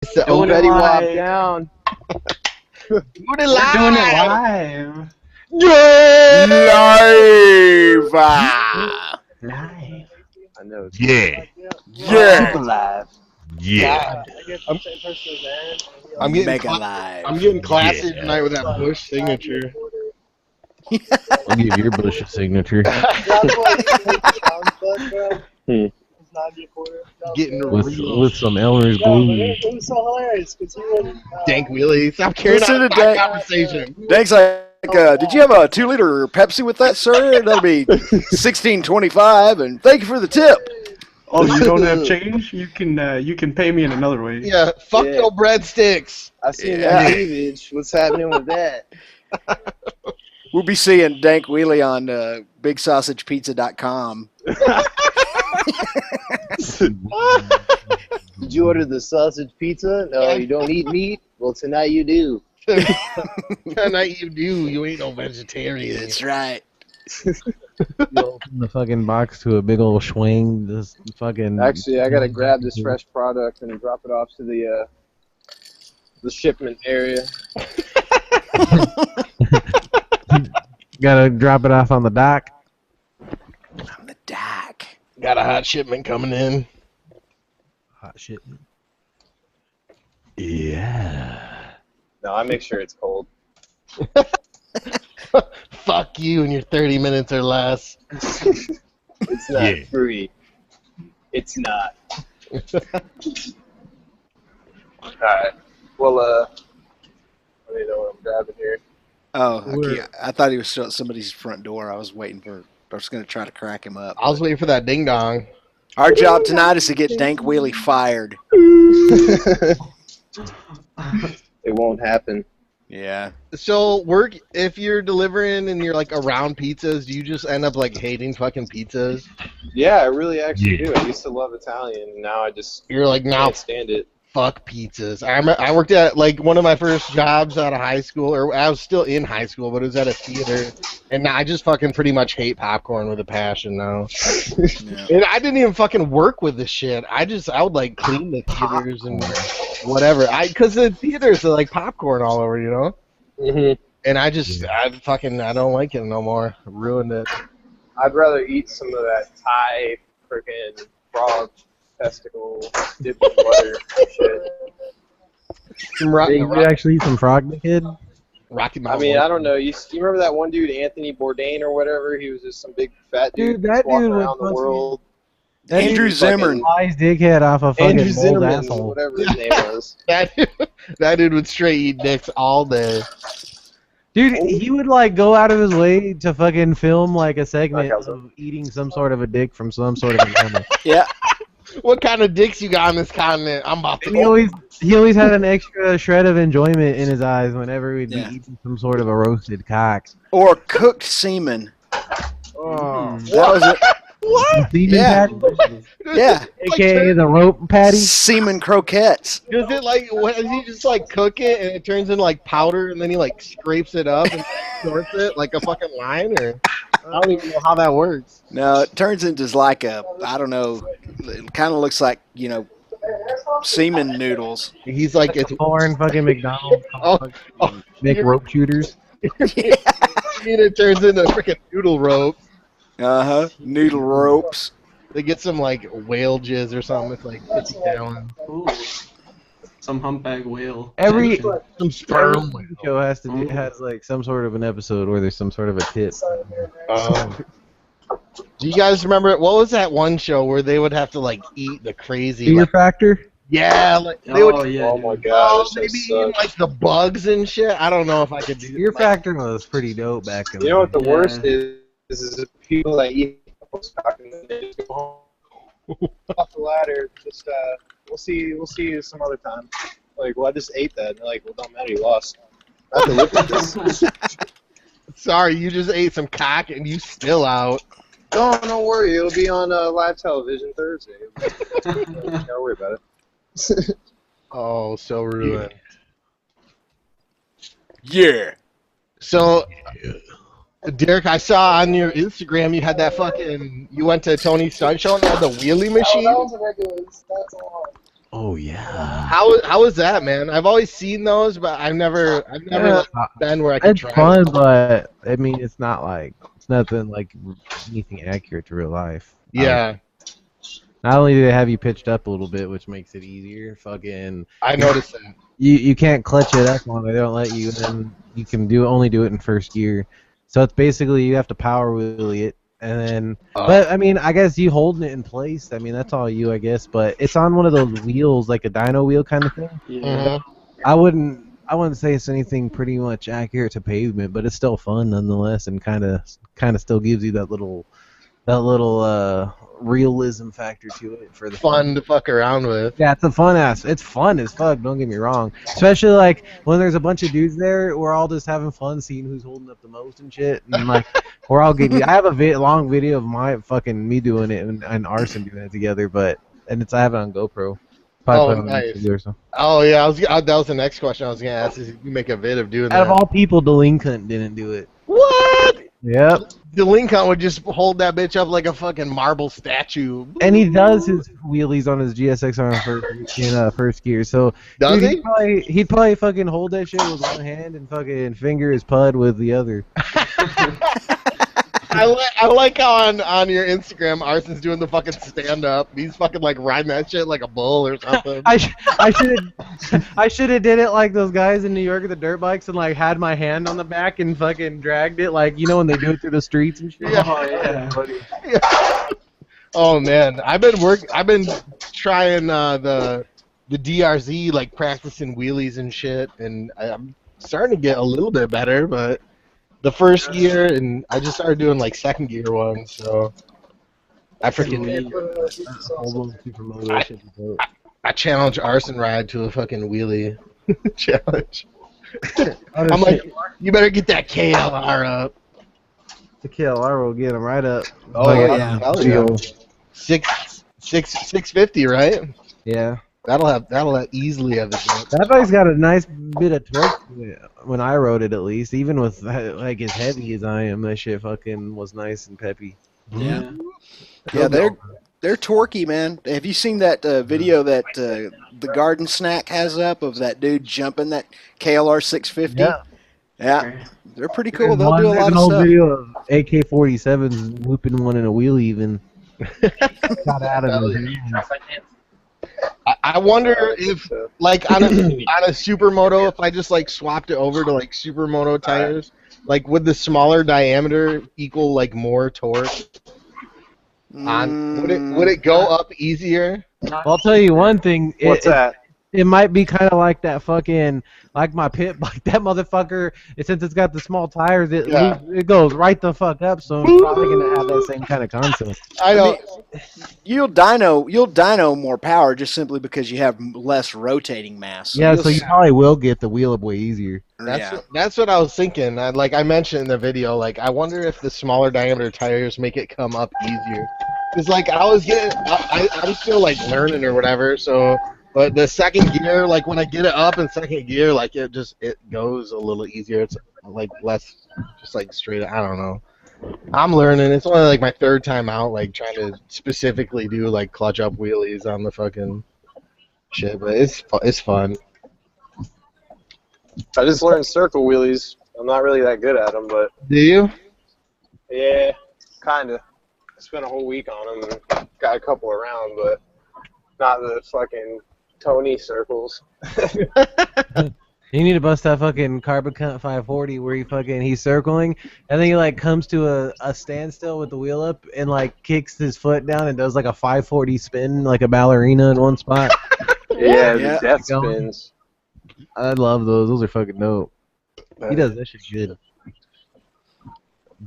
It's the Doing it Betty Wop live. down. We're doing it live. Live! Live. I know. Yeah. Yeah! Live. Yeah. I'm getting Mega live. I'm getting classy Yeah. tonight with that Bush signature. I'll give your Bush a signature. Getting with some Elmer's glue. It was so hilarious because he would. dank wheelie. Stop carrying Listen on to my Dank. conversation. Dank's like, did you have a 2-liter Pepsi with that, sir? That'll be $16.25, and thank you for the tip. Oh, you don't have change? You can pay me in another way. Yeah, fuck Yeah. your breadsticks. I seen Yeah. that cleavage. What's happening with that? We'll be seeing Dank Wheelie on BigSausagePizza.com. Did you order the sausage pizza? No, you don't eat meat? Well, tonight you do. Tonight you do. You ain't no vegetarian. That's right. Open the fucking box to a big old swing. This fucking. Actually, I gotta grab this fresh product and drop it off to the shipment area. Gotta drop it off on the dock. On the dock. Got a hot shipment coming in. Hot shit. Yeah. No, I make sure it's cold. Fuck you and your 30 minutes or less. It's not Yeah. free. It's not. Alright. Well, let me know what I'm grabbing here. Oh, okay. I thought he was still at somebody's front door. I was waiting for. I was going to try to crack him up. I was waiting for that ding dong. Our job tonight is to get Dank Wheelie fired. It won't happen. Yeah. So work if you're delivering and you're like around pizzas, do you just end up like hating fucking pizzas? Yeah, I really actually Yeah. do. I used to love Italian, and now I just You're like, now can't stand it. fuck pizzas. I worked at like one of my first jobs out of high school, or I was still in high school, but it was at a theater, and I just fucking pretty much hate popcorn with a passion now. Yeah. And I didn't even fucking work with this shit. I would like clean the theaters and whatever. Because the theaters are like popcorn all over, you know. Mm-hmm. And I don't like it no more. I ruined it. I'd rather eat some of that Thai freaking frog testicle dipped in butter shit. Some Rocky, Did you actually eat some frog, kid? Rocky I Mountain. mean, I don't know. You remember that one dude, Anthony Bourdain or whatever? He was just some big fat dude, Dude, that walking dude was around the fucking- world. Andrew Zimmern. Flies dickhead off a fucking Andrew bold Zinnerman, asshole. whatever his name was. that dude would straight eat dicks all day. Dude, he would like go out of his way to fucking film like a segment Like, of eating some sort of a dick from some sort of an animal. Yeah. What kind of dicks you got on this continent? I'm about And he always had an extra shred of enjoyment in his eyes whenever he'd be Yeah. eating some sort of a roasted cock. Or cooked semen. Oh. That was it. What? Semen Yeah. patty? Yeah. AKA the rope patty? Semen croquettes. Does it like? What, does he just like cook it and it turns into like powder and then he like scrapes it up and sorts it like a fucking line? Or I don't even know how that works. No, it turns into like a, I don't know, it kind of looks like, semen noodles. He's like, it's Foreign fucking McDonald's. oh, Make rope shooters. it turns into freaking noodle rope. Uh-huh. Noodle ropes. They get some like whale jizz or something. It's like 50 gallons. Ooh. Some humpback whale. Every- action. Some sperm. Every show has like some sort of an episode where there's some sort of a tip. Do you guys remember what was that one show where they would have to like eat the crazy? Fear Like, Factor? yeah, like they Oh, would. yeah. Oh dude. my Oh, gosh, they that be eating sucks. like the bugs and shit. I don't know if I could do Fear like, Factor was pretty dope back in You know what the Yeah. worst is the people that eat cock and then they just go home off the ladder. Just we'll see you some other time. Like, well, I just ate that. And they're like, well, don't matter, you lost. I have to live with this. Sorry, you just ate some cock and you still out. Don't worry, it'll be on live television Thursday. Don't worry about it. Oh, so ruined. Yeah. So, Derek, I saw on your Instagram you had that fucking. You went to Tony's stunt show and had the wheelie machine. a regular. That's all. Oh yeah. How is that, man? I've always seen those, but I've never like, been where I could It's try fun, them. but I mean, it's nothing like anything accurate to real life. Yeah, Not only do they have you pitched up a little bit, which makes it easier, fucking I noticed that. you can't clutch it up on it. They don't let you, and then you can only do it in first gear. So it's basically you have to power wheelie it, and then. But I mean, I guess you holding it in place. I mean, that's all you, I guess. But it's on one of those wheels, like a dyno wheel kind of thing. Mhm. I wouldn't say it's anything pretty much accurate to pavement, but it's still fun nonetheless, and kind of still gives you that little realism factor to it for the Fun to fuck around with. Yeah, it's fun as fuck, don't get me wrong. Especially like when there's a bunch of dudes there, we're all just having fun seeing who's holding up the most and shit. And like we're all getting I have a long video of me doing it and Arson doing it together, and I have it on GoPro. Probably put it on Nice. YouTube or something. Oh yeah, that was the next question I was gonna ask. Is if you make a vid of doing Out of that? all people, Delinquent didn't do it. What? Yep. The Lincoln would just hold that bitch up like a fucking marble statue. And he does his wheelies on his GSXR in first gear. So Does dude, he? He'd probably fucking hold that shit with one hand and fucking finger his pud with the other. I like how on your Instagram, Arson's doing the fucking stand up. He's fucking like riding that shit like a bull or something. I should have did it like those guys in New York with the dirt bikes and like had my hand on the back and fucking dragged it like when they do it through the streets and shit. Yeah. Oh yeah. Yeah. Oh man, I've been trying the DRZ, like practicing wheelies and shit, and I'm starting to get a little bit better, but the first gear, and I just started doing like second gear ones, so I freaking I challenge Arson Ride to a fucking wheelie challenge. I'm like, you better get that KLR up. The KLR will get him right up. Oh yeah. hell yeah. 650, right? Yeah. That'll easily have it. That bike's got a nice bit of torque when I rode it, at least. Even with like as heavy as I am, that shit fucking was nice and peppy. Yeah. Yeah, they're torquey, man. Have you seen that video that the Garden Snack has up of that dude jumping that KLR 650? Yeah. Yeah, they're pretty cool. They'll do a lot an of old stuff. video of AK-47s whooping one in a wheelie even. Got out of his hands. I wonder if, like, on a supermoto, if I just like swapped it over to like supermoto tires, like would the smaller diameter equal like more torque? Would it go up easier? I'll tell you one thing. What's that? It might be kind of like that fucking, like my pit bike. That motherfucker, since it's got the small tires, it goes right the fuck up. So it's probably gonna have that same kind of concept. I know. You'll dyno more power just simply because you have less rotating mass. Yeah, so you probably will get the wheel up way easier. That's what I was thinking. Like I mentioned in the video, like I wonder if the smaller diameter tires make it come up easier. Cause like I'm still like learning or whatever. So, but the second gear, like when I get it up in second gear, like it goes a little easier. It's like less, just like straight. I don't know. I'm learning. It's only like my third time out, like trying to specifically do like clutch up wheelies on the fucking shit. But it's fun. I just learned circle wheelies. I'm not really that good at them, but Do you? yeah, kind of. I spent a whole week on them and got a couple around, but not the fucking Tony circles. You need to bust that fucking carbon cut 540 where he's circling, and then he like comes to a standstill with the wheel up and like kicks his foot down and does like a 540 spin like a ballerina in one spot. Yeah, Yeah. the death spins. I love those. Those are fucking dope. He does that shit good.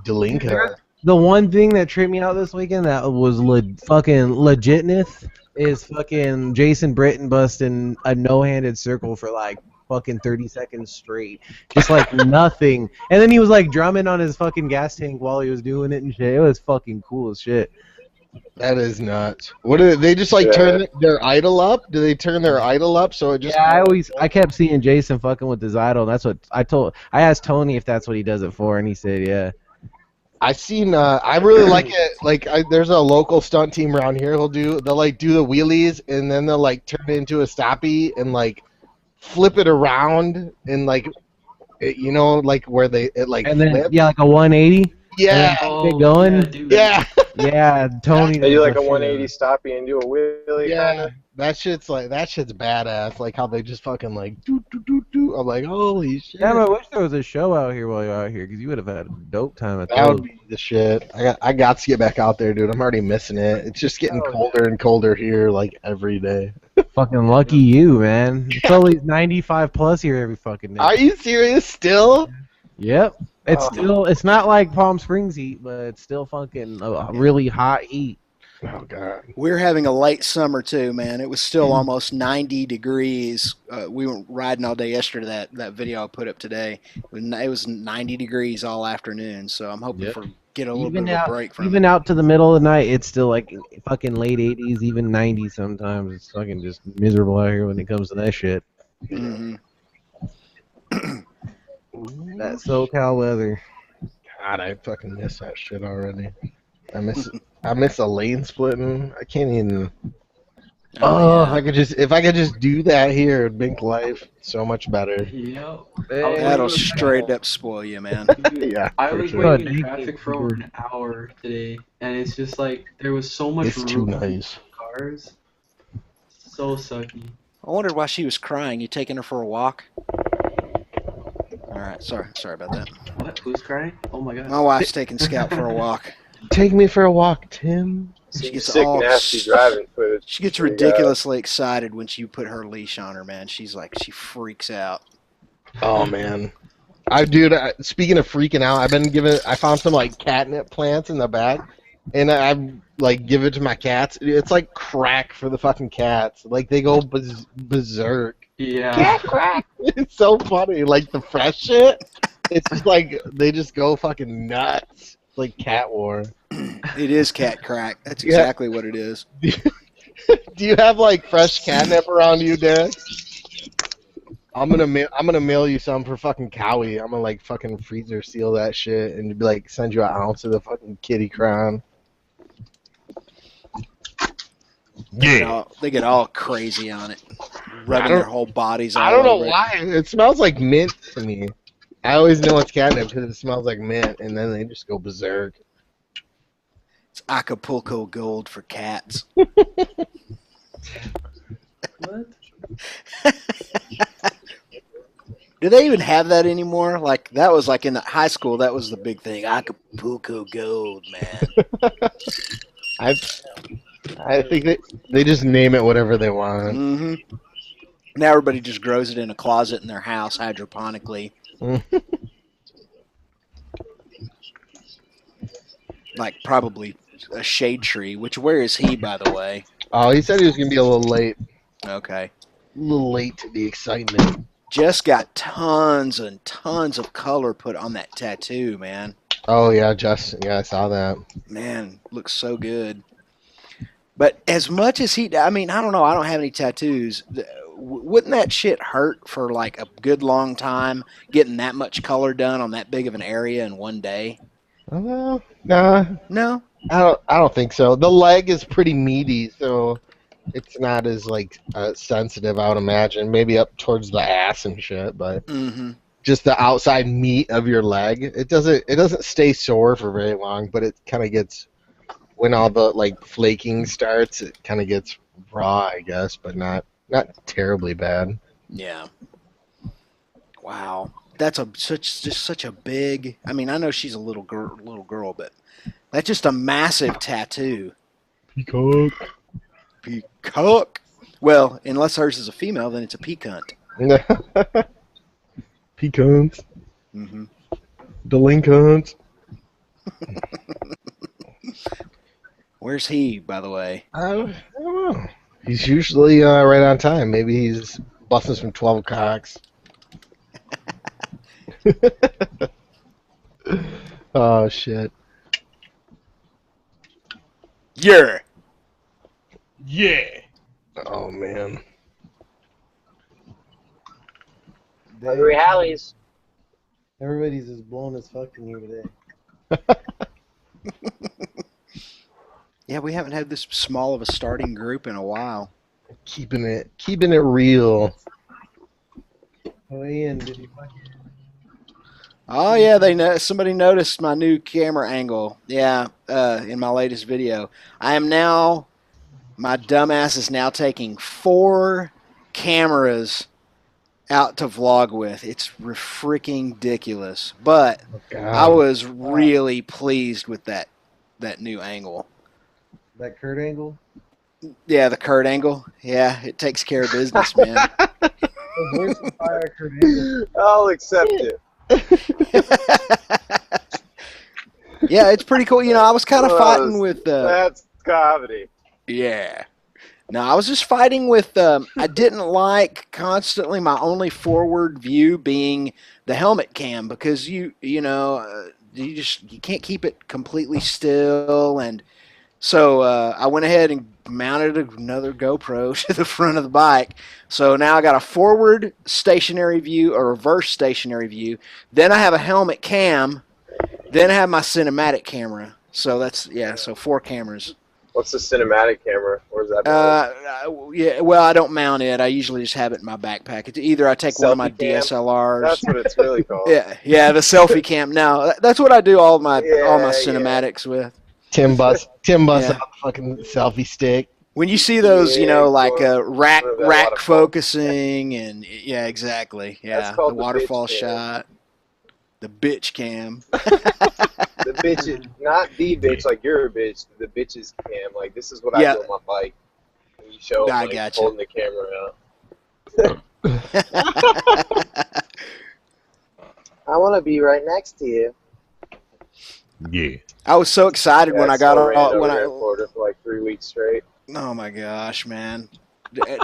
Delinka. The one thing that tripped me out this weekend that was fucking legitness is fucking Jason Britton busting a no-handed circle for like fucking 30 seconds straight. Just like nothing. And then he was like drumming on his fucking gas tank while he was doing it and shit. It was fucking cool as shit. That is nuts. What do they just like turn their idle up? Do they turn their idle up so it just? Yeah, I kept seeing Jason fucking with his idol. And that's what I asked Tony if that's what he does it for, and he said yeah. I seen. I really like it. Like, there's a local stunt team around here. They'll like do the wheelies, and then they'll like turn it into a stoppie and like flip it around and like, like where it like And then flips. yeah, like a 180. Yeah, And then keep it Oh, going. yeah, dude. yeah, Yeah, Tony They do knows like the a shit. 180 stoppie and do a wheelie kind yeah. of. That shit's badass. Like how they just fucking like do do do do. I'm like, holy shit. Damn, I wish there was a show out here while you're out here, because you would have had a dope time at That those. would be the shit. I got to get back out there, dude. I'm already missing it. It's just getting colder and colder here, like every day. Fucking lucky you, man. It's always 95 plus here every fucking day. Are you serious? Still? Yep. It's not like Palm Springs heat, but it's still fucking really hot heat. Oh god. We're having a late summer too, man. It was still almost 90 degrees. We were riding all day yesterday. That video I put up today, it was 90 degrees all afternoon. So I'm hoping Yep. for get a little Even bit of out, a break from even it. out to the middle of the night, it's still like fucking late 80s, even 90 sometimes. It's fucking just miserable out here when it comes to that shit. Hmm That SoCal weather. God, I fucking miss that shit already. I miss a lane splitting. I can't even. Oh, yeah. if I could just do that here, it'd make life so much better. Yep. That'll straight up spoil you, man. Dude, Yeah, I for was sure. waiting in traffic for over an hour today, and it's just like there was so much It's too room nice. for cars. So sucky. I wondered why she was crying. You taking her for a walk? All right, sorry about that. What? Who's crying? Oh my god. My wife's taking Scout for a walk. Take me for a walk, Tim. She gets Sick, all nasty driving footage. She gets We got. ridiculously excited when you put her leash on her, man. She's like, she freaks out. Oh man, speaking of freaking out, I found some like catnip plants in the back, and I like give it to my cats. It's like crack for the fucking cats. Like they go berserk. Yeah. Cat crack. It's so funny. Like the fresh shit. It's just like they just go fucking nuts. It's like cat war. It is cat crack. That's Yeah. exactly what it is. Do you have like fresh catnip around you, Derek? I'm gonna mail you some for fucking Cowie. I'm gonna like fucking freezer seal that shit and be like send you an ounce of the fucking kitty crown. They get all crazy on it, rubbing their whole bodies all I don't know over it. why. It smells like mint to me. I always know it's catnip because it smells like mint, and then they just go berserk. It's Acapulco Gold for cats. What? Do they even have that anymore? Like that was like in the high school. That was the big thing. Acapulco Gold, man. I think they just name it whatever they want. Hmm Now everybody just grows it in a closet in their house hydroponically. Like probably a shade tree. Which where is he, by the way? Oh, he said he was gonna be a little late. Okay. A little late to the excitement. Just got tons and tons of color put on that tattoo, man. Oh yeah, Justin. Yeah, I saw that. Man, looks so good. But as much as I mean, I don't know. I don't have any tattoos. Wouldn't that shit hurt for like a good long time getting that much color done on that big of an area in one day? Nah, No. I don't think so. The leg is pretty meaty, so it's not as like sensitive. I would imagine maybe up towards the ass and shit, but Mm-hmm. just the outside meat of your leg. It doesn't stay sore for very long, but it kind of gets when all the like flaking starts. It kind of gets raw, I guess, but not terribly bad. Yeah. Wow. That's such a big. I mean, I know she's a little girl, but that's just a massive tattoo. Peacock. Well, unless hers is a female, then it's a peacunt. Pecans, Mm-hmm. delinquents. Where's he, by the way? I don't know. He's usually right on time. Maybe he's busting some 12 cocks. Oh shit. Yeah. Oh man. Hungry Hallies. Everybody's as blown as fuck in here today. Yeah, we haven't had this small of a starting group in a while. Keeping it real. Oh, Ian, did you Oh yeah, somebody noticed my new camera angle. Yeah, in my latest video, my dumbass is now taking 4 cameras out to vlog with. It's freaking ridiculous, but I God. was really pleased with that new angle. that Kurt Angle? Yeah, the Kurt angle. Yeah, it takes care of business, man. Where's the fire Kurt Angle? I'll accept it. Yeah, it's pretty cool. I was kind of fighting with. That's comedy. Yeah. No, I was just fighting with. I didn't like constantly my only forward view being the helmet cam because you can't keep it completely still, and so I went ahead and mounted another GoPro to the front of the bike. So now I got a forward stationary view, a reverse stationary view. Then I have a helmet cam. Then I have my cinematic camera. So that's so 4 cameras. What's the cinematic camera? Where's that? Yeah, well, I don't mount it. I usually just have it in my backpack. It's either I take one of my Selfie cam? DSLRs. That's what it's really called. Yeah, the selfie cam. No, that's what I do all my cinematics with. Tim Bus Yeah. out the fucking selfie stick. When you see those, like rack waterfall. focusing and exactly. Yeah, That's called the the waterfall bitch cam. shot, the bitch cam. The bitch, not the bitch, like you're a bitch. The bitch's cam. Like this is what I do on my bike. And you show them, I like, gotcha. holding the camera out. I want to be right next to you. Yeah. I was so excited when I got on. When I Florida for like 3 weeks straight. Oh my gosh, man!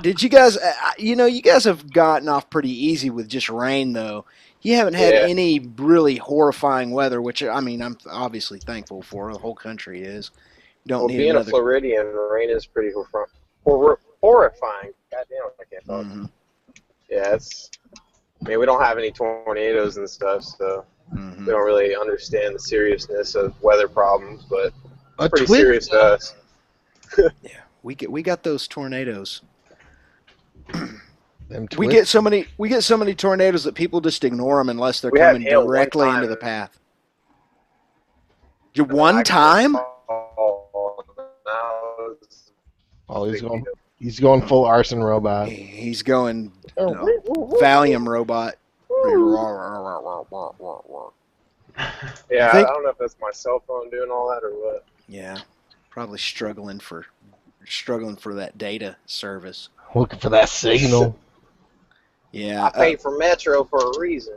Did you guys? You guys have gotten off pretty easy with just rain, though. You haven't had any really horrifying weather, which I mean, I'm obviously thankful for. The whole country is. Don't need being another... a Floridian, rain is pretty horrifying. Goddamn, I can't talk. Mm-hmm. Yeah, we don't have any tornadoes and stuff, so Mm-hmm. we don't really understand the seriousness of weather problems, but it's pretty twist, serious to us. Yeah, we got those tornadoes. Them We get so many tornadoes that people just ignore them unless they're We had coming hail directly one time. into the path. One time? Oh, he's going full arson robot. He's going Valium robot. Yeah, I I don't know if that's my cell phone doing all that or what. Yeah, probably struggling for that data service. Looking for that signal. Yeah, I paid for Metro for a reason.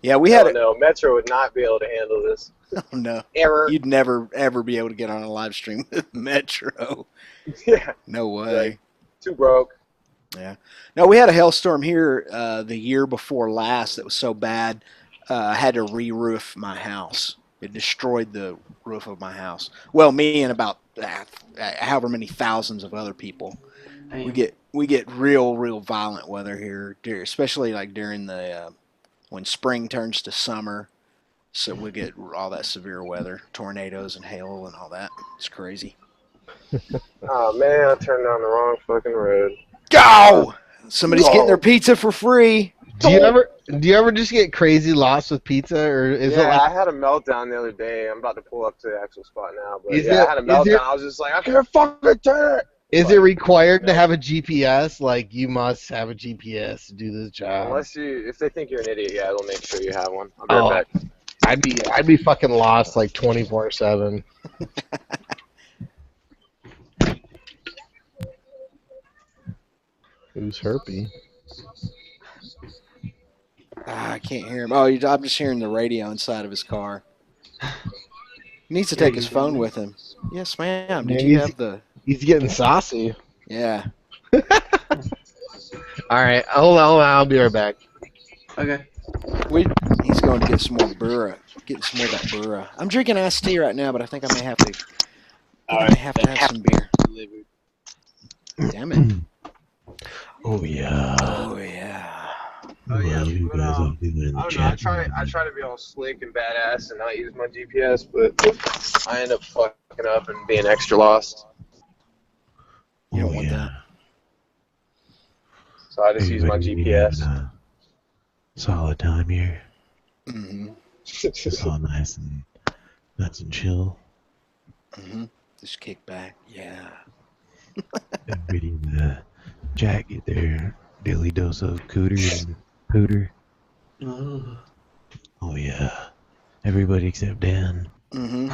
yeah, we had no, Metro would not be able to handle this. Oh no, Error. you'd never ever be able to get on a live stream with Metro. Yeah, No way. Like, too broke. Yeah. No, we had a hailstorm here the year before last that was so bad I had to re-roof my house. It destroyed the roof of my house. Well, me and about however many thousands of other people. We get real violent weather here, especially like during the when spring turns to summer. So we get all that severe weather, tornadoes and hail and all that. It's crazy. Oh man, I turned down the wrong fucking road. Go! Somebody's getting their pizza for free. Do you ever just get crazy lost with pizza, or is it like I had a meltdown the other day. I'm about to pull up to the actual spot now, but Is I had a meltdown. I was just like, I can't fucking turn it. Is it required to have a GPS? Like, you must have a GPS to do this job. If they think you're an idiot, they'll make sure you have one. I'll be right back. I'd be fucking lost like 24/7. Who's herpy? I can't hear him. Oh, I'm just hearing the radio inside of his car. He needs to take his phone with him. Yes, ma'am. Did you have the... He's getting saucy. Yeah. All right, hold on, I'll be right back. Okay. He's going to get some more burra. Getting some more of that burra. I'm drinking iced tea right now, but I think I may have to. I may have to have some beer. Damn it. Oh yeah. Oh yeah. Oh yeah. You guys are doing in the I chat. try to be all slick and badass and not use my GPS, but I end up fucking fucking up and being extra lost. You don't Oh, want yeah. that. So I just use my Everybody GPS. having a solid time here. Mm-hmm. It's all nice and chill. Mm-hmm. Just kick back. Yeah. Everybody in the chat get their daily dose of cooter and pooter. Ugh. Oh yeah. Everybody except Dan. Mm-hmm.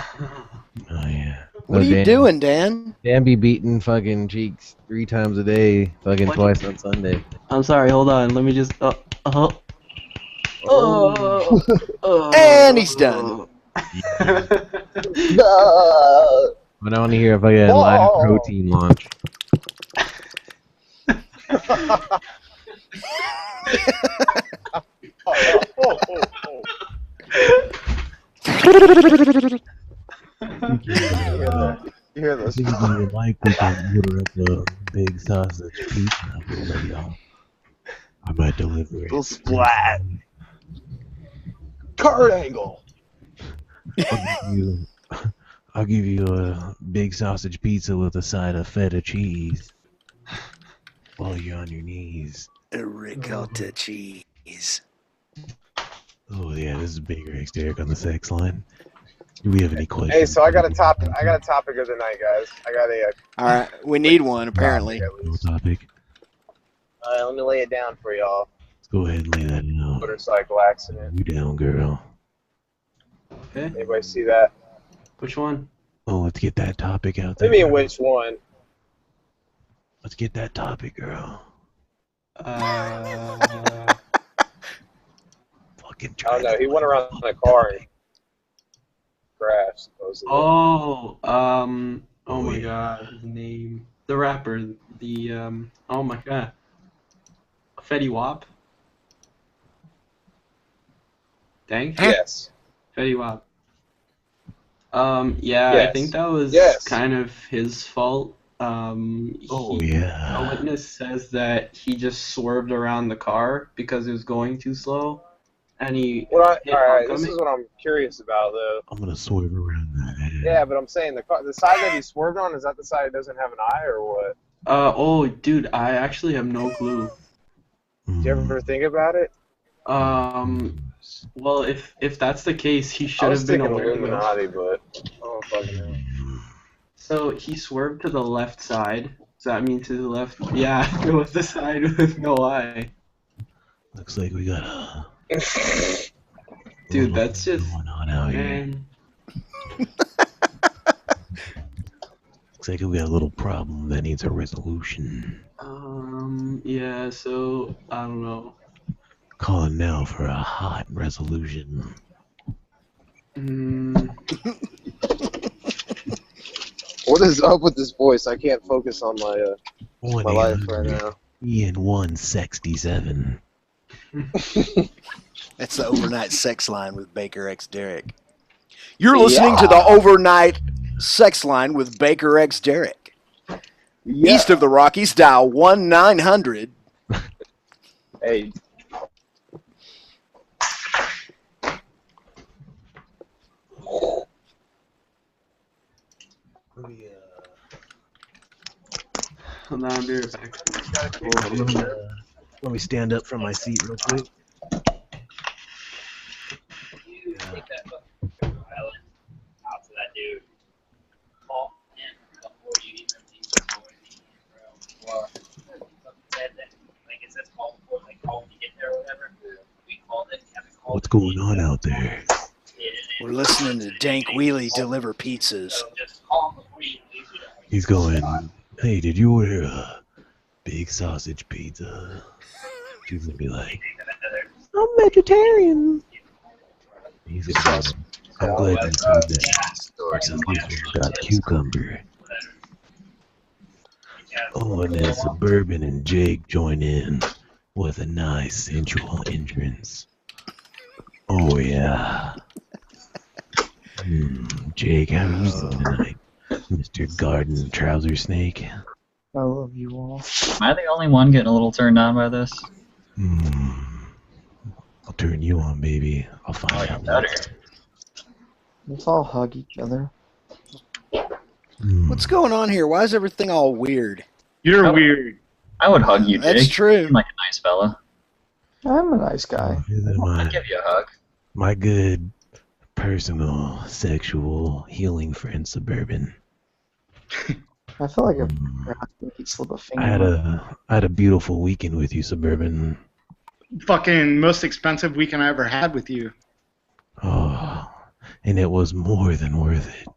Oh yeah. What are you doing, Dan? Dan be beating fucking cheeks 3 times a day, fucking What? twice on Sunday. I'm sorry, hold on. Let me just. And he's done. But I want to hear if I get a live protein launch. You hear those? If you would like, we can order up a big sausage pizza for y'all. I might deliver it. Little splat. Card angle. I'll give you a big sausage pizza with a side of feta cheese while you're on your knees. A ricotta cheese. Oh yeah, this is Big Rex Derek on the sex line. Do we have any questions? Hey, so I got a topic of the night, guys. I got a All right, we need one apparently. No topic. let me lay it down for y'all. Let's go ahead and lay that down. Motorcycle accident. You down, girl. Okay. Anybody see that? Which one? Oh, let's get that topic out I there. mean, which one? Let's get that topic, girl. Fucking I don't know. He went around in a car and crashed, supposedly. Oh my yeah. god, his name. The rapper, oh my god. Fetty Wap? Thanks? Yes. Fetty Wap. Yeah, Yes. I think that was Yes. kind of his fault. Oh A yeah. witness says that he just swerved around the car because it was going too slow, and he All right, hit this oncoming. is what I'm curious about, though. I'm gonna swerve around that. Yeah, but I'm saying the side that he swerved on, is that the side that doesn't have an eye, or what? Oh, dude, I actually have no clue. Do you ever think about it? Well, if that's the case, he I should was have been thinking aware of it. Illuminati, but I don't fucking know. So he swerved to the left side. Does that mean to the left? Yeah, it was the side with no eye. Looks like we got a Dude, little that's just going on out here. man. Looks like we got a little problem that needs a resolution. Yeah. So I don't know. Calling now for a hot resolution. What is up with this voice? I can't focus on my life right now. EN187. That's the overnight sex line with Baker X Derek. You're listening to the overnight sex line with Baker X Derek. Yeah. East of the Rockies, dial 1-900. Hey. Hold on, I'll be right back. Let me stand up from my seat real quick. Take that fucking island out to that dude. Call him before you even leave the door, bro. Well, said that, like, it says call before they call when you get there or whatever. We called it, haven't called. What's going on out there? We're listening to Dank Wheelie deliver pizzas. So just call him before you leave. He's going, hey, did you order a big sausage pizza? She's gonna be like, I'm vegetarian. He's gonna be, I'm glad you said that. Because this one's got cucumber. Oh, and then Suburban and Jake join in with a nice sensual entrance. Oh, yeah. Jake, how are you doing tonight? Mr. Garden Trouser Snake. I love you all. Am I the only one getting a little turned on by this? I'll turn you on, baby. I'll find out Better. later. Let's all hug each other. What's going on here? Why is everything all weird? You're Oh. weird. I would hug you, Jake. That's true. You seem like a nice fella. I'm a nice guy. I'd give you a hug. My good personal sexual healing friend Suburban. I feel like I could slip a finger. I had a beautiful weekend with you, Suburban. Fucking most expensive weekend I ever had with you. Oh, and it was more than worth it.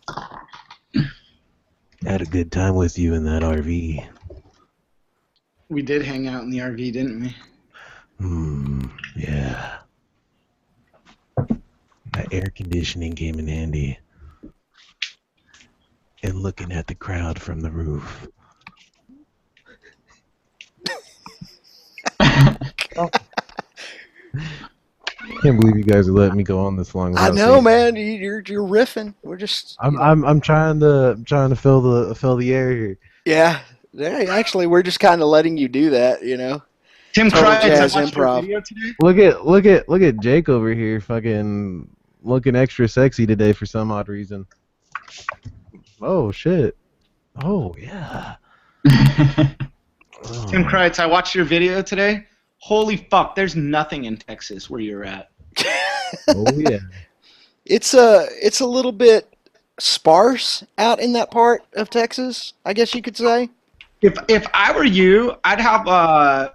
I had a good time with you in that RV. We did hang out in the RV, didn't we? Yeah. That air conditioning came in handy. And looking at the crowd from the roof. Can't believe you guys are letting me go on this long. I know, man. You're riffing. We're just. I'm trying to fill the air here. Yeah. Actually, we're just kind of letting you do that, you know. Tim Total Cried, I jazz watched your improv. video today. Look at Jake over here, fucking looking extra sexy today for some odd reason. Oh shit. Oh yeah. Tim Kreitz, I watched your video today. Holy fuck, there's nothing in Texas where you're at. Oh yeah. It's a little bit sparse out in that part of Texas, I guess you could say. If I were you, I'd have I'd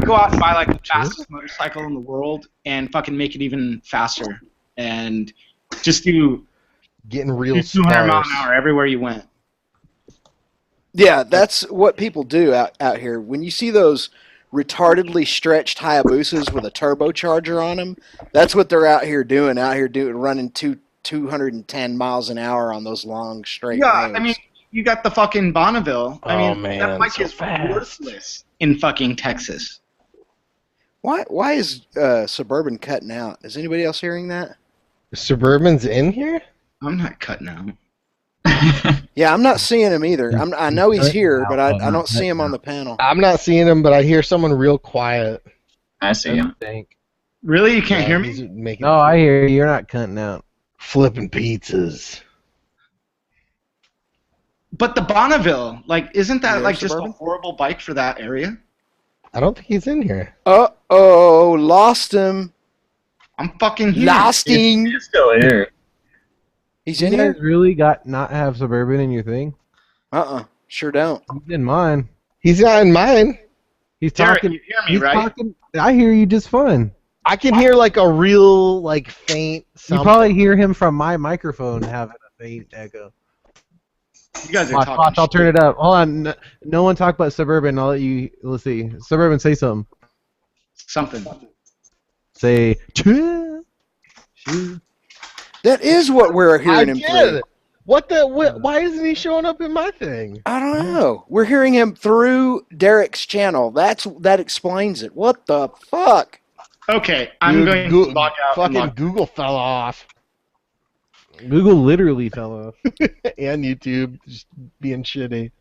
go out and buy like the fastest motorcycle in the world and fucking make it even faster and just do Getting real 200 mile an sparse. hour everywhere you went. Yeah, that's what people do out here. When you see those retardedly stretched Hayabusas with a turbocharger on them, that's what they're out here doing, running 210 miles an hour on those long straight roads. I mean, you got the fucking Bonneville. I mean, man, that bike so is fast. worthless in fucking Texas. Why is Suburban cutting out? Is anybody else hearing that? Suburban's in here? I'm not cutting out. Yeah, I'm not seeing him either. I know he's here, but I don't see him on the panel. I'm not seeing him, but I hear someone real quiet. I see him. Really? You can't hear He's me? making No, I hear you. You're not cutting out. flipping pizzas. But the Bonneville, like, isn't that Yeah, like just Suburban? a horrible bike for that area? I don't think he's in here. Uh-oh, lost him. I'm fucking here. Lost him. He's still here. He's You in guys here? really got not have Suburban in your thing? Sure don't. He's in mine. He's not in mine. He's Derek, talking. you hear me, He's right? talking. I hear you just fine. I can hear like a real like faint You something. probably hear him from my microphone having a faint echo. You guys are Watch, talking I'll turn shit. it up. Hold on. No one talk about Suburban. I'll let you. Let's see. Suburban, say something. Something. Say. "Choo." Choo. That is what we're I hearing him did. through. What the? Why isn't he showing up in my thing? I don't know. We're hearing him through Derek's channel. That explains it. What the fuck? Okay, I'm Dude, going Goo- to log out. Fucking And log- Google fell off, Google literally fell off. and YouTube just being shitty.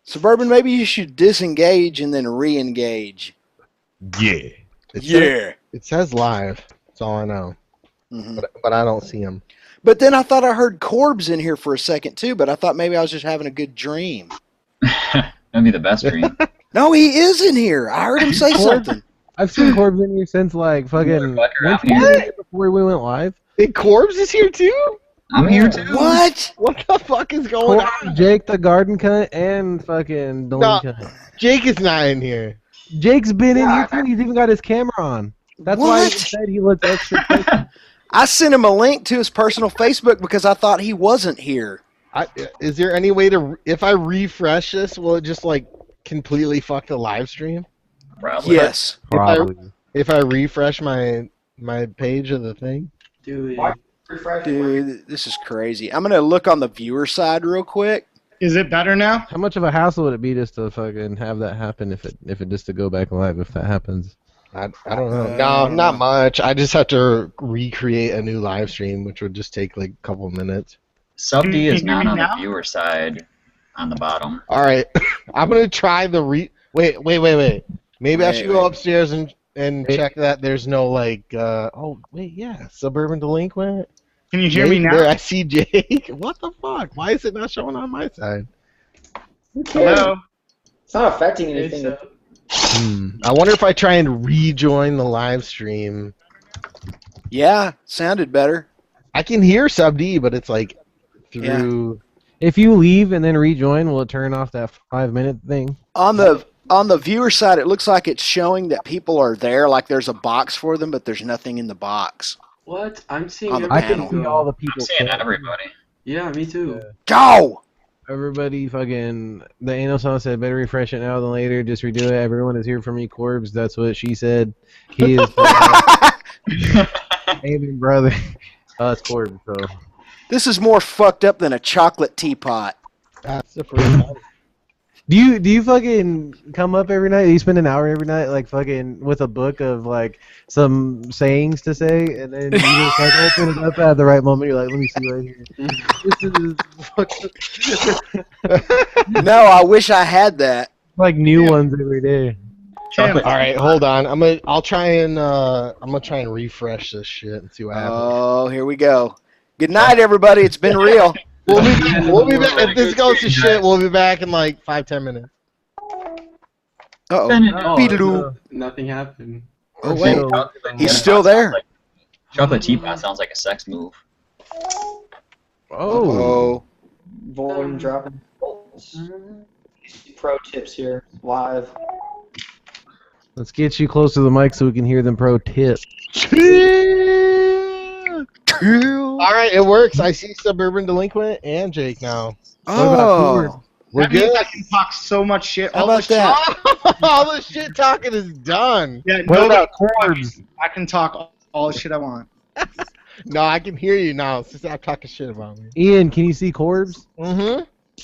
Suburban, maybe you should disengage and then re-engage. Yeah. It says live. That's all I know. Mhm. But I don't see him. But then I thought I heard Corbs in here for a second too, but I thought maybe I was just having a good dream. That'd be the best dream. No, he is in here. I heard him say something. I've seen Corbs in here since like fucking. Motherfucker, I'm Weren't you here. here before we went live? Hey, Corbs is here too. I'm here too. What? What the fuck is going Corbs, on? Jake the garden cunt, and fucking Delaney No. cunt. Jake is not in here. Jake's been in here too. He's even got his camera on. That's why he What? said he looked extra. sexy. I sent him a link to his personal Facebook because I thought he wasn't here. Is there any way to, if I refresh this, will it just like completely fuck the live stream? Probably. Yes. Probably. If I refresh my page of the thing? Dude. Dude, this is crazy. I'm gonna look on the viewer side real quick. Is it better now? How much of a hassle would it be just to fucking have that happen if it just to go back live if that happens? I don't know. No, not much. I just have to recreate a new live stream, which would just take like a couple minutes. Sub D is Can you hear not me on the now? viewer side on the bottom. All right, I'm gonna try the Wait. Maybe I should go upstairs and check that there's no like. Oh wait, yeah, Suburban Delinquent. Can you hear me Jake, now? there, I see Jake. What the fuck? Why is it not showing on my side? Who cares? Hello. It's not affecting anything. I wonder if I try and rejoin the live stream. Yeah, sounded better. I can hear Sub D, but it's like through. If you leave and then rejoin, will it turn off that 5-minute thing? On the viewer side, it looks like it's showing that people are there, like there's a box for them, but there's nothing in the box. What? I'm seeing On the I everything. can see all the people. I'm seeing chat. everybody. Yeah, me too. Go! Everybody fucking. The anal song said, better refresh it now than later. Just redo it. Everyone is here for me, Corbs. That's what she said. He is. Amen, brother. Oh, it's Corbs, so. This is more fucked up than a chocolate teapot. That's the first time. Do you fucking come up every night? Do you spend an hour every night, like fucking with a book of like some sayings to say, and then you just like open it up at the right moment? You're like, let me see right here. This is No, I wish I had that. like new ones every day. Tim, All right, hold on. I'm gonna try and refresh this shit and see what happens. Oh, here we go. Good night, everybody. It's been real. We'll be back. If this goes to shit, we'll be back in like 5-10 minutes. Uh-oh. Oh, Beedaloo. nothing happened. Oh, wait. Chocolate He's teapot still sounds there. like- chocolate teapot sounds like a sex move. Oh. Volume dropping. Pro tips here, live. Let's get you close to the mic so we can hear them pro tips. All right, it works. I see Suburban Delinquent and Jake now. Oh. We're that means good. I can talk so much shit. How All about the that? All the shit talking is done. Yeah, What no, about Corbs? I can talk all the shit I want. No, I can hear you now. Stop talking shit about me. Ian, can you see Corbs? Mm-hmm.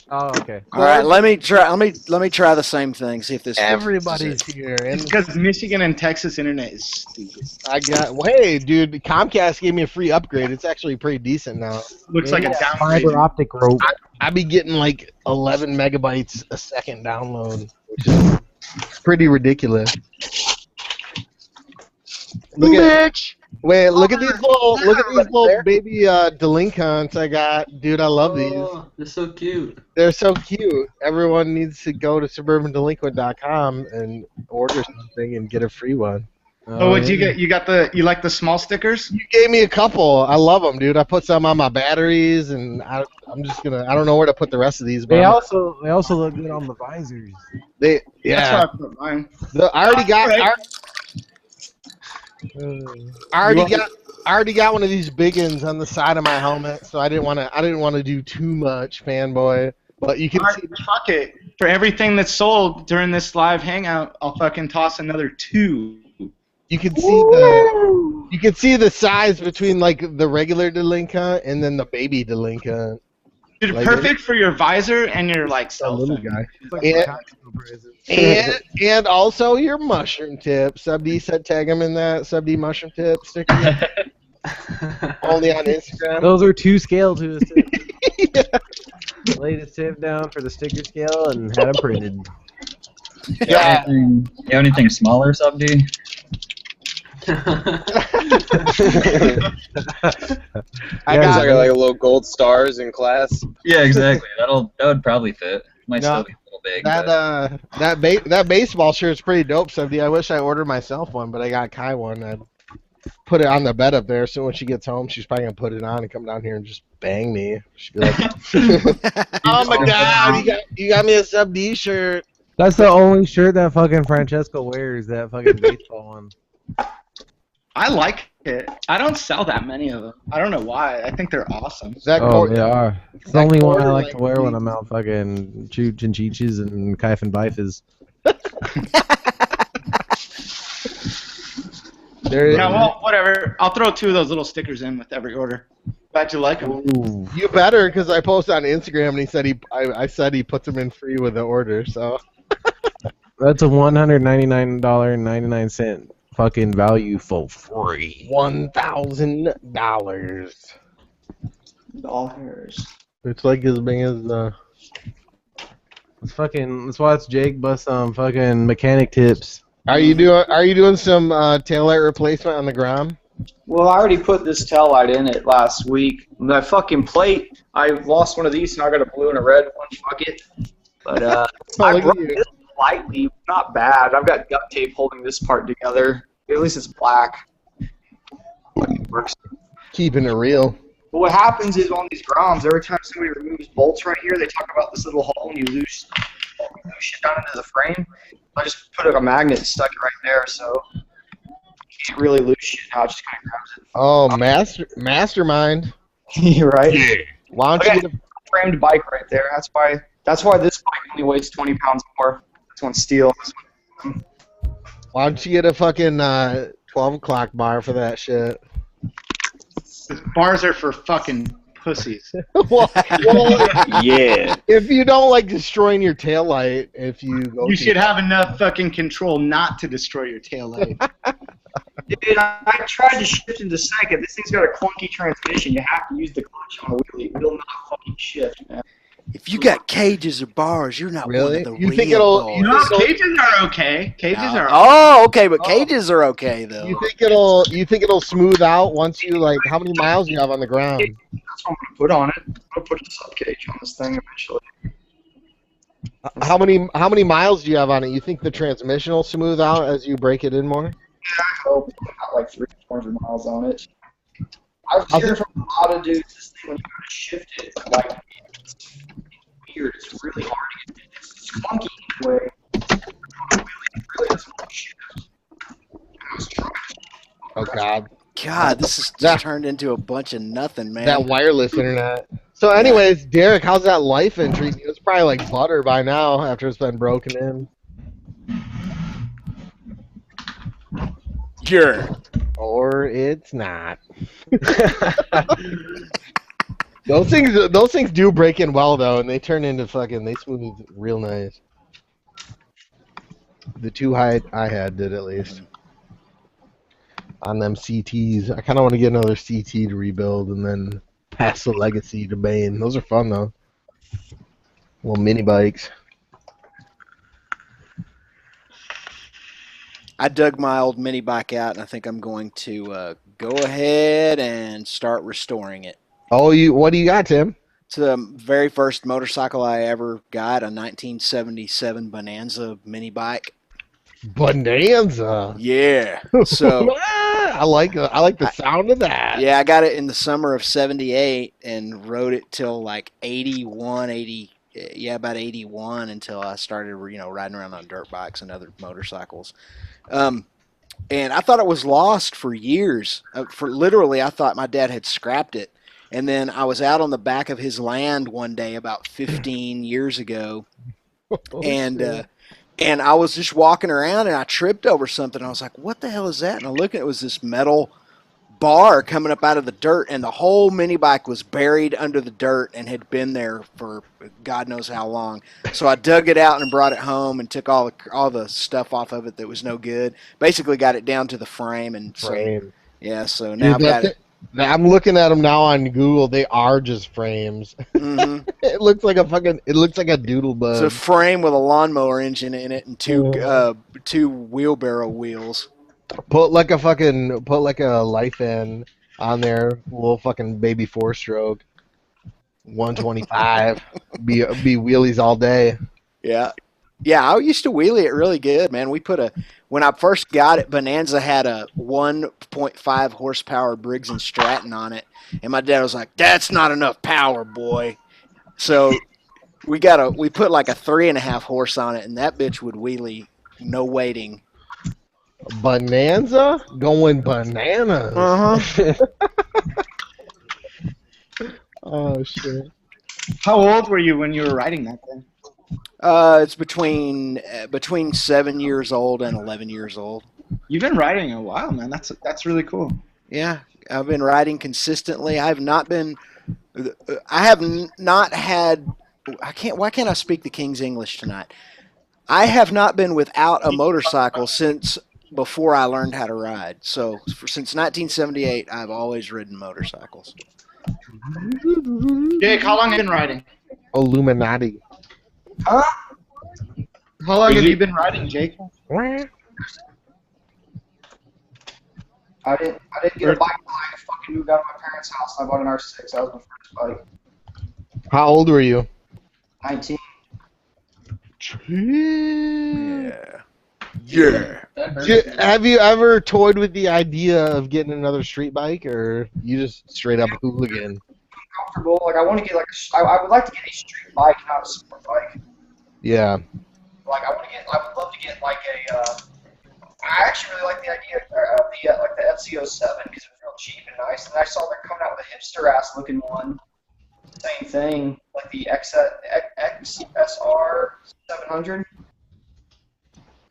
Oh, okay. All right, let me try. Let me try the same thing. See if this. Everybody's here, and It's because Michigan and Texas internet is stupid. I got. Hey, dude, Comcast gave me a free upgrade. It's actually pretty decent now. Looks like a Fiber downgrade. optic rope. I be getting like 11 megabytes a second download, which is pretty ridiculous. Look at look at these little baby delinquents I got, dude. I love these. Oh, they're so cute. They're so cute. Everyone needs to go to suburbandelinquent.com and order something and get a free one. Oh, what'd you get? You like the small stickers? You gave me a couple. I love them, dude. I put some on my batteries, and I don't know where to put the rest of these. But They also look good on the visors. yeah. That's why I put mine. I already got one of these big ones on the side of my helmet, so I didn't want to do too much fanboy. But you can see. Fuck it. For everything that's sold during this live hangout, I'll fucking toss another 2. You can see the size between like the regular delinquent and then the baby delinquent. Dude, Like, perfect for your visor and your like A cell little phone. guy. And also your mushroom tip. Sub D said tag him in that Sub D mushroom tip sticker. Only on Instagram. Those are 2 scale to his tip. Laid his tip down for the sticker scale and had them printed. Yeah. You have anything smaller, Sub D? I I got got like little gold stars in class. Yeah, exactly. That would probably fit. Might No, still be a little big. but- that baseball shirt's pretty dope, Sub D. I wish I ordered myself one, but I got Kai one. I put it on the bed up there, so when she gets home, she's probably gonna put it on and come down here and just bang me. She'd be like, "Oh my God, you got me a Sub D shirt." That's the only shirt that fucking Francesco wears, that fucking baseball one. I like it. I don't sell that many of them. I don't know why. I think they're awesome. That Oh, they are. It's the that only one I quarter like to length wear when tee. I'm out fucking shooting cheeches and kaifing bifes. There, Yeah, well, whatever. I'll throw 2 of those little stickers in with every order. Glad you like them. Ooh. You better, because I posted on Instagram and he said I said he puts them in free with the order. So That's a $199.99 fucking value for free. $1,000. $. It's like as big as Let's watch Jake bust some fucking mechanic tips. Are you doing some taillight replacement on the Grom? Well, I already put this tail light in it last week. My fucking plate, I lost one of these, and I got a blue and a red one. Fuck it. But Oh, I look at broke you. this lightly, not bad. I've got duct tape holding this part together. At least it's black. Fucking works. Keeping it real. But what happens is on these grounds, every time somebody removes bolts right here, they talk about this little hole and you lose shit down into the frame. I just put a magnet and stuck it right there, so you can't really lose shit now. It just kind of grabs it. Oh, mastermind. You're right. Why don't you get a Framed bike right there. That's why this bike only weighs 20 pounds more. This one's steel. This one. Why don't you get a fucking 12 o'clock bar for that shit? Bars are for fucking pussies. well, Yeah. if you don't like destroying your taillight, if you go You should have enough fucking control not to destroy your taillight. Dude, I tried to shift into second. This thing's got a clunky transmission. You have to use the clutch on a wheelie. It will not fucking shift, man. If you got cages or bars, you're not Really? one of the You real think it'll- boys. you No, cages are okay. Cages are Oh, okay, but cages are okay though. You think it'll smooth out once you like how many miles you have on the ground? That's what I'm going to put on it. I'm going to put a sub cage on this thing eventually. How many miles do you have on it? You think the transmission will smooth out as you break it in more? Yeah, I hope. I got like 300 miles on it. I've heard from a lot of dudes this thing when you go to shift it, like, it's weird. It's really hard to get it. It's clunky anyway. It really doesn't want to shift. I was trying. Oh God. God, this has just turned into a bunch of nothing, man. That wireless internet. So, anyways, Derek, how's that life in treating you? It's probably like butter by now after it's been broken in. Sure. Or it's not. Those things do break in well though, and they turn into they smooth real nice. The two I had did at least. On them CTs. I kind of want to get another CT to rebuild and then pass the legacy to Bane. Those are fun though. Little mini bikes. I dug my old mini bike out, and I think I'm going to go ahead and start restoring it. Oh, what do you got, Tim? It's the very first motorcycle I ever got, a 1977 Bonanza mini bike. Bonanza. Yeah. So I like the sound of that. yeah, I got it in the summer of '78 and rode it till like 81, 80. Yeah, about 81 until I started, riding around on dirt bikes and other motorcycles. And I thought it was lost for years. Literally, I thought my dad had scrapped it. And then I was out on the back of his land one day about 15 years ago, and I was just walking around and I tripped over something. I was like, "What the hell is that?" And I looked, and it was this metal bar coming up out of the dirt, and the whole mini bike was buried under the dirt and had been there for God knows how long. So I dug it out and brought it home and took all the stuff off of it that was no good. Basically got it down to the frame and frame. So now I've got it. I'm looking at them now on Google. They are just frames. Mm-hmm. It looks like a doodle bug. It's a frame with a lawnmower engine in it and two wheelbarrow wheels. Put like a life in on there, little fucking baby 4-stroke, 125, be wheelies all day. Yeah, I used to wheelie it really good, man. When I first got it, Bonanza had a 1.5 horsepower Briggs and Stratton on it, and my dad was like, "That's not enough power, boy." So we put like a 3.5 horse on it, and that bitch would wheelie, no waiting. Bonanza going bananas. Oh shit! How old were you when you were riding that thing? It's between 7 years old and 11 years old. You've been riding a while, man. That's really cool. Yeah, I've been riding consistently. I have not had. Why can't I speak the King's English tonight? I have not been without a motorcycle since before I learned how to ride. So since 1978, I've always ridden motorcycles. Jake, how long have you been riding? Illuminati. Huh? How long have you been riding, Jake? I didn't get a bike until I fucking moved out of my parents' house. And I bought an R6. That was my first bike. How old were you? 19. Yeah. Yeah. Have you ever toyed with the idea of getting another street bike, or you just straight up hooligan? Comfortable. Like I want to get I would like to get a street bike, not a sport bike. Yeah. Like I would love to get like a. I actually really like the idea of the FZ07 because it was real cheap and nice. And I saw they're coming out with a hipster ass looking one. Same thing, like the XSR 700.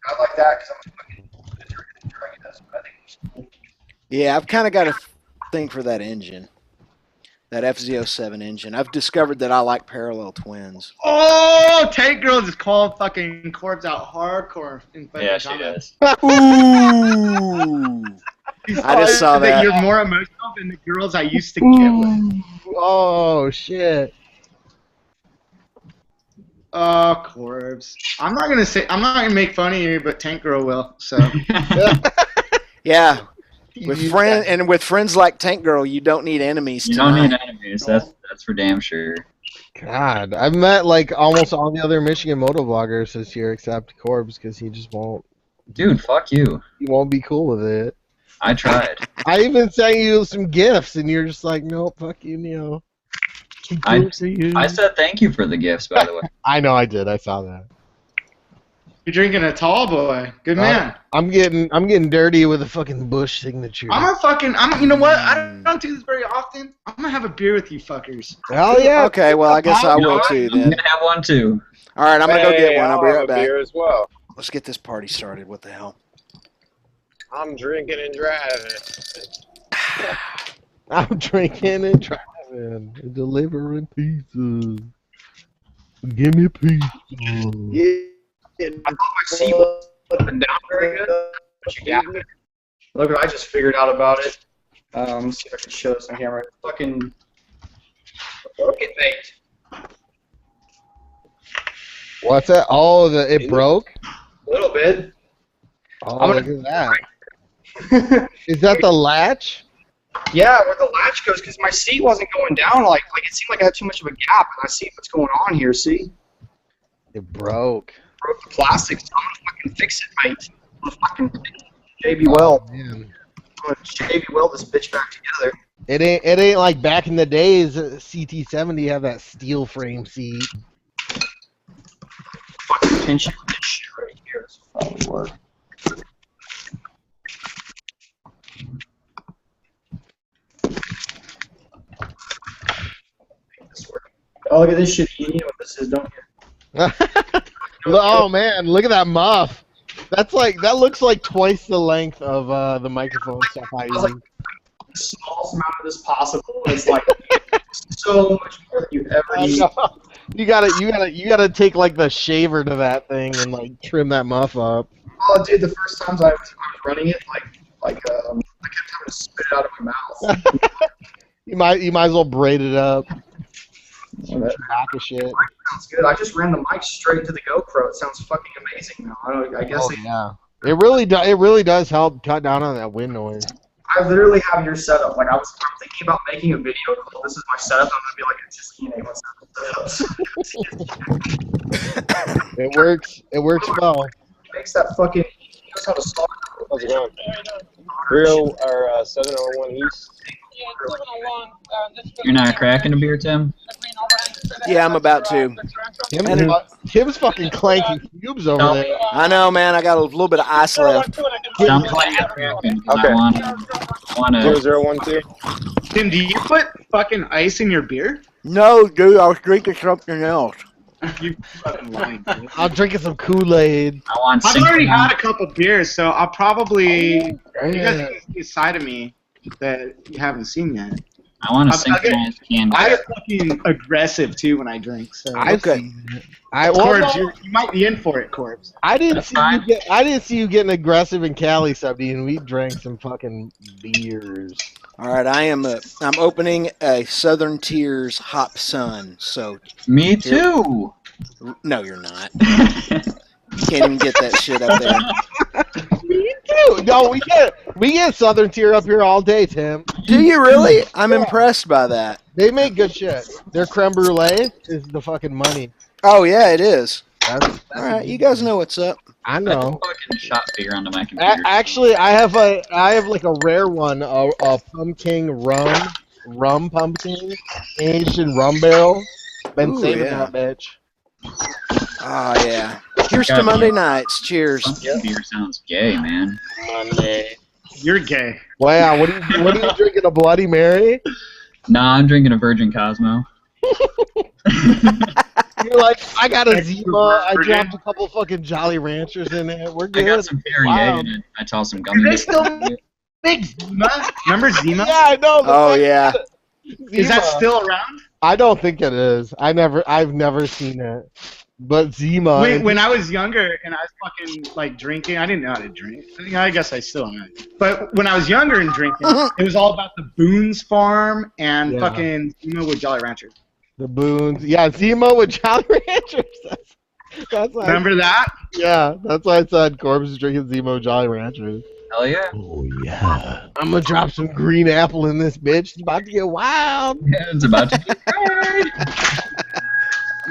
I like that because I'm fucking enjoying it. That's what I think it's cool. Yeah, I've kind of got a thing for that engine. That FZ07 engine. I've discovered that I like parallel twins. Oh, Tank Girl just called fucking Corbs out hardcore. Yeah, she does. Ooh. I just saw that. You're more emotional than the girls I used to get with. Oh shit. Oh, Corbs. I'm not gonna make fun of you, but Tank Girl will. So. Yeah. With friends like Tank Girl, you don't need enemies. You don't need enemies. That's for damn sure. God, I've met like almost all the other Michigan motovloggers this year except Corbs because he just won't. Dude, fuck you. He won't be cool with it. I tried. I even sent you some gifts, and you're just like, nope, fuck you, Neo. I said thank you for the gifts, by the way. I know I did. I saw that. You're drinking a tall boy. Good man. I'm getting dirty with a fucking Bush signature. You know what? I don't do this very often. I'm gonna have a beer with you fuckers. Hell yeah. Okay, well, I guess I will too I'm then. gonna have one too. All right, I'm gonna go get one. I'll be right back. Beer as well. Let's get this party started. What the hell? I'm drinking and driving. I'm drinking and driving and delivering pizzas. Give me pizza. I thought my seat was down very good. But you got it. Look what I just figured out about it. Let's see if I can show this on camera. Fucking broken bait. What's that? Oh, it broke? A little bit. Oh, look at that. Is that the latch? Yeah, where the latch goes, because my seat wasn't going down. Like it seemed like I had too much of a gap, and I see what's going on here. See? It broke. Broke the plastic. So I'm gonna fucking fix it, mate. I'm gonna fucking JB Weld. Oh, man. I'm gonna JB Weld this bitch back together. It ain't like back in the days. CT70 had that steel frame seat. Fucking tension this shit right here. This will probably work. Oh, look at this shit. You know what this is, don't you? Oh man, look at that muff. That looks like twice the length of the microphone stuff I use. Like, the smallest amount of this possible. It's like so much more than you ever need. You gotta take like the shaver to that thing and like trim that muff up. Oh, dude, the first times I was running it, I kept having to spit it out of my mouth. You might as well braid it up. Chewbacca shit. Sounds good. I just ran the mic straight to the GoPro. It sounds fucking amazing now. I guess. Oh, yeah. It really does help cut down on that wind noise. I literally have your setup. Like I'm thinking about making a video called "This is my setup." I'm gonna be like, it's just EN187 setups. It works well. He makes that fucking. He knows how to solve. How's it going? 701 East. You're not cracking a beer, Tim? Yeah, I'm about to. Tim's fucking clanking cubes over there. I know, man. I got a little bit of ice left. I'm playing cracking. Okay. I wanna. 0012. Tim, do you put fucking ice in your beer? No, dude. I was drinking something else. You fucking lying, dude. I'm drinking some Kool-Aid. I've already had a couple beers, so I'll probably. You guys see a side of me that you haven't seen yet. I want to synchronize can. I get fucking aggressive too when I drink. So Okay. Corbs, you might be in for it, Corbs. I didn't see you getting aggressive in Cali, Subdy, and we drank some fucking beers. All right, I'm opening a Southern Tears Hop Sun. So Me too. no, you're not. You can't even get that shit up there. Me too. No, we can't. We get Southern Tier up here all day, Tim. Do you really? I'm impressed by that. They make good shit. Their creme brulee is the fucking money. Oh yeah, it is. That's All right, you guys know what's up. I I know. just fucking shot figure onto my computer. Actually, I have like a rare one, a pumpkin rum pumpkin, aged in rum barrel. Been Ooh, saving yeah. that bitch. Oh yeah. Here's to Monday nights. Cheers. Pumpkin beer sounds gay, man. Monday. You're gay. Wow, what are you drinking? A Bloody Mary? Nah, I'm drinking a Virgin Cosmo. You're like, I got a Extra Zima. I virgin. dropped a couple fucking Jolly Ranchers in it. We're I good. got some Perrier Wow. in it. I tossed some gummy they bears still- in it. Big Zima. Remember Zima? Yeah, I know. Oh yeah. Is that Zima. still around? I don't think it is. I've never seen it. But Zima. When I was younger and I was fucking like drinking, I didn't know how to drink. I guess I still am. But when I was younger and drinking, it was all about the Boone's Farm and Yeah. fucking with Jolly Ranchers. The Boons. Yeah, Zima with Jolly Ranchers. That's why Remember that? Yeah, that's why I said Corbs is drinking Zima with Jolly Ranchers. Hell yeah. Oh yeah. I'm gonna drop some green apple in this bitch. It's about to get wild. Yeah, it's about to be great.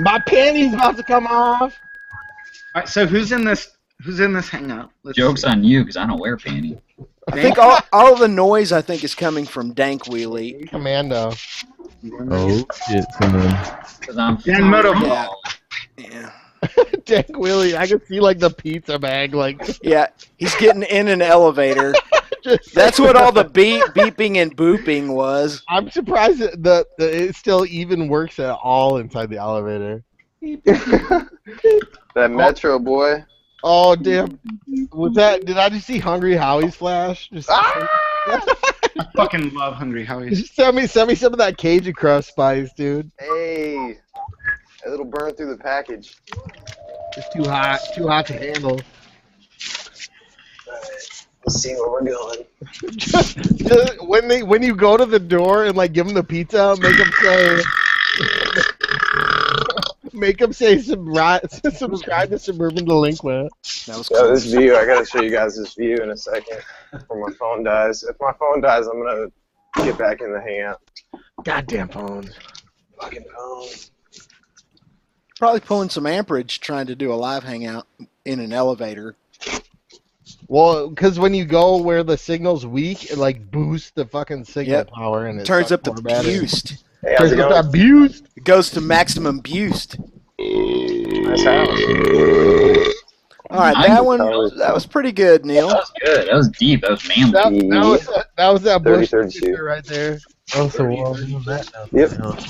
My panties about to come off. All right, so who's in this hangout? Let's Joke's see. on you, because I don't wear panties. I think all the noise I think is coming from Dank Wheelie. Commando. Oh shit, son. Because I'm Dan Moto. Yeah. Yeah. Dick Willie, I can see like the pizza bag, like Yeah. He's getting in an elevator. just. That's what all the beeping and booping was. I'm surprised that it still even works at all inside the elevator. That Metro boy. Oh damn! Was that? Did I just see Hungry Howie's flash? Just, I fucking love Hungry Howie's. just send me some of that Cajun crust spice, dude. Hey, it'll burn through the package. It's too hot to handle. Let's see where we're going. Just when you go to the door and like give them the pizza, make them say subscribe to Suburban Delinquent. That was Yeah, cool. this view, I gotta show you guys this view in a second before my phone dies. If my phone dies, I'm gonna get back in the hangout. Goddamn phones. Fucking phones. Probably pulling some amperage trying to do a live hangout in an elevator. Well, because when you go where the signal's weak, it like boosts the fucking signal Yep. power and it Turns up sucks the more battery. boost. Hey, how's Turns it up going? that boost. It goes to maximum boost. Nice house. All right, that one that was pretty good, Neil. That was good. That was deep. That was manly. That was that bush 30-32. sticker right there. Oh, so we're all doing that now. Yep.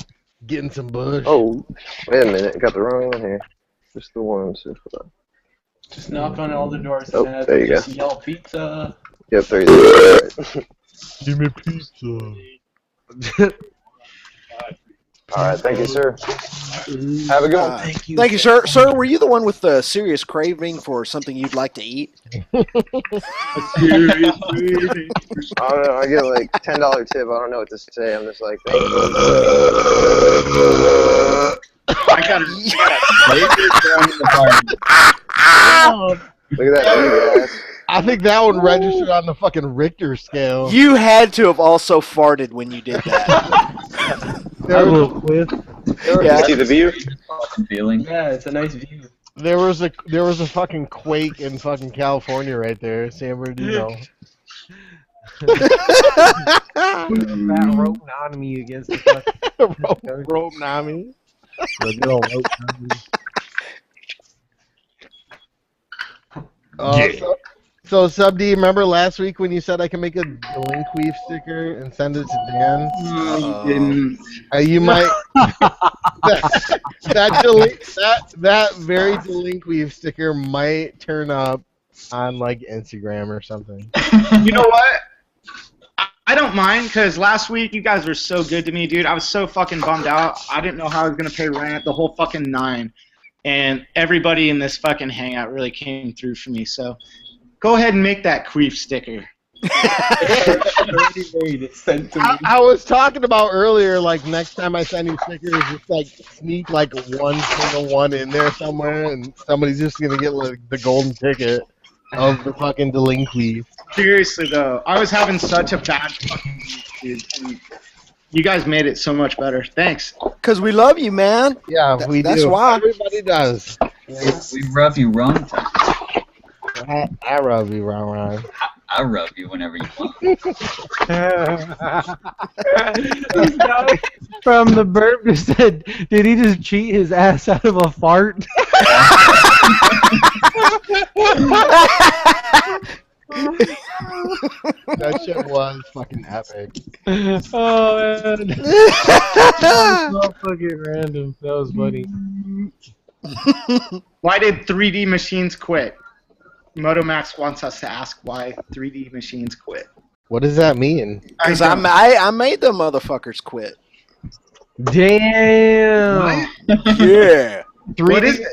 Getting some bush. Oh, wait a minute. Got the wrong one here. Just the one. So hold on. Just knock on all the doors. Oh, and there you go. just yell pizza. Yep, 30. Give me pizza. All right, thank you, sir. Have a good one. Thank you, sir. Sir, were you the one with the serious craving for something you'd like to eat? I don't know. I get like $10 tip. I don't know what to say. I'm just like, thank you. I got Look at that big ass. I think that one registered on the fucking Richter scale. You had to have also farted when you did that. A little quiz. Yeah. See the view? Fucking feeling. Yeah, it's a nice view. There was a fucking quake in fucking California right there, San Bernardino. That rope on me against the fucking rope Nami. the good old rope on me. So Sub D, remember last week when you said I can make a Delinqueef sticker and send it to Dan? You didn't. You might that very Delinqueef sticker might turn up on like Instagram or something. You know what? I don't mind because last week you guys were so good to me, dude. I was so fucking bummed out. I didn't know how I was gonna pay rent, the whole fucking 9, and everybody in this fucking hangout really came through for me. So go ahead and make that queef sticker. It's sent to me. I was talking about earlier, like next time I send you stickers, just like sneak like one single one in there somewhere, and somebody's just gonna get like the golden ticket. of the fucking delinquents. Seriously though, I was having such a bad fucking week, dude, and you guys made it so much better. Thanks. Because we love you, man. Yeah, we That's do. why. Everybody does. We rub you wrong. I rub you wrong. I rub you whenever you want. From the burp just said, did he just cheat his ass out of a fart? That shit was fucking epic. Oh man. That was so fucking random. That was funny. Why did 3D machines quit? Motomax wants us to ask why 3D machines quit. What does that mean? Because I made the motherfuckers quit. Damn. Yeah. 3D, What is it?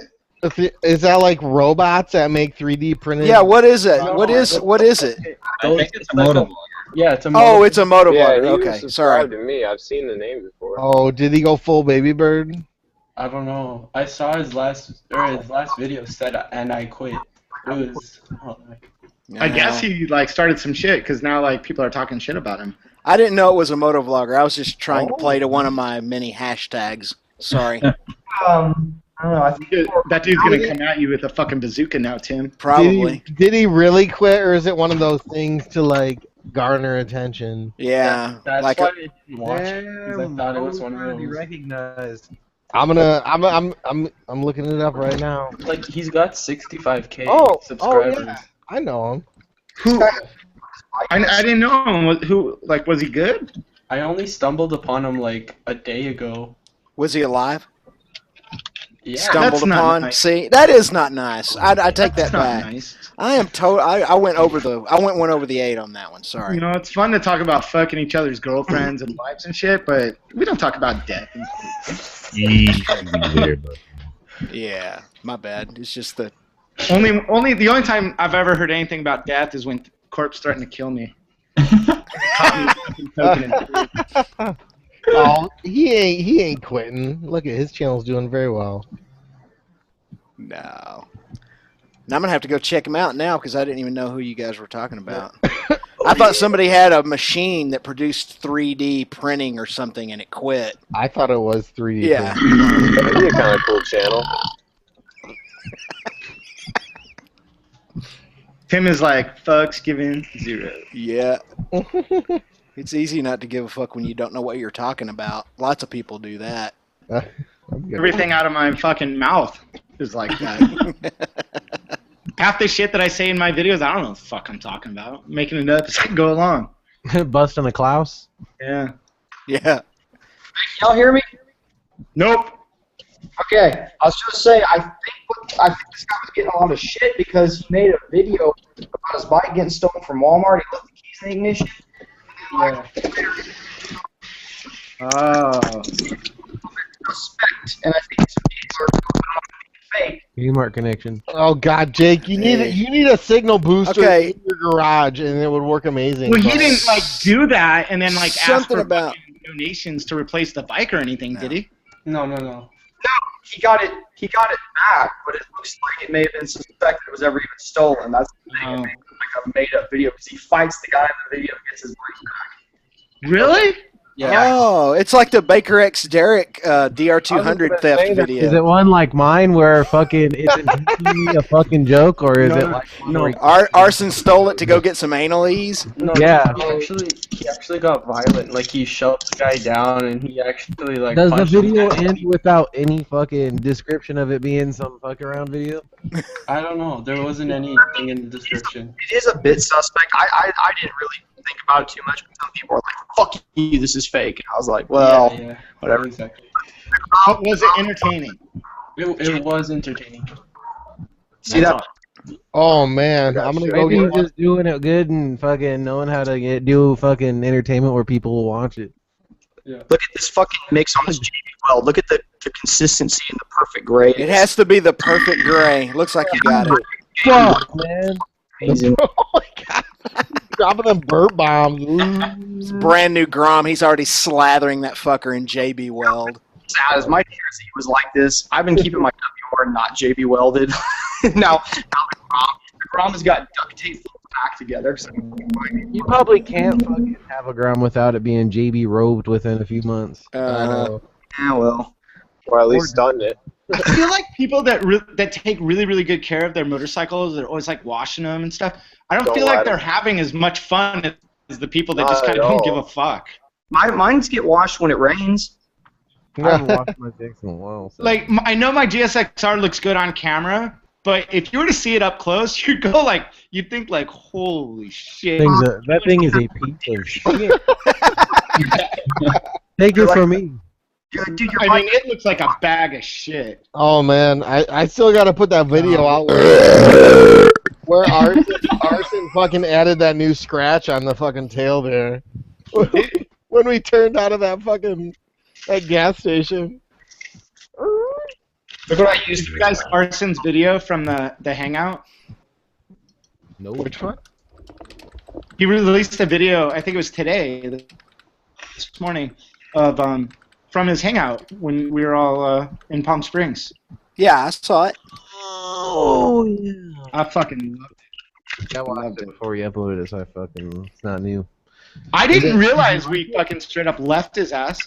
Is that like robots that make 3D printed? Yeah, what is it? No, What is it? I think it's a motovlogger. Yeah, it's a Oh, it's a motovlogger. Yeah, he Okay, was sorry. subscribed to me. I've seen the name before. Oh, did he go full baby bird? I don't know. I saw his last video said, and I quit. It was. I guess he like started some shit because now like people are talking shit about him. I didn't know it was a motovlogger. I was just trying to play to one of my many hashtags. Sorry. I don't know. I think That dude's gonna come at you with a fucking bazooka now, Tim. Probably. Did he really quit, or is it one of those things to like garner attention? Yeah. That's like why I didn't watch it, 'cause I thought it was one of He those. recognized. I'm looking it up right now. Like he's got 65K Oh, subscribers. yeah. I know him. Who? I didn't know him. Who? Like, was he good? I only stumbled upon him like a day ago. Was he alive? Yeah. Stumbled That's not upon. nice. See, that is not nice. I take that That's not back. nice. I am I went over the. I went one over the 8 on that one. Sorry. You know, it's fun to talk about fucking each other's girlfriends and wives and shit, but we don't talk about death. Yeah. My bad. It's just the. The only time I've ever heard anything about death is when corpse threatened to kill me. Oh, he ain't quitting. Look at his channel's doing very well. No. Now I'm gonna have to go check him out now because I didn't even know who you guys were talking about. I thought somebody had a machine that produced 3D printing or something and it quit. I thought it was 3D. Yeah. That'd be a kind of cool channel. Tim is like, fucks given 0. Yeah. It's easy not to give a fuck when you don't know what you're talking about. Lots of people do that. Everything out of my fucking mouth is like that. Half the shit that I say in my videos, I don't know what the fuck I'm talking about. I'm making it up as I go along. Busting the Klaus. Yeah. Yeah. y'all hear me? Nope. Okay, I was just saying, I think this guy was getting a lot of shit because he made a video about his bike getting stolen from Walmart. He left the keys in the ignition. Yeah. Oh. Respect, and I think some people are fake. Kmart connection. Oh God, Jake, you need a signal booster Okay. in your garage, and it would work amazing. Well, he didn't like do that and then like ask Something for about- fucking donations to replace the bike or anything, did he? No. No, he got it back, but it looks like it may have been suspected it was ever even stolen. That's the thing. It made like a made-up video because he fights the guy in the video and gets his bike back. Really? Yeah. Oh, it's like the Baker X Derek DR200 theft Is video. it one like mine where fucking it's intentionally a fucking joke, or is it like No. Arson stole it to go get some anal-ease? No, Yeah. he actually got violent. Like he shoved the guy down, and he actually like. Does the punched him. video end without any fucking description of it being some fuck around video? I don't know. There wasn't anything in the description. It is a bit suspect. I didn't really think about it too much, but some people were like, "Fuck you, this is fake," and I was like, "Well, Yeah, whatever." exactly. But was it entertaining? It was entertaining. See that? Oh man, I'm gonna go Maybe he's get. just doing it good and fucking knowing how to do fucking entertainment where people will watch it. Look at this fucking mix on this JB Weld. Look at the consistency and the perfect gray. It has to be the perfect gray. Looks like you got it. Fuck, man. Amazing. Oh my God, dropping them burp bombs. Ooh. It's brand new Grom. He's already slathering that fucker in JB Weld. Sad as my jersey was like this. I've been keeping my WR not JB welded. now the Grandma's got duct tape back together. You probably can't fucking have a gram without it being JB robed within a few months. I know. Yeah, well. Or at least stunting it. I feel like people that that take really, really good care of their motorcycles, they're always like washing them and stuff. I don't feel like they're having as much fun as the people that just kind of don't give a fuck. Mine's get washed when it rains. I haven't washed my dicks in a while. So. Like, I know my GSXR looks good on camera, but if you were to see it up close, you'd go like, you'd think like, holy shit. That thing is a piece of shit. Take it from me. Dude, I mean, it looks like a bag of shit. Oh man, I still gotta put that video out where Arson fucking added that new scratch on the fucking tail there. When we turned out of that gas station. Look what I used. You guys, Arson's video from the hangout. No, which one? He released a video. I think it was today, this morning, of from his hangout when we were all in Palm Springs. Yeah, I saw it. Oh yeah. I fucking loved it. I watched it before you uploaded it, so it's not new. I didn't realize we fucking straight up left his ass.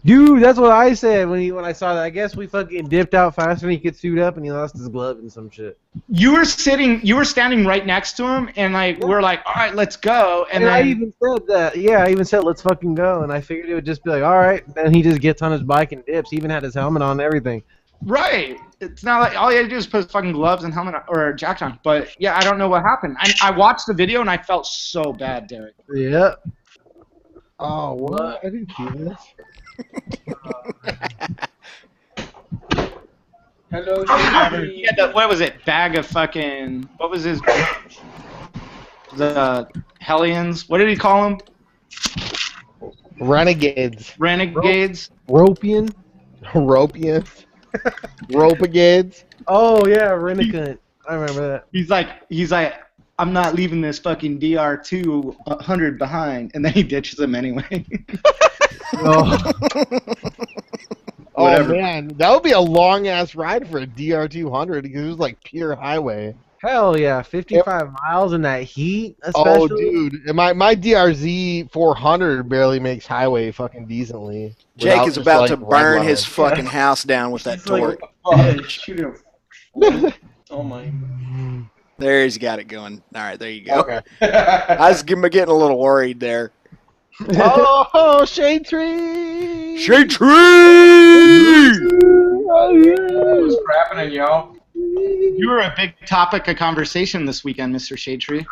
Dude, that's what I said when I saw that. I guess we fucking dipped out faster than he could suit up, and he lost his glove and some shit. You were standing right next to him, and like we're like, all right, let's go. And then I even said that. Yeah, I even said let's fucking go, and I figured it would just be like, all right. Then he just gets on his bike and dips. He even had his helmet on and everything. right, it's not like all you had to do is put his fucking gloves and helmet on, or jacket on. But yeah, I don't know what happened. I watched the video and I felt so bad, Derek. Yeah. Oh, what? I didn't see this. Hello, He had the, what was it? Bag of fucking. What was his? The Hellions. What did he call them? Renegades. Renegades. Ropian. Ropians. Ropegades. Oh yeah, Renegade. I remember that. He's like, I'm not leaving this fucking DR2 100 behind, and then he ditches him anyway. Oh. Oh man, that would be a long ass ride for a DR200 because it was like pure highway. Hell yeah, 55 miles in that heat, especially. Oh dude, and my DRZ 400 barely makes highway fucking decently. Jake is about to burn his fucking house down with that torque. Shoot him. Oh my. There, he's got it going. All right, there you go. Okay. I was getting a little worried there. Oh, shade tree! Shade tree! What's happening, y'all? You were a big topic of conversation this weekend, Mr. Shade Tree.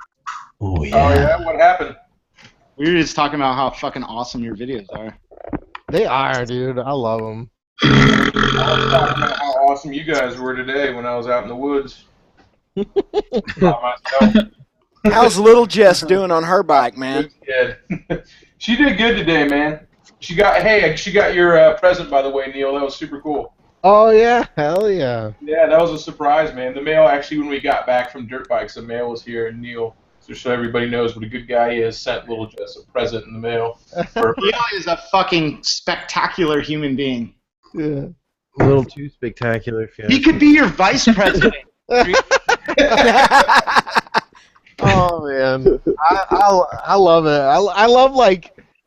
Oh Oh yeah, what happened? We were just talking about how fucking awesome your videos are. They are, dude. I love them. I was talking about how awesome you guys were today when I was out in the woods. By myself. How's little Jess doing on her bike, man? Good. She did good today, man. She got your present, by the way, Neil. That was super cool. Oh yeah, hell yeah. Yeah, that was a surprise, man. The mail, actually, when we got back from dirt bikes, the mail was here, and Neil, so everybody knows what a good guy he is, sent little Jess a present in the mail. Neil is a fucking spectacular human being. Yeah. A little too spectacular. If you He could be your vice president. Oh man, I love it.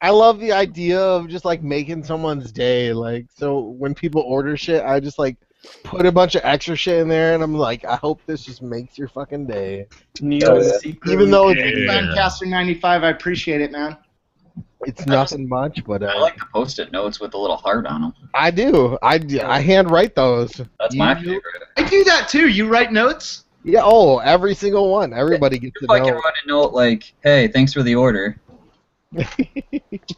I love the idea of just like making someone's day. Like, so when people order shit, I just like put a bunch of extra shit in there, and I'm like, I hope this just makes your fucking day. Even though it's Lancaster 95, I appreciate it, man. It's nothing much, but I like the post-it notes with a little heart on them. I do. I hand write those. That's my favorite. I do that too. You write notes? Yeah. Oh, every single one. Everybody gets to If I know. can write a note like, "Hey, thanks for the order."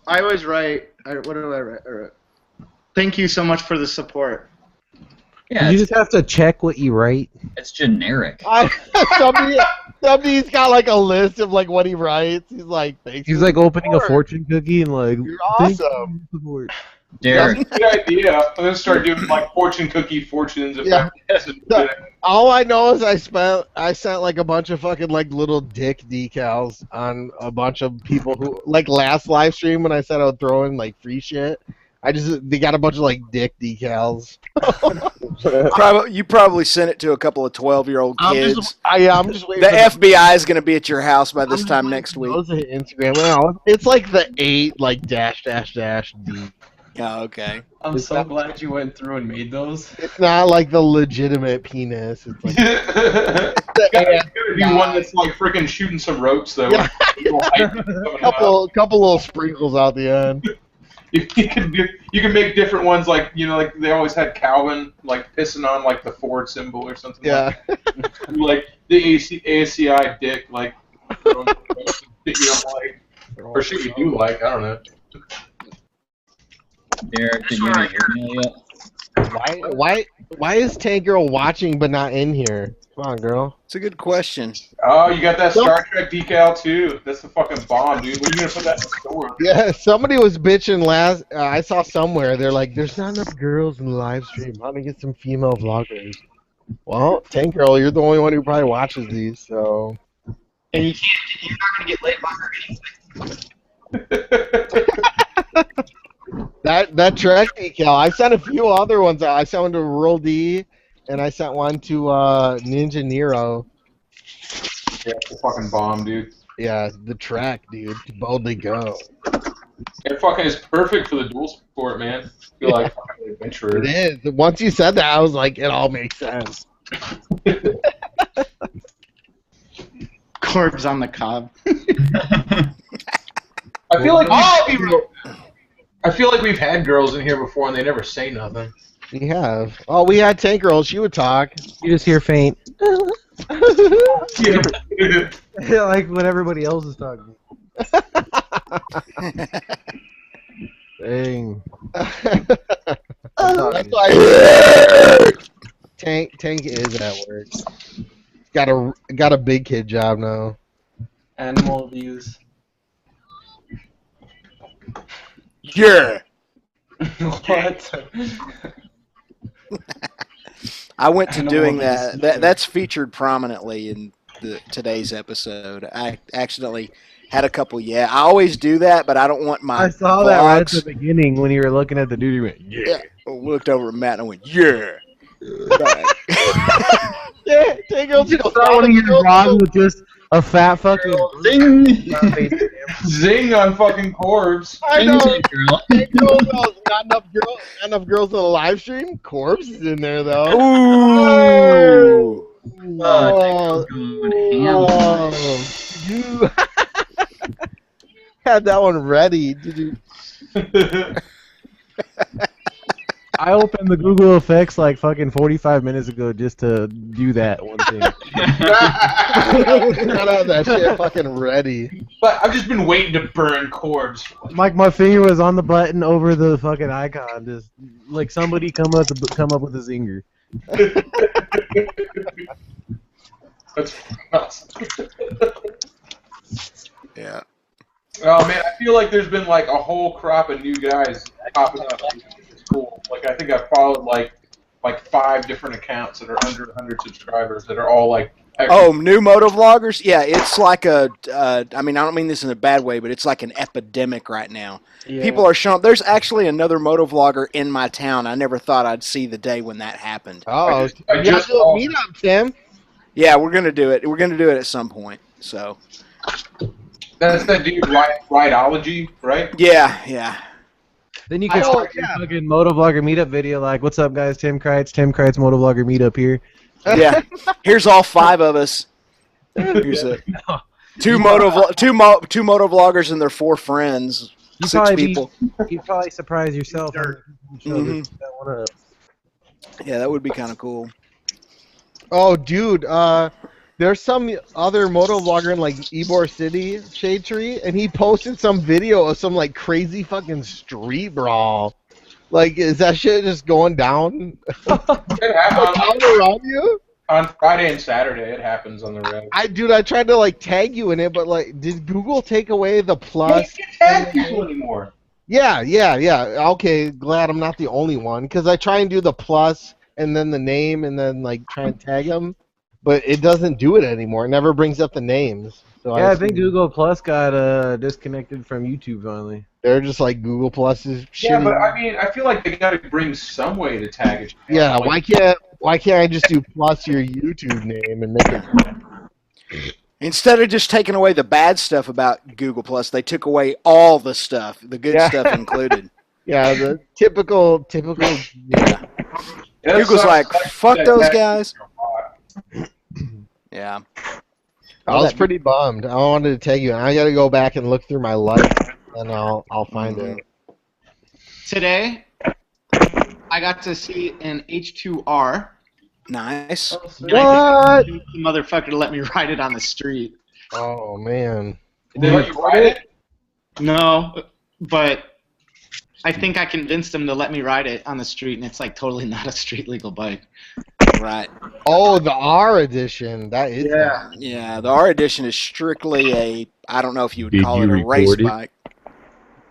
I always write. What do I write? Thank you so much for the support. Yeah, you just have to check what you write. It's generic. Somebody's got like a list of like what he writes. He's like, thanks. He's for like the opening a support. fortune cookie and like, You're "Thank you awesome." for the support." Derek, That's a good idea. I'm going to start doing like fortune cookie fortunes. Yeah. All I know is I sent like a bunch of fucking like little dick decals on a bunch of people who like last live stream when I said I would throw in like free shit. They got a bunch of like dick decals. You probably sent it to a couple of 12-year-old kids. I'm just waiting. The FBI is going to be at your house by this time next week. Those are Instagram. Well, it's like the 8 like dash D. Oh, okay. I'm so glad you went through and made those. It's not like the legitimate penis. It's like It's gotta be one that's like freaking shooting some ropes though. Yeah. Couple little sprinkles out the end. You can make different ones like like they always had Calvin like pissing on like the Ford symbol or something. Yeah. Like the ASCI dick like shit you don't like or shit you do like. I don't know. Derek, can you not hear me yet? Why is Tank Girl watching but not in here? Come on, girl. It's a good question. Oh, you got that Star Trek decal too. That's the fucking bomb, dude. When are you gonna put that in the store? Yeah, somebody was bitching last. I saw somewhere. They're like, "There's not enough girls in the live stream. How to get some female vloggers?" Well, Tank Girl, you're the only one who probably watches these, so. And you're not gonna get laid by her anyway. That Trek decal. I sent a few other ones out. I sent one to Rural D, and I sent one to Ninja Nero. Yeah, it's a fucking bomb, dude. Yeah, the Trek, dude. Boldly go. It fucking is perfect for the dual sport, man. I feel like fucking adventurer. It is. Once you said that, I was like, it all makes sense. Corpse on the cob. I feel like we've had girls in here before and they never say nothing. We have. Oh, we had Tank Girl. She would talk. You just hear faint. Yeah. Like when everybody else is talking. Dang. That's why Tank is at work. Got a big kid job now. Animal abuse. Yeah. What? I went to Animal doing abuse. that. That's featured prominently in today's episode. I accidentally had a couple. Yeah, I always do that, but I don't want my. I saw that right at vlogs- the beginning when you were looking at the dude. You went, Yeah. I looked over at Matt and I went, yeah. Yeah, Tank Girl. just saw one of your vlogs with just a fat fucking Zing! Zing on fucking Corbs. I know. Tank Girl. Tank Girl knows not enough girls in the live stream. Corpse is in there though. Ooh. Oh, Ham. you had that one ready. Did you? I opened the Google effects like fucking 45 minutes ago just to do that one thing. Gotta have that shit fucking ready. But I've just been waiting to burn Corbs. Like my finger was on the button over the fucking icon, just like somebody come up with a zinger. That's awesome. Yeah. Oh man, I feel like there's been like a whole crop of new guys popping up. It's cool. Like I think I followed like 5 different accounts that are under 100 subscribers that are all like. Oh, new motovloggers? Yeah, it's like a. I mean, I don't mean this in a bad way, but it's like an epidemic right now. Yeah. People are showing. There's actually another motovlogger in my town. I never thought I'd see the day when that happened. Oh, I just do a meetup, Tim. Yeah, we're gonna do it. We're gonna do it at some point. So. That's that dude, Rideology, right? Yeah. Then you can start your fucking motovlogger meetup video like, "What's up, guys? Tim Kreitz motovlogger meetup here." Yeah. Here's all 5 of us. Here's two motovloggers and their 4 friends. You'd 6 probably people. You'd probably surprise yourself. Mhm. Yeah, that would be kind of cool. Oh, dude, there's some other motovlogger in like Ybor City, Shade Tree, and he posted some video of some like crazy fucking street brawl. Like, is that shit just going down? It happens around you? on Friday and Saturday. It happens on the road. I tried to like tag you in it, but like, did Google take away the plus? You can't tag people anymore. Yeah. Okay, glad I'm not the only one, because I try and do the plus and then the name and then like try and tag them, but it doesn't do it anymore. It never brings up the names. So Yeah, I think Google Plus got disconnected from YouTube finally. They're just like Google Plus is shitty. Yeah, but I mean, I feel like they gotta bring some way to tag it. Yeah, why can't I just do plus your YouTube name and make it? Instead of just taking away the bad stuff about Google Plus, they took away all the stuff, the good stuff included. Yeah, the typical. Yeah. Google's like, fuck those guys. Yeah. I was pretty bummed. I wanted to tag you, and I got to go back and look through my life, and I'll find it. Today, I got to see an H2R. Nice. What? The motherfucker let me ride it on the street. Oh man. Did they let you ride it? No, but I think I convinced him to let me ride it on the street, and it's like totally not a street legal bike. Right. Oh, the R edition. That is. Yeah, the R edition is strictly a, I don't know if you would call it a race bike.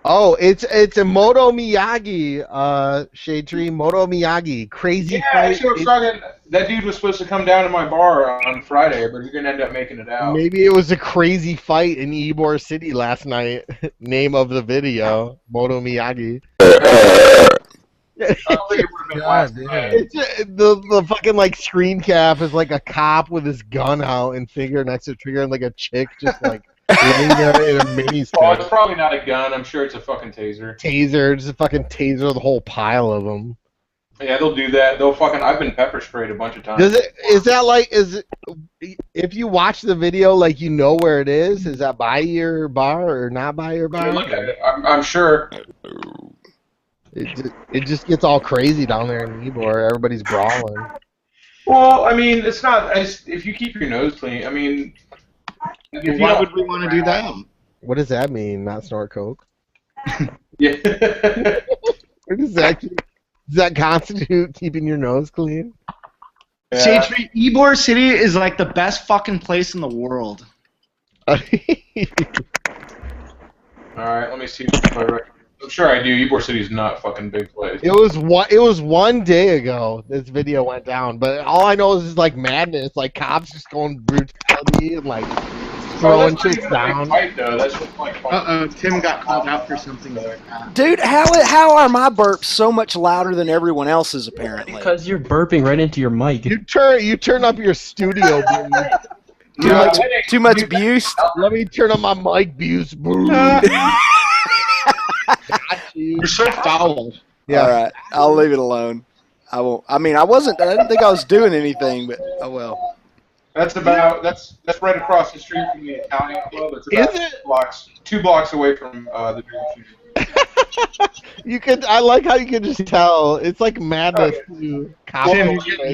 Oh, it's a Moto Miyagi, Shade Tree, Moto Miyagi. Crazy fight. Actually, I was talking, that dude was supposed to come down to my bar on Friday, but he didn't end up making it out. Maybe it was a crazy fight in Ybor City last night. Name of the video, Moto Miyagi. I don't think it would have been last night. The fucking like screen cap is like a cop with his gun out and finger next to the trigger, and like a chick just like laying there in a mini skirt. Oh, it's probably not a gun. I'm sure it's a fucking taser. Taser, just a fucking taser, the whole pile of them. Yeah, they'll do that. They'll fucking. I've been pepper sprayed a bunch of times. Is it if you watch the video, like you know where it is? Is that by your bar or not by your bar? Look at it. I'm sure. It just gets all crazy down there in Ybor. Everybody's brawling. Well, I mean, it's not if you keep your nose clean. I mean, Why would we want to do that? What does that mean? Not snort coke? Yeah. What does that constitute keeping your nose clean? Shade Tree, Ybor City is like the best fucking place in the world. All right, let me see if I reckon. I'm sure I do. Ybor City is not a fucking big place. It was one day ago this video went down, but all I know is like madness, like cops just going brutality and like throwing chicks down. Fight, though. That's just like Tim got called out for something. Dude, how are my burps so much louder than everyone else's apparently? Because you're burping right into your mic. You turn up your studio boost. Too much boost. Let me turn up my mic boost. You're so foul. Yeah. All right, I'll leave it alone. I won't. I mean, I didn't think I was doing anything, but oh well. That's right across the street from the Italian club. It's about 2 blocks away from the Dream Shooter. I like how you can just tell. It's like madness to cops.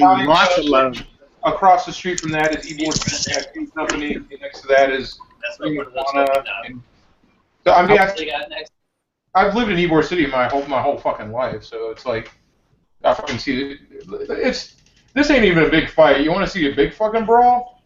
Lots of love. Across the street from that is Ybor City Company. Next to that is Marijuana. So I mean, I've lived in Ybor City my whole fucking life, so it's like I fucking see it. This ain't even a big fight. You want to see a big fucking brawl?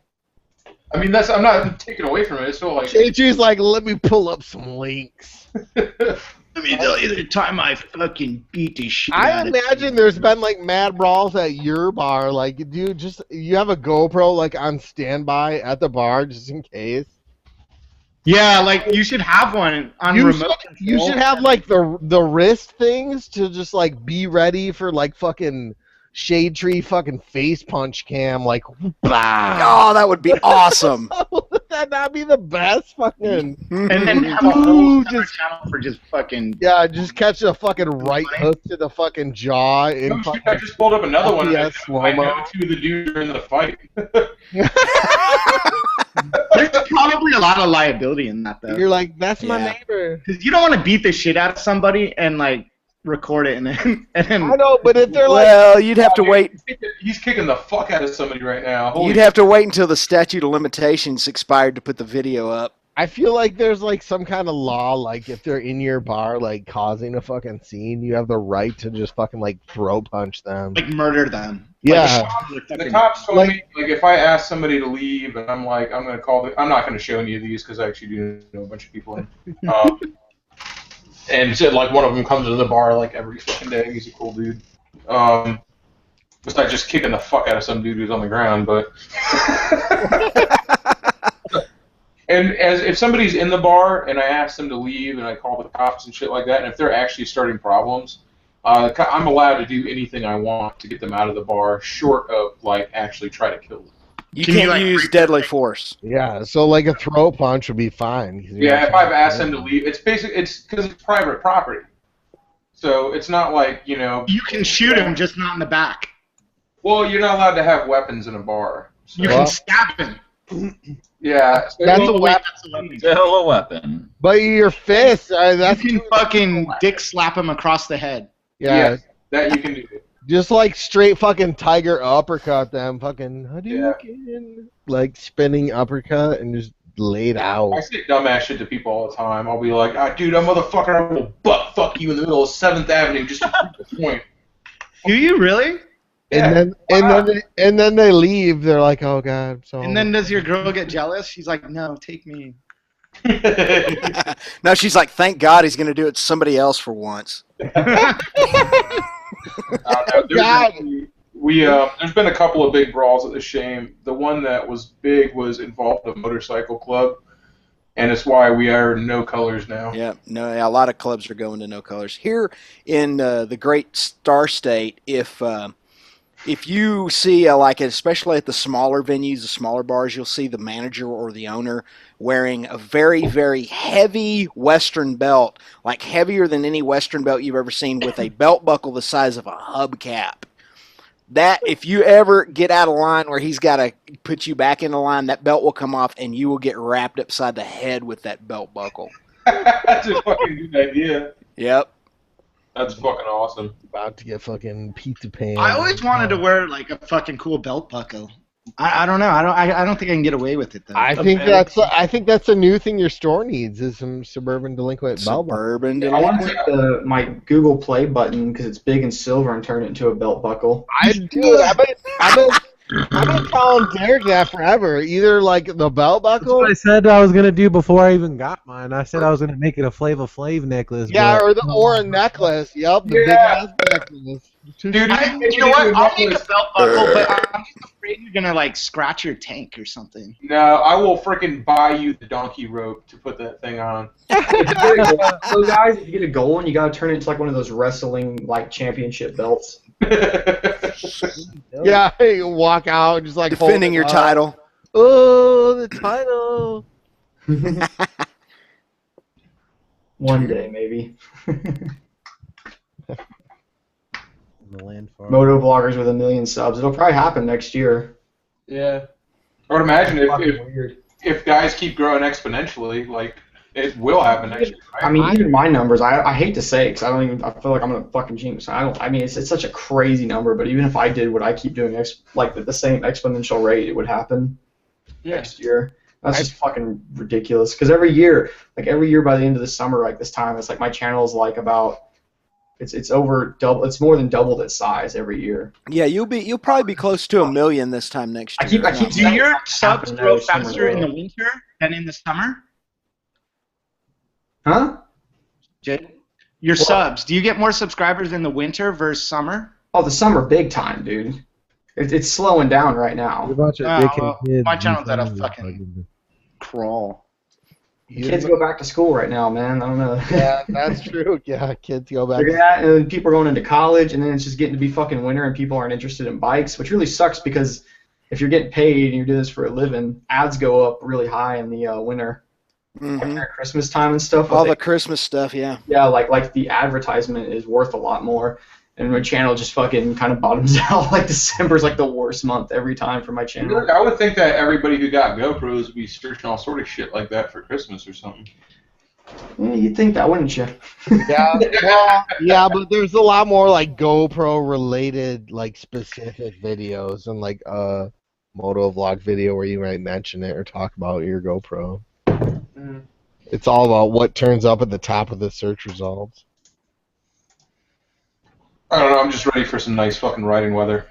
I mean, I'm not taking away from it. It's still like JG's like, let me pull up some links. Let me tell you the time I fucking beat the shit I out of imagine there's been like mad brawls at your bar. Like, dude, you have a GoPro like on standby at the bar just in case. Yeah, like you should have one on remote control. You should have like the wrist things to just like be ready for like fucking Shade Tree fucking face punch cam. Like, blah. Oh, that would be awesome. Would that not be the best fucking? And then have a whole channel for just fucking. Yeah, just catch a fucking right hook to the fucking jaw. In shoot, I just pulled up another one. Yeah, I know 2 of the dudes are in the fight. There's probably a lot of liability in that, though. You're like, that's my neighbor. Because you don't want to beat the shit out of somebody and like record it and then. I know, but if they're like, well, you'd have to wait. He's kicking the fuck out of somebody right now. You'd have to wait until the statute of limitations expired to put the video up. I feel like there's like some kind of law, like if they're in your bar, like causing a fucking scene, you have the right to just fucking like throw punch them, like murder them. Yeah. The cops told me, like, if I ask somebody to leave, and I'm like, I'm not going to show any of these because I actually do know a bunch of people. And said like one of them comes to the bar like every fucking day. He's a cool dude. Besides just kicking the fuck out of some dude who's on the ground, but. And if somebody's in the bar and I ask them to leave and I call the cops and shit like that, and if they're actually starting problems, I'm allowed to do anything I want to get them out of the bar, short of like actually try to kill them. You can't use deadly force. Yeah, so like a throat punch would be fine. Yeah, if I've asked them to leave, it's because it's private property. So it's not like, you know... You can shoot him, just not in the back. Well, you're not allowed to have weapons in a bar. So. You can stab him. Yeah. That's a weapon. Still a weapon. But your fist, that's... You can fucking dick slap him across the head. Yeah. That you can do. Just like straight fucking tiger uppercut them, fucking Hadouken, like spinning uppercut and just laid out. I say dumbass shit to people all the time. I'll be like, dude, that motherfucker, I will butt fuck you in the middle of 7th Avenue just to prove the point. Do you really? And then they leave. They're like, oh god. So. And then does your girl get jealous? She's like, no, take me. No, she's like, thank God he's gonna do it to somebody else for once. There's been a couple of big brawls at the Shame. The one that was big was involved a motorcycle club, and it's why we are no colors now. Yeah, a lot of clubs are going to no colors. Here in the great Star State, if you see, especially at the smaller venues, the smaller bars, you'll see the manager or the owner wearing a very, very heavy Western belt, like heavier than any Western belt you've ever seen, with a belt buckle the size of a hubcap. That, if you ever get out of line where he's got to put you back into line, that belt will come off and you will get wrapped upside the head with that belt buckle. That's a fucking good idea. Yep. That's fucking awesome. About to get fucking pizza pan. I always wanted to wear like a fucking cool belt buckle. I don't know. I don't think I can get away with it though. I think that's a new thing your store needs is some suburban delinquent belt buckle. Suburban I want delinquent. to take my Google Play button because it's big and silver and turn it into a belt buckle. I've been telling Derek that forever. Either like the belt buckle. That's what I said I was gonna do before I even got mine. I said I was gonna make it a Flava Flav necklace. Yeah, but, or a necklace. Yep, the big ass necklace. Dude, you know what? I'll make a belt buckle, but I'm just afraid you're gonna like scratch your tank or something. No, I will freaking buy you the donkey rope to put that thing on. So guys, if you get a goal and you gotta turn it into like one of those wrestling like championship belts. Yeah, you walk out just like defending your title. Oh, the title. One day, maybe. the Moto vloggers with 1 million subs. It'll probably happen next year. Yeah. I would imagine if guys keep growing exponentially, like, it will happen next year. Right? I mean, even my numbers, I hate to say it because I feel like I'm gonna fucking jinx. I mean, it's such a crazy number, but even if I did what I keep doing, the same exponential rate, it would happen next year. That's just fucking ridiculous. Because every year by the end of the summer, like this time, it's like my channel is like about. It's over double. It's more than doubled its size every year. Yeah, you'll probably be close to 1 million this time next year. I keep Do your subs grow faster in the winter than in the summer? Huh? Your subs. Do you get more subscribers in the winter versus summer? Oh, the summer big time, dude. It's slowing down right now. My channel's at a fucking crawl. Kids go back to school right now, man. I don't know. Yeah, that's true. Yeah, kids go back. And people are going into college, and then it's just getting to be fucking winter, and people aren't interested in bikes, which really sucks because if you're getting paid and you're doing this for a living, ads go up really high in the winter. Mm-hmm. Like Christmas time and stuff. All the Christmas stuff, yeah. Yeah, like the advertisement is worth a lot more. And my channel just fucking kind of bottoms out. Like December's like the worst month every time for my channel. I would think that everybody who got GoPros would be searching all sort of shit like that for Christmas or something. Yeah, you'd think that, wouldn't you? Yeah, well, yeah, but there's a lot more like GoPro related, like specific videos and like moto vlog video where you might mention it or talk about your GoPro. It's all about what turns up at the top of the search results. I don't know. I'm just ready for some nice fucking riding weather.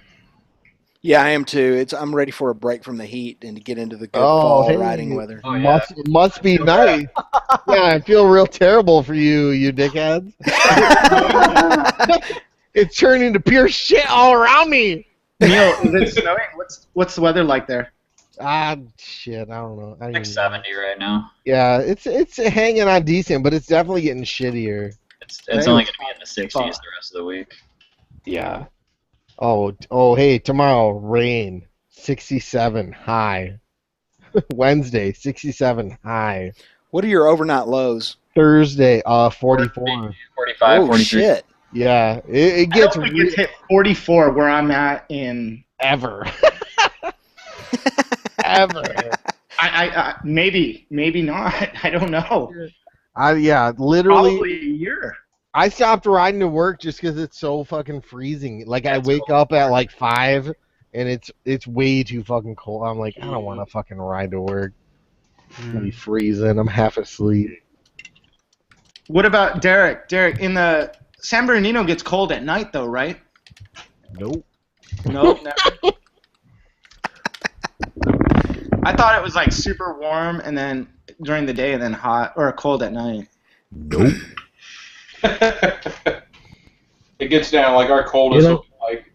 Yeah, I am too. I'm ready for a break from the heat and to get into the good fall riding weather. Oh, yeah. Must be nice. Yeah, I feel real terrible for you dickheads. It's turning to pure shit all around me. Neil, is it snowing? What's the weather like there? Shit, I don't know. I don't Like even know. 70 right now. Yeah, it's hanging on decent, but it's definitely getting shittier. It's only going to be in the 60s the rest of the week. Yeah. Oh, hey, tomorrow rain, 67 high. Wednesday, 67 high. What are your overnight lows? Thursday, 44. 45, Oh 43. shit! Yeah, it I gets don't think it's hit 44 where I'm at in ever. Ever. I maybe not. I don't know. Literally. Probably a year. I stopped riding to work just because it's so fucking freezing. Like I wake up at like 5, and it's way too fucking cold. I'm like, I don't want to fucking ride to work. I'm gonna be freezing. I'm half asleep. What about Derek? Derek, in the San Bernardino gets cold at night though, right? Nope. Nope. Never. I thought it was like super warm and then during the day and then hot or cold at night. Nope. It gets down like our coldest, like.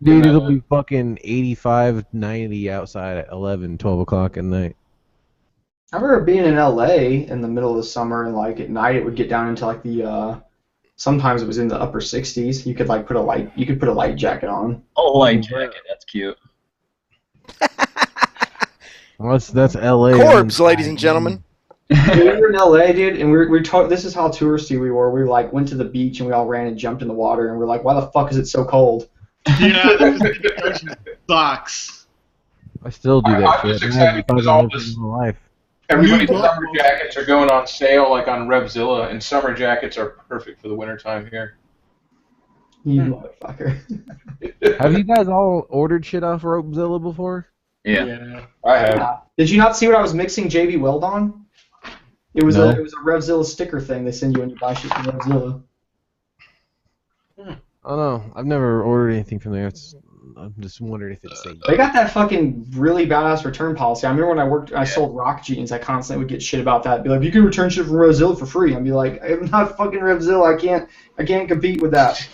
Dude, it'll be fucking 85, 90 outside at 11, 12 o'clock at night. I remember being in LA in the middle of the summer, and like at night it would get down into like the sometimes it was in the upper 60s. You could like put a light jacket on. Oh, light jacket, that's cute. Well, that's LA. Corbs, ladies and gentlemen. We were in LA, dude, and this is how touristy we were. We like went to the beach and we all ran and jumped in the water, and we're like, why the fuck is it so cold? Yeah, the ocean sucks. I still do that I'm shit. just I excited haven't because done all it this. in my life. Everybody's summer jackets are going on sale, like on Revzilla, and summer jackets are perfect for the wintertime here. You motherfucker. Have you guys all ordered shit off Ropezilla before? Yeah. I have. Did you not see what I was mixing JB Weld on? It was No. a Revzilla sticker thing they send you when you buy shit from Revzilla. Oh no, I've never ordered anything from there. I'm just wondering if it's safe. They got that fucking really badass return policy. I remember when I sold rock jeans, I constantly would get shit about that. Be like, you can return shit from Revzilla for free. I'd be like, I'm not fucking Revzilla. I can't compete with that.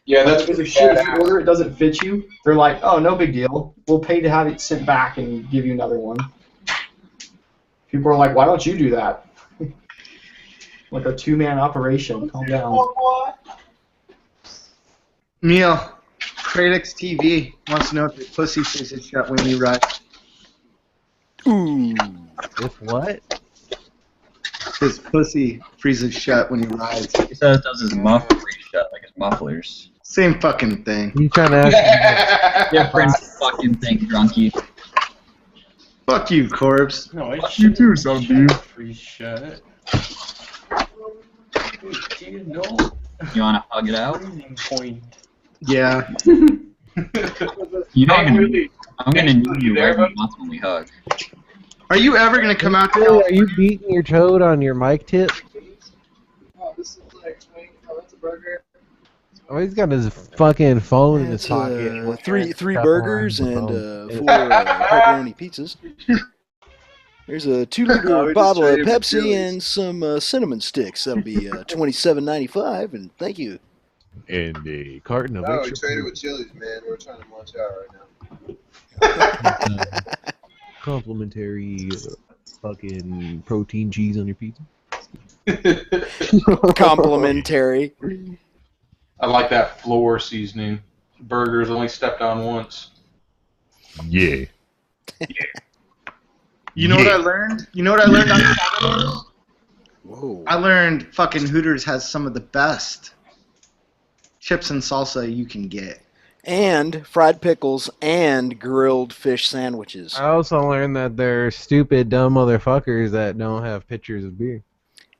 Yeah, that's because if shit, if you order it doesn't fit you, they're like, oh, no big deal. We'll pay to have it sent back and give you another one. People are like, why don't you do that? Like a two-man operation. Calm down. Neil, Kratos TV wants to know if your pussy freezes shut when you ride. Ooh. If what? His pussy freezes shut when he rides. He says it does his muffler shut, like his mufflers. Same fucking thing. You trying to ask? Different fucking thing, drunkie. Fuck you, Corbs. No, it's You too, zombie. free shut. Do you know You want to hug it out? freezing point? Yeah. You know, I'm gonna need you right once when we hug. Are you ever gonna come out to Hey, are you beating your toad on your mic tip? Oh, this is like, that's a burger. Oh, he's got his fucking phone in his It's pocket. three Cup burgers on the and phone. 4 pepperoni pizzas. There's a 2-liter bottle of Pepsi and some cinnamon sticks. That'll be $27.95, and thank you. And a carton of No, we extra traded with Chili's, man. We're trying to munch out right now. complimentary fucking protein cheese on your pizza. Complimentary. I like that floor seasoning. Burgers only stepped on once. Yeah. You know what I learned? You know what I learned on Saturday? Whoa. I learned fucking Hooters has some of the best chips and salsa you can get. And fried pickles and grilled fish sandwiches. I also learned that they're stupid, dumb motherfuckers that don't have pictures of beer.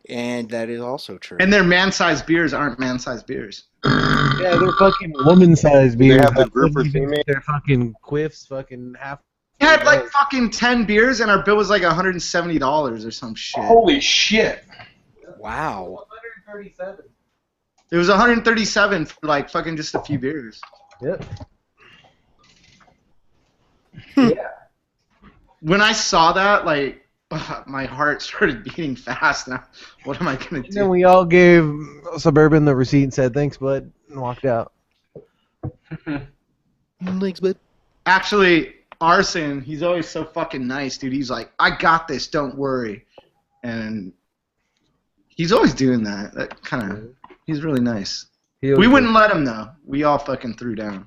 And that is also true. And their man-sized beers aren't man-sized beers. Yeah, they're fucking woman-sized They beers. have the that grouper wouldn't even female. fit their fucking quiffs, fucking half. We had like fucking 10 beers and our bill was like $170 or some shit. Holy shit! Wow. 137. It was 137 for like fucking just a few beers. Yep. Yeah. When I saw that, like, my heart started beating fast. Now, what am I gonna And then do? we all gave Suburban the receipt and said, thanks, bud, and walked out. Thanks, bud. Actually, Arson, he's always so fucking nice, dude. He's like, I got this, don't worry. And he's always doing that. That kind of, he's really nice. We wouldn't let him, though. We all fucking threw down.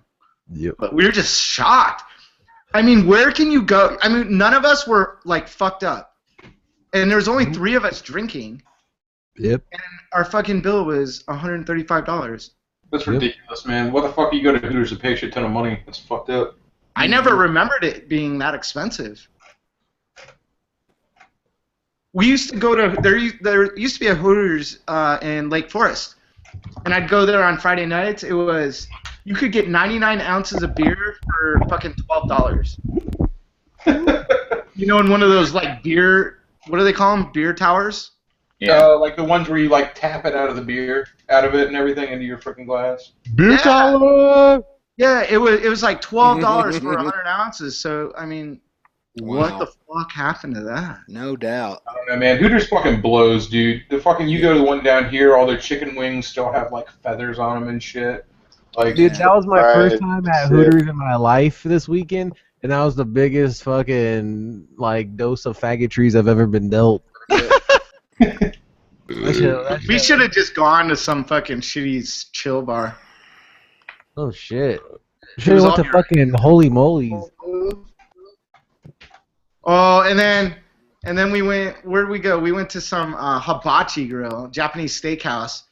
Yep. But we were just shocked. I mean, where can you go? I mean, none of us were, like, fucked up. And there was only 3 of us drinking. Yep. And our fucking bill was $135. That's ridiculous, man. What the fuck are you go to Hooters to pay a shit ton of money? That's fucked up. I never remembered it being that expensive. We used to go to there used to be a Hooters in Lake Forest, and I'd go there on Friday nights. It was you could get 99 ounces of beer for fucking $12. You know, in one of those like beer, what do they call them? Beer towers. Yeah, like the ones where you like tap it out of it and everything into your freaking glass. Beer tower. Yeah, it was like $12 for 100 ounces. So I mean, what the fuck happened to that? No doubt. I don't know, man. Hooters fucking blows, dude. The fucking you go to the one down here, all their chicken wings still have like feathers on them and shit. Like, dude, that was my first time at Hooters in my life this weekend, and that was the biggest fucking like dose of faggotries I've ever been dealt. We should have just gone to some fucking shitty chill bar. Oh shit! Should have went to fucking Holy Molly's. Oh, and then we went. Where'd we go? We went to some hibachi grill, Japanese steakhouse.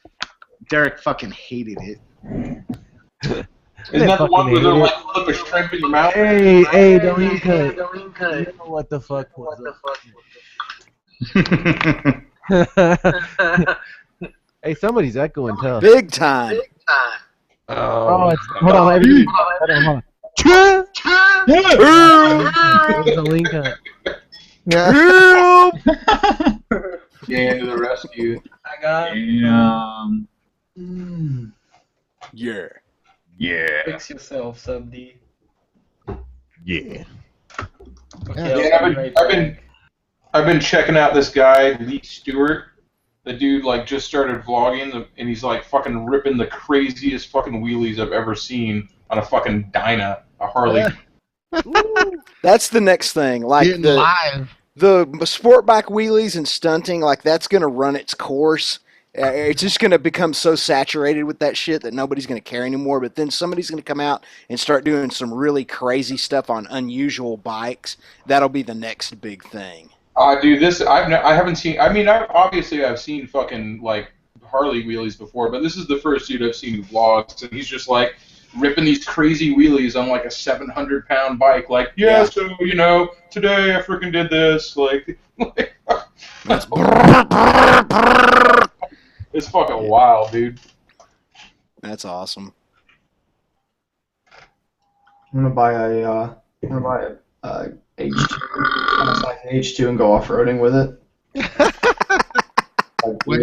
Derek fucking hated it. Isn't that the one where they're like flip a shrimp in your mouth? Hey, don't even cut. You know what the fuck was up? Hey, somebody's echoing tough. Big time. Oh, hold on, everybody. Hold on. It's a link up. Yeah, to the rescue. I got Yeah. Yeah. Fix yourself, Sub D. Yeah. Okay, Yeah, I've been checking out this guy, Lee Stewart. The dude like just started vlogging, and he's like fucking ripping the craziest fucking wheelies I've ever seen on a fucking Dyna, a Harley. That's the next thing. Like the sport bike wheelies and stunting, like that's gonna run its course. It's just gonna become so saturated with that shit that nobody's gonna care anymore. But then somebody's gonna come out and start doing some really crazy stuff on unusual bikes. That'll be the next big thing. Dude, I haven't seen. I mean, I've seen fucking like Harley wheelies before, but this is the first dude I've seen who vlogs, and he's just like ripping these crazy wheelies on like a 700-pound bike. Like, yeah, so you know, today I freaking did this. Like it's fucking wild, dude. That's awesome. I'm gonna buy a H2, H2 and go off-roading with it. Like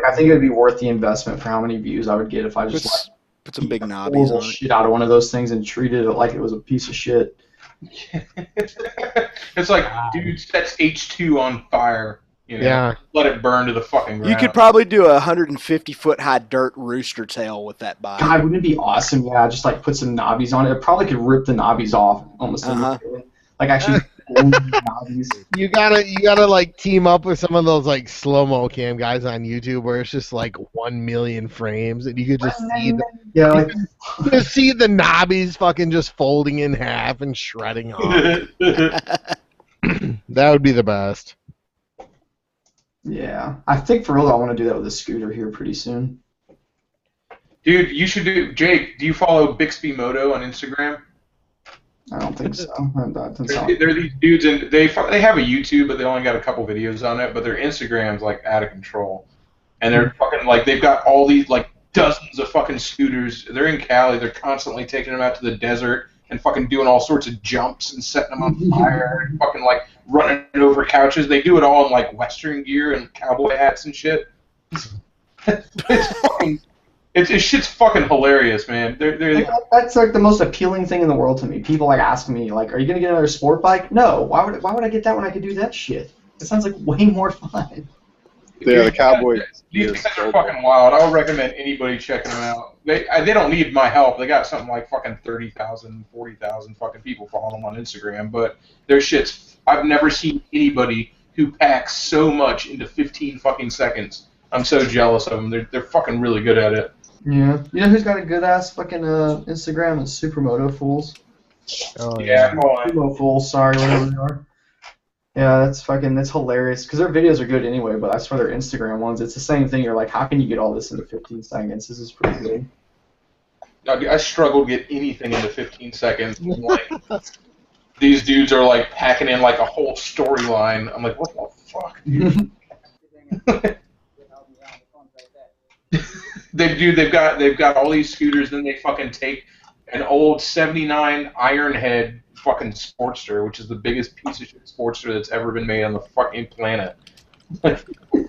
I think it would be worth the investment for how many views I would get if I just put some big knobbies on it. Shit out of one of those things and treated it like it was a piece of shit. It's like, dude sets H2 on fire. You know, Yeah. Let it burn to the fucking ground. You could probably do a 150-foot high dirt rooster tail with that bike. God, wouldn't it be awesome? Yeah, just like put some knobbies on it. It probably could rip the knobbies off almost immediately. Like actually knobbies. You gotta like team up with some of those like slow-mo cam guys on YouTube where it's just like 1 million frames and you could just see just see the knobbies fucking just folding in half and shredding off. That would be the best. Yeah, I think for real I want to do that with a scooter here pretty soon. Dude, you should do. Jake, do you follow Bixby Moto on Instagram? I don't think so. They're these dudes, and they have a YouTube, but they only got a couple videos on it. But their Instagram's like out of control, and they're fucking like they've got all these like dozens of fucking scooters. They're in Cali. They're constantly taking them out to the desert and fucking doing all sorts of jumps and setting them on fire and fucking like running over couches. They do it all in like Western gear and cowboy hats and shit. It's shit's fucking hilarious, man. That's like the most appealing thing in the world to me. People like ask me, like, "Are you gonna get another sport bike?" No. Why would I get that when I could do that shit? It sounds like way more fun. Yeah, the cowboy. These guys are fucking wild. I would recommend anybody checking them out. They don't need my help. They got something like fucking 30,000, 40,000 fucking people following them on Instagram. But their shit's. I've never seen anybody who packs so much into 15 fucking seconds. I'm so jealous of them. They're fucking really good at it. Yeah. You know who's got a good ass fucking Instagram? Is Supermoto Fools. Oh, Yeah, Supermoto Fools. Sorry, whatever they are. Yeah, that's hilarious. Because their videos are good anyway, but I swear their Instagram ones, it's the same thing. You're like, how can you get all this into 15 seconds? This is pretty good. I struggle to get anything into 15 seconds. Like, these dudes are like packing in like a whole storyline. I'm like, what the fuck, dude? They've got all these scooters. Then they fucking take an old '79 Ironhead fucking Sportster, which is the biggest piece of shit Sportster that's ever been made on the fucking planet. And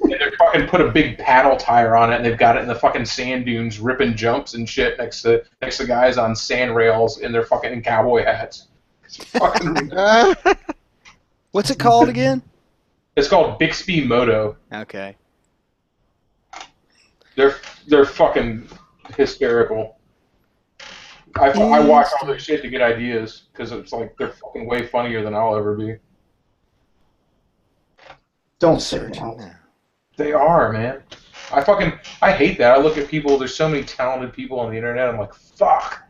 they're fucking put a big paddle tire on it, and they've got it in the fucking sand dunes, ripping jumps and shit next to guys on sand rails in their fucking cowboy hats. It's fucking. What's it called again? It's called Bixby Moto. Okay. They're fucking hysterical. I watch all their shit to get ideas because it's like they're fucking way funnier than I'll ever be. Don't say that. They are, man. I hate that. I look at people. There's so many talented people on the internet. I'm like, fuck.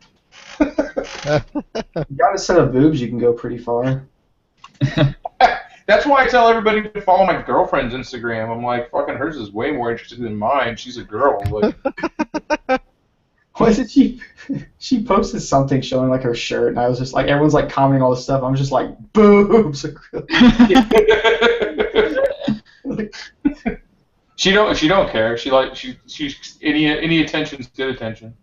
You got a set of boobs, you can go pretty far. That's why I tell everybody to follow my girlfriend's Instagram. I'm like, fucking hers is way more interested than mine. She's a girl. Like, what did she posted something showing like her shirt, and I was just like, everyone's like commenting all this stuff. I'm just like, boobs. She don't care. She any attention's good attention.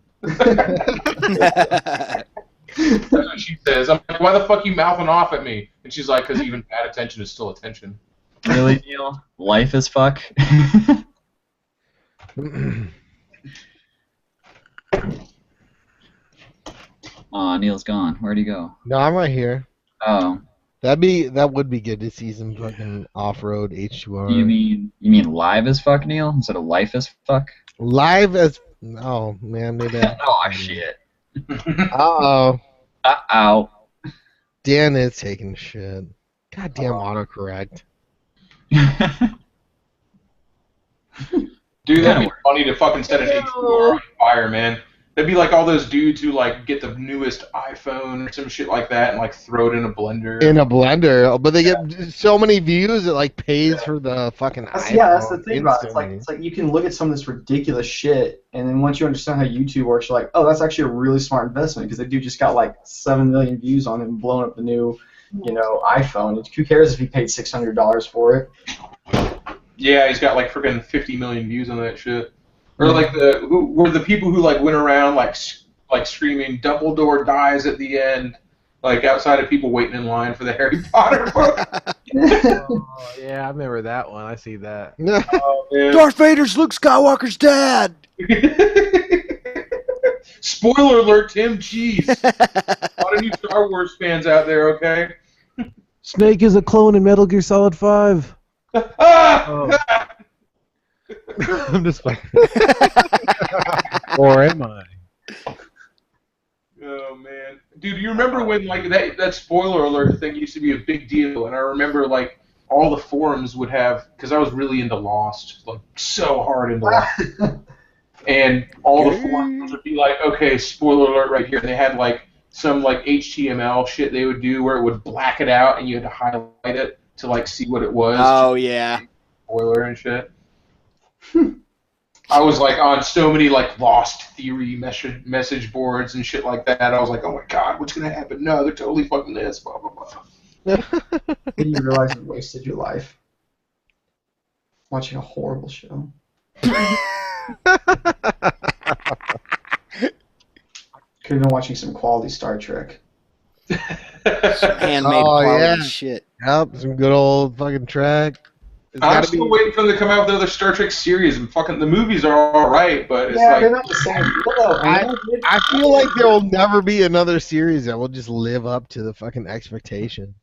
That's what she says. I'm like, why the fuck you mouthing off at me? And she's like, because even bad attention is still attention. Really, Neil? Life is fuck? Aw, Neil's gone. Where'd he go? No, I'm right here. Oh. That would be good to see some fucking off-road H2R. You mean live as fuck, Neil, instead of life as fuck? Live as... Oh, man, maybe... Oh, shit. Uh-oh. Uh-oh. Dan is taking shit. Goddamn autocorrect. Dude, that'd be funny to fucking set an H2R on fire, man. That'd be like all those dudes who like get the newest iPhone or some shit like that and like throw it in a blender. In a blender, but they get so many views it like pays for the fucking iPhone. Yeah, that's the thing about it. It's like you can look at some of this ridiculous shit, and then once you understand how YouTube works, you're like, oh, that's actually a really smart investment because the dude just got like 7 million views on it and blown up the new, iPhone. Who cares if he paid $600 for it? Yeah, he's got like freaking 50 million views on that shit. Or like the people who like went around like screaming Dumbledore dies at the end, like outside of people waiting in line for the Harry Potter book. Oh, yeah, I remember that one. I see that. Oh, man. Darth Vader's Luke Skywalker's dad. Spoiler alert, Tim. Jeez. A lot of new Star Wars fans out there, okay? Snake is a clone in Metal Gear Solid 5. Oh. I'm just fucking. Or am I? Oh man, dude, you remember when like that spoiler alert thing used to be a big deal, and I remember like all the forums would have, because I was really into Lost, like so hard into Lost, and all the forums would be like, okay, spoiler alert right here. And they had like some like HTML shit they would do where it would black it out, and you had to highlight it to like see what it was. Oh yeah. Spoiler and shit. I was like on so many like Lost theory message boards and shit like that. I was like, oh my god, what's gonna happen? No, they're totally fucking this. Blah blah blah. Then you realize you wasted your life watching a horrible show. Could have been watching some quality Star Trek. Handmade quality shit. Yep, some good old fucking Trek. I'm still waiting for them to come out with another Star Trek series, and fucking the movies are all right, but it's Yeah, like they're not the same. I feel like there will never be another series that will just live up to the fucking expectation.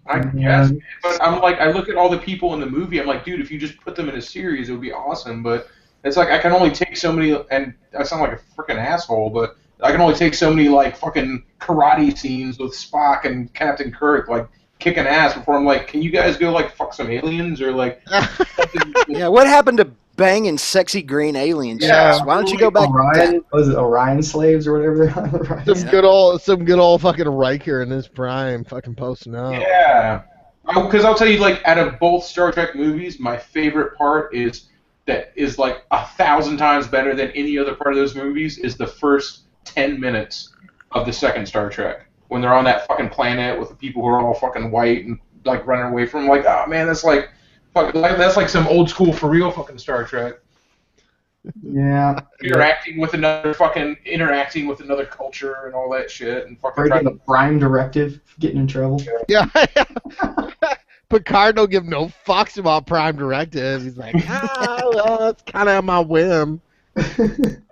I guess, but I'm like, I look at all the people in the movie. I'm like, dude, if you just put them in a series, it would be awesome. But it's like I can only take so many, and I sound like a freaking asshole, but I can only take so many like fucking karate scenes with Spock and Captain Kirk, like kicking ass before I'm like, can you guys go like fuck some aliens or like? Yeah, what happened to banging sexy green alien chicks? Yeah, Why don't you go back to that? Orion, was it Orion slaves or whatever they're on? Orion Some good old fucking Riker in his prime, fucking posting up. Yeah, because I'll tell you, like, out of both Star Trek movies, my favorite part is that is like 1,000 times better than any other part of those movies is the first 10 minutes of the second Star Trek when they're on that fucking planet with the people who are all fucking white and like running away from them. Like, oh man, that's like some old school for real fucking Star Trek. Yeah. Interacting with another culture and all that shit and fucking Breaking the Prime Directive, getting in trouble. Yeah. Picard don't give no fucks about Prime Directive. He's like, well, that's kind of my whim.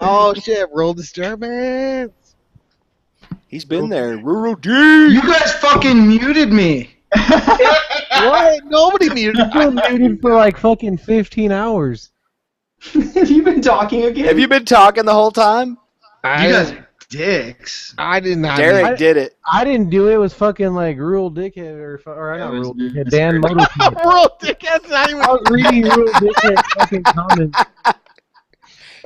Oh shit, world disturbance. He's been there. Rural D. You guys fucking muted me. What? Nobody muted. You've been muted for like fucking 15 hours. Have you been talking again? Have you been talking the whole time? You guys are dicks. I did not. Derek did it. I didn't do it. It was fucking like Rural Dickhead or not Rural Dickhead. Dan Motorhead. Rural Dickhead's not even. I was reading Rural Dickhead's fucking comments.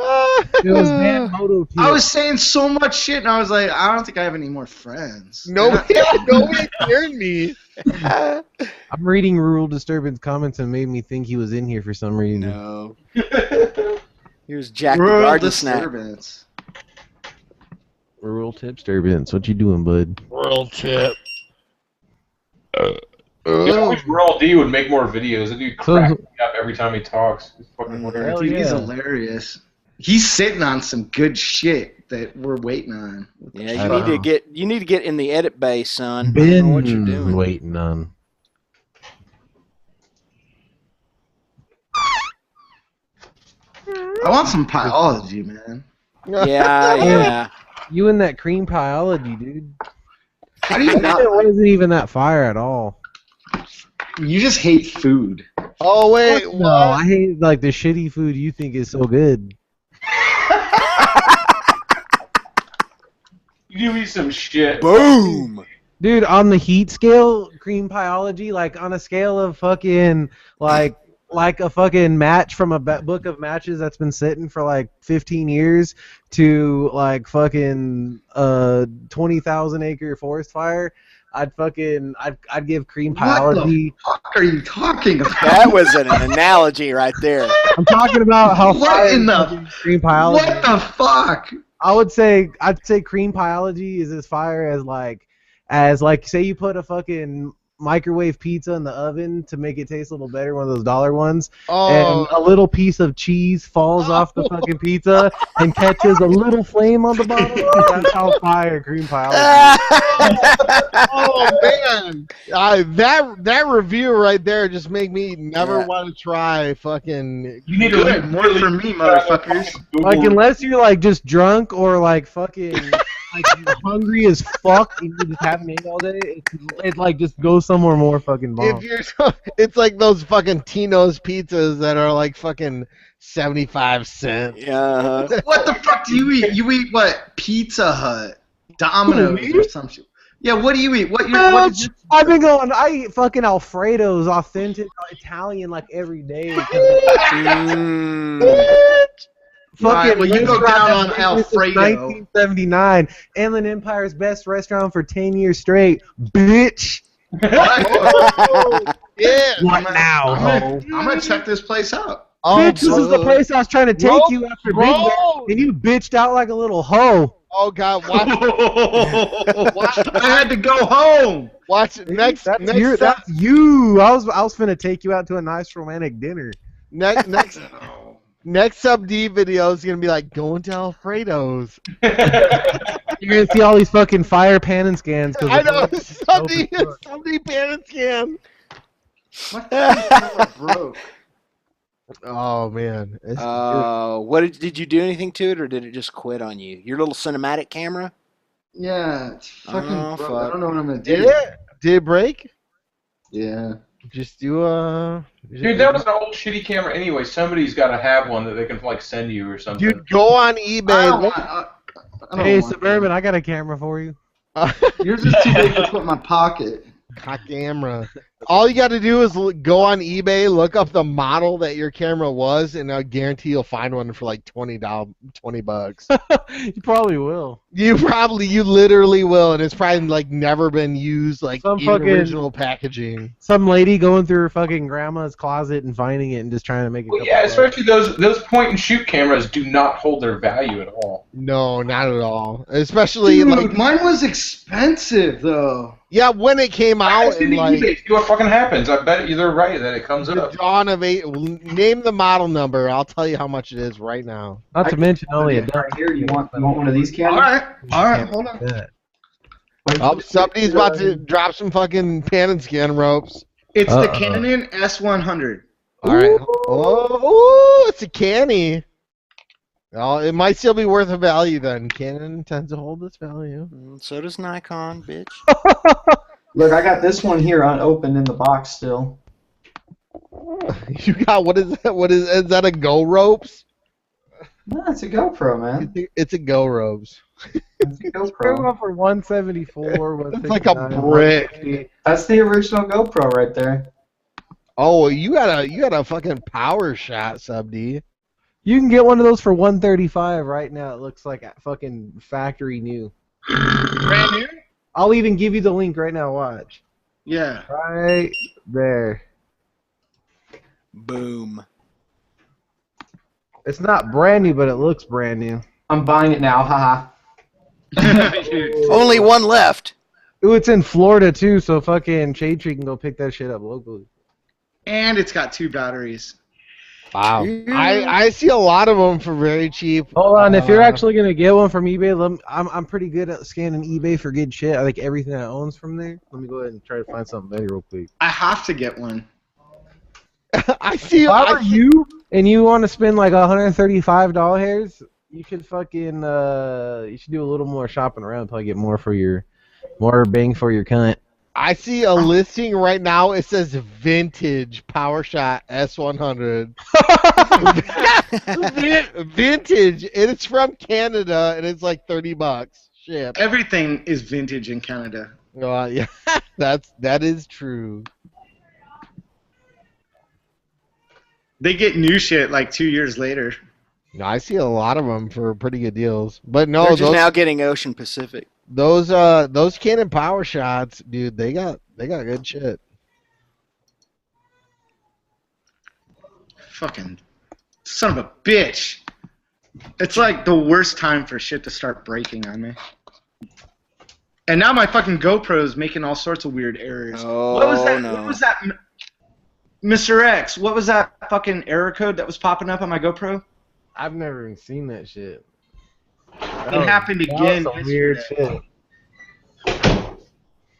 It was Dan Moto. I was saying so much shit, and I was like, I don't think I have any more friends. Nobody's hearing me. I'm reading Rural Disturbance comments and made me think he was in here for some reason. No. Here's Jack the Rural Garden Snack. disturbance. Rural Tip Disturbance. What you doing, bud? Rural Tip. I wish Rural D would make more videos. That dude cracks me up every time he talks. It's fucking hilarious. Dude, he's hilarious. He's sitting on some good shit that we're waiting on. Yeah, you need to get in the edit bay, son. I don't Been know what you're doing. waiting on. I want some biology, man. Yeah. You and that cream biology, dude. How do you not? It wasn't even that fire at all. You just hate food. Oh wait, No, I hate like the shitty food you think is so good. You eat some shit. Boom. Dude, on the heat scale, cream biology, like on a scale of fucking like a fucking match from a book of matches that's been sitting for like 15 years to like fucking 20,000 acre forest fire, I'd give cream biology. What the fuck are you talking about? That was an analogy right there. I'm talking about how What fire in the cream biology. What the fuck? I'd say cream biology is as fire as like say you put a fucking microwave pizza in the oven to make it taste a little better, one of those dollar ones, and a little piece of cheese falls off the fucking pizza and catches a little flame on the bottom. That's how fire cream biology. Oh man, that review right there just make me never want to try fucking. You need to learn more from me, motherfuckers. Like unless you're like just drunk or like fucking like you're hungry as fuck and you just haven't ate all day, it like just goes somewhere more fucking bomb. If you're, it's like those fucking Tino's pizzas that are like fucking 75 cents. Yeah. What the fuck do you eat? You eat what? Pizza Hut, Domino's, or some shit. Yeah, what do you eat? What is your... I've been going. I eat fucking Alfredo's, authentic Italian, like every day. Right, well, you go down on Alfredo. 1979, Inland Empire's best restaurant for 10 years straight, bitch. Yeah. What now, ho? I'm gonna check this place out. Bitch, this is the place I was trying to take you after Big Mac, and you bitched out like a little hoe. Oh God! Watch. I had to go home. Watch it. Next. That's you. I was finna take you out to a nice romantic dinner. Next sub D video is gonna be like going to Alfredo's. You're gonna see all these fucking fire pan and scans. I know. Somebody pan and scan. What the broke? Oh man. What did you do anything to it, or did it just quit on you? Your little cinematic camera? Yeah, it's fucking broke. fuck. I don't know what I'm gonna do. Did it break? Yeah. Just do a. Dude, that was an old shitty camera anyway. Somebody's got to have one that they can like send you or something. Dude, go on I eBay. don't Look, want. I don't Hey, want Suburban, I got a camera for you. Yours is too big to put in my pocket. hot camera. All you got to do is go on eBay, look up the model that your camera was, and I guarantee you'll find one for like $20. You probably will. You literally will, and it's probably like never been used, like Some in fucking- original packaging. Some lady going through her fucking grandma's closet and finding it and just trying to make a Well, couple yeah, bucks. especially those point and shoot cameras do not hold their value at all. No, not at all. Especially Dude, like mine was expensive though. yeah, when it came I out see and the like eBay, see what fucking happens. I bet you're right that it comes the up. dawn of eight. Name the model number. I'll tell you how much it is right now. Not to mention only a Right here, you want one of these All cameras? right, hold on. Oh, somebody's about to drop some fucking pan and skin ropes. It's the Canon S100. All right. Oh, it's a canny. Oh, it might still be worth a value then. Canon tends to hold its value. So does Nikon, bitch. Look, I got this one here unopened in the box still. You got what is that? What is that? A Go Ropes? No, it's a GoPro, man. It's a Go Ropes. It's a GoPro. For 174. It's like a brick. That's the original GoPro right there. Oh, you got a fucking power shot, Sub D. You can get one of those for 135 right now. It looks like a fucking factory new. Brand new? I'll even give you the link right now. Watch. Yeah. Right there. Boom. It's not brand new, but it looks brand new. I'm buying it now, haha. Only one left. Ooh, it's in Florida too, so fucking Shade Tree can go pick that shit up locally. And it's got 2 batteries. Wow. I see a lot of them for very cheap. Hold on, if you're actually gonna get one from eBay, I'm pretty good at scanning eBay for good shit. I like everything I owns from there. Let me go ahead and try to find something better real quick. I have to get one. I see. If I were you and you want to spend like $135, you should fucking you should do a little more shopping around, probably get more bang for your cunt. I see a listing right now. It says vintage PowerShot S100. Vintage, and it's from Canada, and it's like $30. Shit. Everything is vintage in Canada. Yeah, that is true. They get new shit like 2 years later. No, I see a lot of them for pretty good deals. But no, They're just now getting Ocean Pacific. Those Canon Power Shots, dude, they got good shit. Fucking son of a bitch. It's like the worst time for shit to start breaking on me. And now my fucking GoPro is making all sorts of weird errors. Oh, what was that? no. What was that, Mr. X? What was that fucking error code that was popping up on my GoPro? I've never even seen that shit. It happened again. Some weird shit.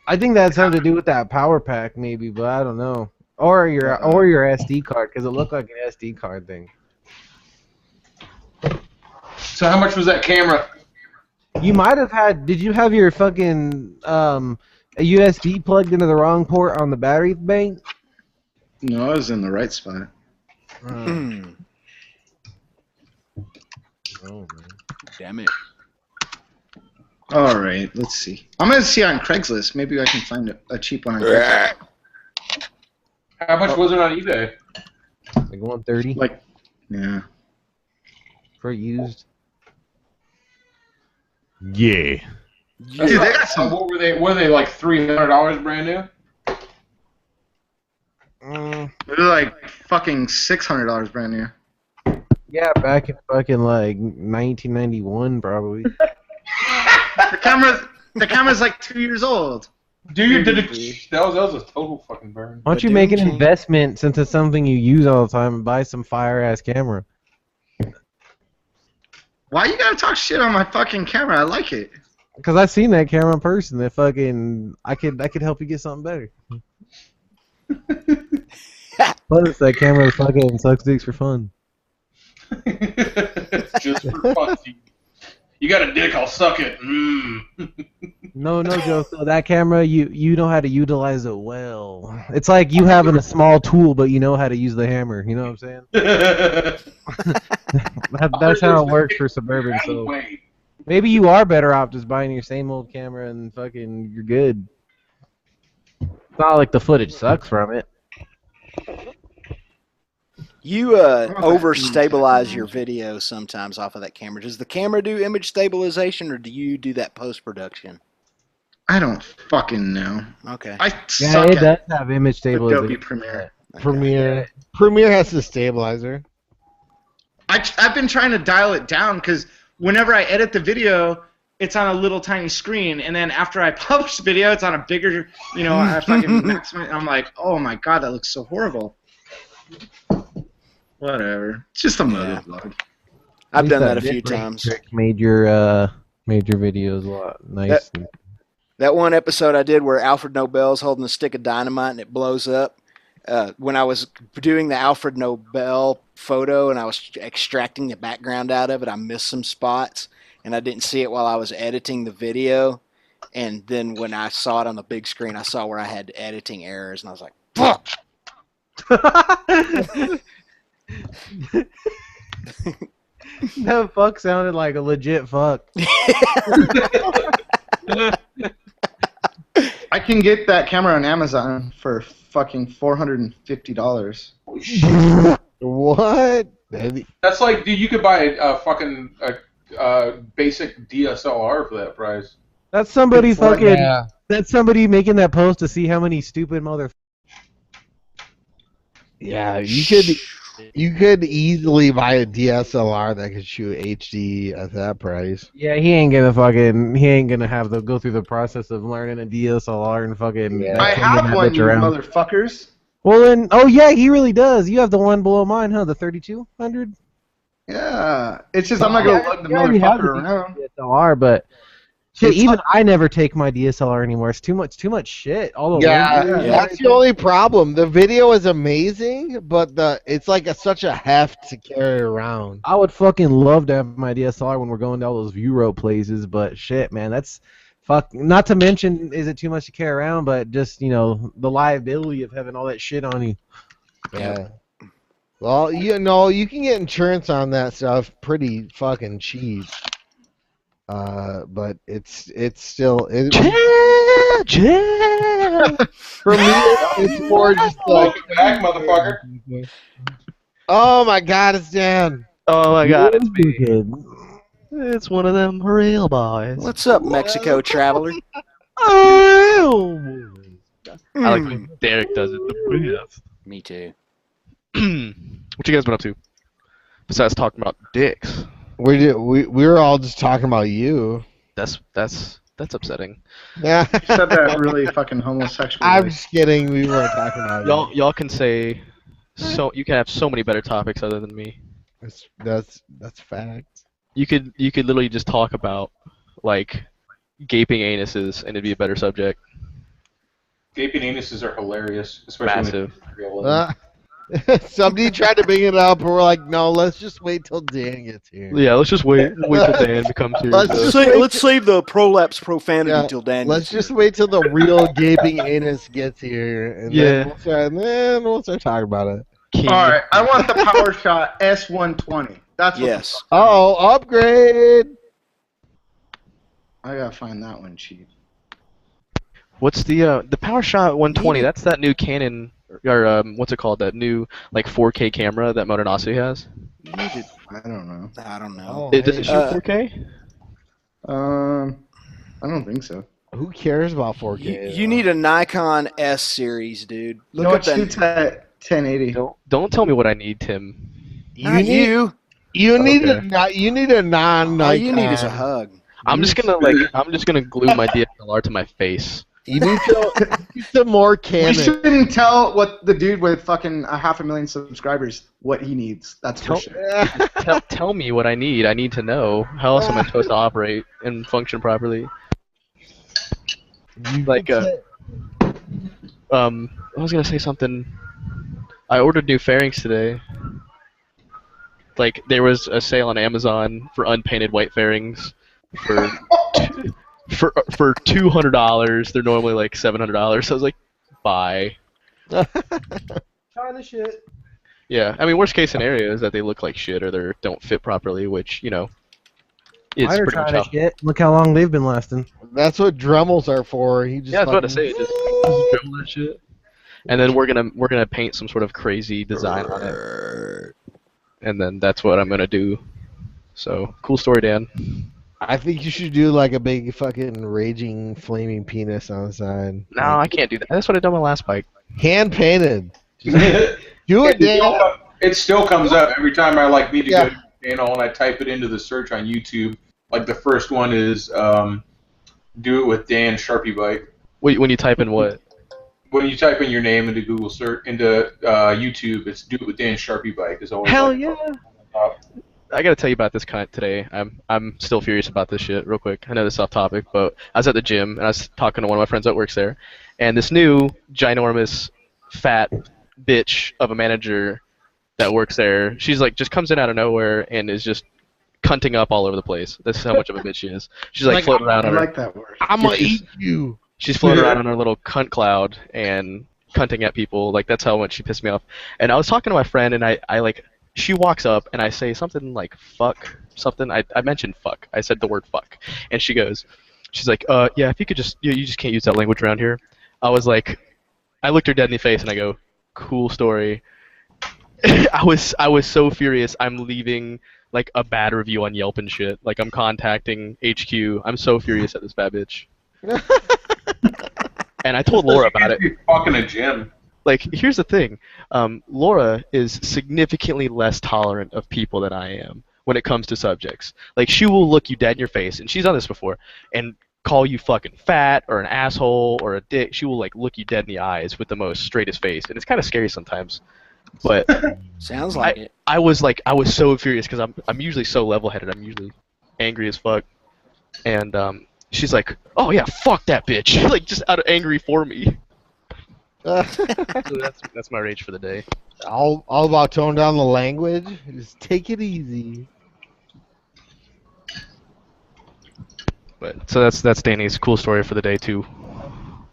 I think that has something to do with that power pack, maybe, but I don't know. Or your SD card, because it looked like an SD card thing. So how much was that camera? You might have had. Did you have your fucking a USB plugged into the wrong port on the battery bank? No, I was in the right spot. Oh, man. Damn it. All right, let's see. I'm gonna see on Craigslist. Maybe I can find a cheap one on Craigslist. How much was it on eBay? Like 130 Like, yeah. for used. Yeah. Dude, they got some. What were they? Were they like $300 brand new? They're like fucking $600 brand new. Yeah, back in fucking like 1991, probably. The camera's like 2 years old. Dude, that was a total fucking burn. Why don't you make an investment since it's something you use all the time and buy some fire ass camera? Why you gotta talk shit on my fucking camera? I like it. Because I've seen that camera in person. That fucking I could help you get something better. Plus, that camera fucking sucks dicks for fun. Just for fun. You got a dick, I'll suck it. No joke. So that camera, you know how to utilize it well. It's like you having a small tool, but you know how to use the hammer. You know what I'm saying? That's how it works for Suburban. So maybe you are better off just buying your same old camera and fucking you're good. It's not like the footage sucks from it. You overstabilize your video sometimes off of that camera. Does the camera do image stabilization, or do you do that post-production? I don't fucking know. Okay. I Yeah, suck it does at have image stabilization. Adobe Premiere. Premiere has the stabilizer. I've been trying to dial it down because whenever I edit the video, it's on a little tiny screen, and then after I publish the video, it's on a bigger, I fucking maximize. I'm like, oh my god, that looks so horrible. Whatever. It's just a motovlog. I've done that a few times. Made your videos a lot nice. That one episode I did where Alfred Nobel's holding a stick of dynamite and it blows up. When I was doing the Alfred Nobel photo and I was extracting the background out of it, I missed some spots and I didn't see it while I was editing the video. And then when I saw it on the big screen, I saw where I had editing errors and I was like, fuck! That fuck sounded like a legit fuck. I can get that camera on Amazon for fucking $450. What? That's like, dude, you could buy a fucking basic DSLR for that price. That's somebody fucking. Yeah. That's somebody making that post to see how many stupid mother. Yeah, you could easily buy a DSLR that could shoot HD at that price. Yeah, he ain't gonna have to go through the process of learning a DSLR and fucking. Yeah. I have one, you motherfuckers. Well then, oh yeah, he really does. You have the one below mine, huh? The 3200. Yeah, it's just I'm not gonna lug the motherfucker around. DSLR, but. Shit, even I never take my DSLR anymore. It's too much shit. All the that's the only problem. The video is amazing, but it's like such a heft to carry around. I would fucking love to have my DSLR when we're going to all those view road places, but shit, man, that's fuck. Not to mention, is it too much to carry around? But just the liability of having all that shit on you. Yeah. Well, you can get insurance on that stuff pretty fucking cheap. But it's still for me it's more just like back, motherfucker. Oh my god, it's Dan. Oh my god, it's me. It's one of them real boys. What's up, Mexico traveler? I like when Derek does it the best. Me too. What you guys been up to? Besides talking about dicks. We were all just talking about you. That's upsetting. Yeah. You said that really fucking homosexual. I'm just kidding. We weren't talking about y'all can say you can have so many better topics other than me. That's fact. You could literally just talk about like gaping anuses and it'd be a better subject. Gaping anuses are hilarious, especially massive. Somebody tried to bring it up, and we're like, no, let's just wait till Dan gets here. Yeah, let's just wait till Dan becomes here. Let's save the prolapse profanity till Dan. Let's just wait till the real gaping anus gets here, and then we'll start talking about it. All right, I want the Power Shot S120. That's yes. Oh, upgrade! I gotta find that one cheap. What's the Power Shot 120? That's that new Canon. Or what's it called? That new like 4K camera that Motonasu has. I don't know. I don't know. Does it shoot 4K? I don't think so. Who cares about 4K? You need a Nikon S series, dude. Look No, up it that. shoots at 1080. Don't tell me what I need, Tim. You need a non. All you need is a hug. I'm just gonna glue my DSLR to my face. You need some more Canon. We shouldn't tell what the dude with fucking 500,000 subscribers what he needs. That's for sure. Tell me what I need. I need to know. How else am I supposed to operate and function properly? Like I was gonna say something. I ordered new fairings today. Like there was a sale on Amazon for unpainted white fairings for for $200. They're normally like $700. So I was like, bye. Trying the shit. Yeah, I mean, worst case scenario is that they look like shit or they don't fit properly, which is Mine are pretty much trying how. to shit. Look how long they've been lasting. That's what Dremels are for. He just Yeah, I was about to fucking- say just dribble that shit. And then we're gonna paint some sort of crazy design on it, and then that's what I'm gonna do. So cool story, Dan. I think you should do like a big fucking raging flaming penis on the side. No, I can't do that. That's what I done my last bike. Hand painted. Do it, Dan. It still comes up every time I like need to Yeah. go to the channel and I type it into the search on YouTube. Like the first one is do it with Dan Sharpie bike. Wait, when you type in what? When you type in your name into Google search into YouTube, it's do it with Dan Sharpie bike is always Hell like, yeah. top. I gotta tell you about this cunt today. I'm still furious about this shit. Real quick, I know this is off topic, but I was at the gym and I was talking to one of my friends that works there, and this new ginormous fat bitch of a manager that works there, she's like just comes in out of nowhere and is just cunting up all over the place. This is how much of a bitch she is. She's like floating around on her. that word. I'm gonna eat you. She's floating around on her little cunt cloud and cunting at people. Like that's how much she pissed me off. And I was talking to my friend and I like. She walks up and I say something like fuck something. I mentioned fuck. I said the word fuck, and she's like, yeah, if you could just you just can't use that language around here. I was like, I looked her dead in the face and I go, cool story. I was so furious. I'm leaving like a bad review on Yelp and shit. Like I'm contacting HQ. I'm so furious at this bad bitch. And I told Laura about it. Fucking a gym. Like, here's the thing. Laura is significantly less tolerant of people than I am when it comes to subjects. Like, she will look you dead in your face, and she's done this before, and call you fucking fat or an asshole or a dick. She will, like, look you dead in the eyes with the most straightest face, and it's kind of scary sometimes. But sounds like it. I was so furious because I'm usually so level-headed. I'm usually angry as fuck. And she's like, oh, yeah, fuck that bitch. Like, just out of angry for me. So that's my rage for the day. All about tone down the language. Just take it easy. But so that's Danny's cool story for the day too.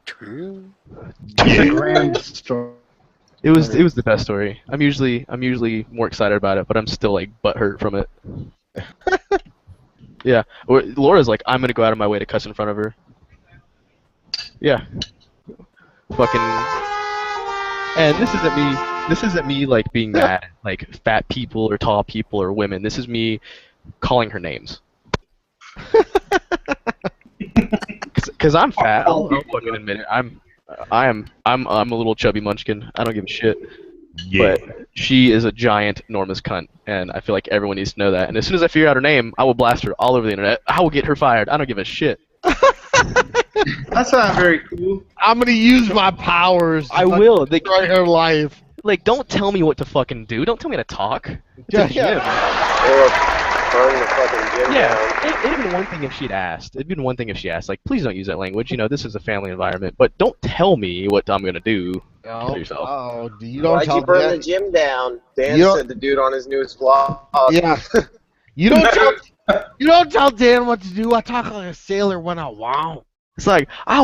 True. Grand story. It was the best story. I'm usually more excited about it, but I'm still like butthurt from it. Yeah, Laura's like, I'm gonna go out of my way to cuss in front of her. Yeah. Fucking. And this isn't me like being mad at, like fat people or tall people or women. This is me calling her names. Cause I'm fat. I'll fucking admit it. I'm a little chubby munchkin. I don't give a shit. Yeah. But she is a giant, enormous cunt, and I feel like everyone needs to know that. And as soon as I figure out her name, I will blast her all over the internet. I will get her fired. I don't give a shit. That's not very cool. I'm gonna use my powers. I will. Destroy her life. Like, don't tell me what to fucking do. Don't tell me to talk. Yeah, It's a gym. Or burn the fucking gym Yeah, down. it'd been one thing if she'd asked. It'd been one thing if she asked, like, please don't use that language. You know, this is a family environment. But don't tell me what I'm gonna do. Oh, Kill yourself. oh, you don't Why'd tell you burn Dan. the gym down? Dan You don't- said the dude on his newest vlog. Yeah. You don't tell Dan what to do. I talk like a sailor when I want. It's like, I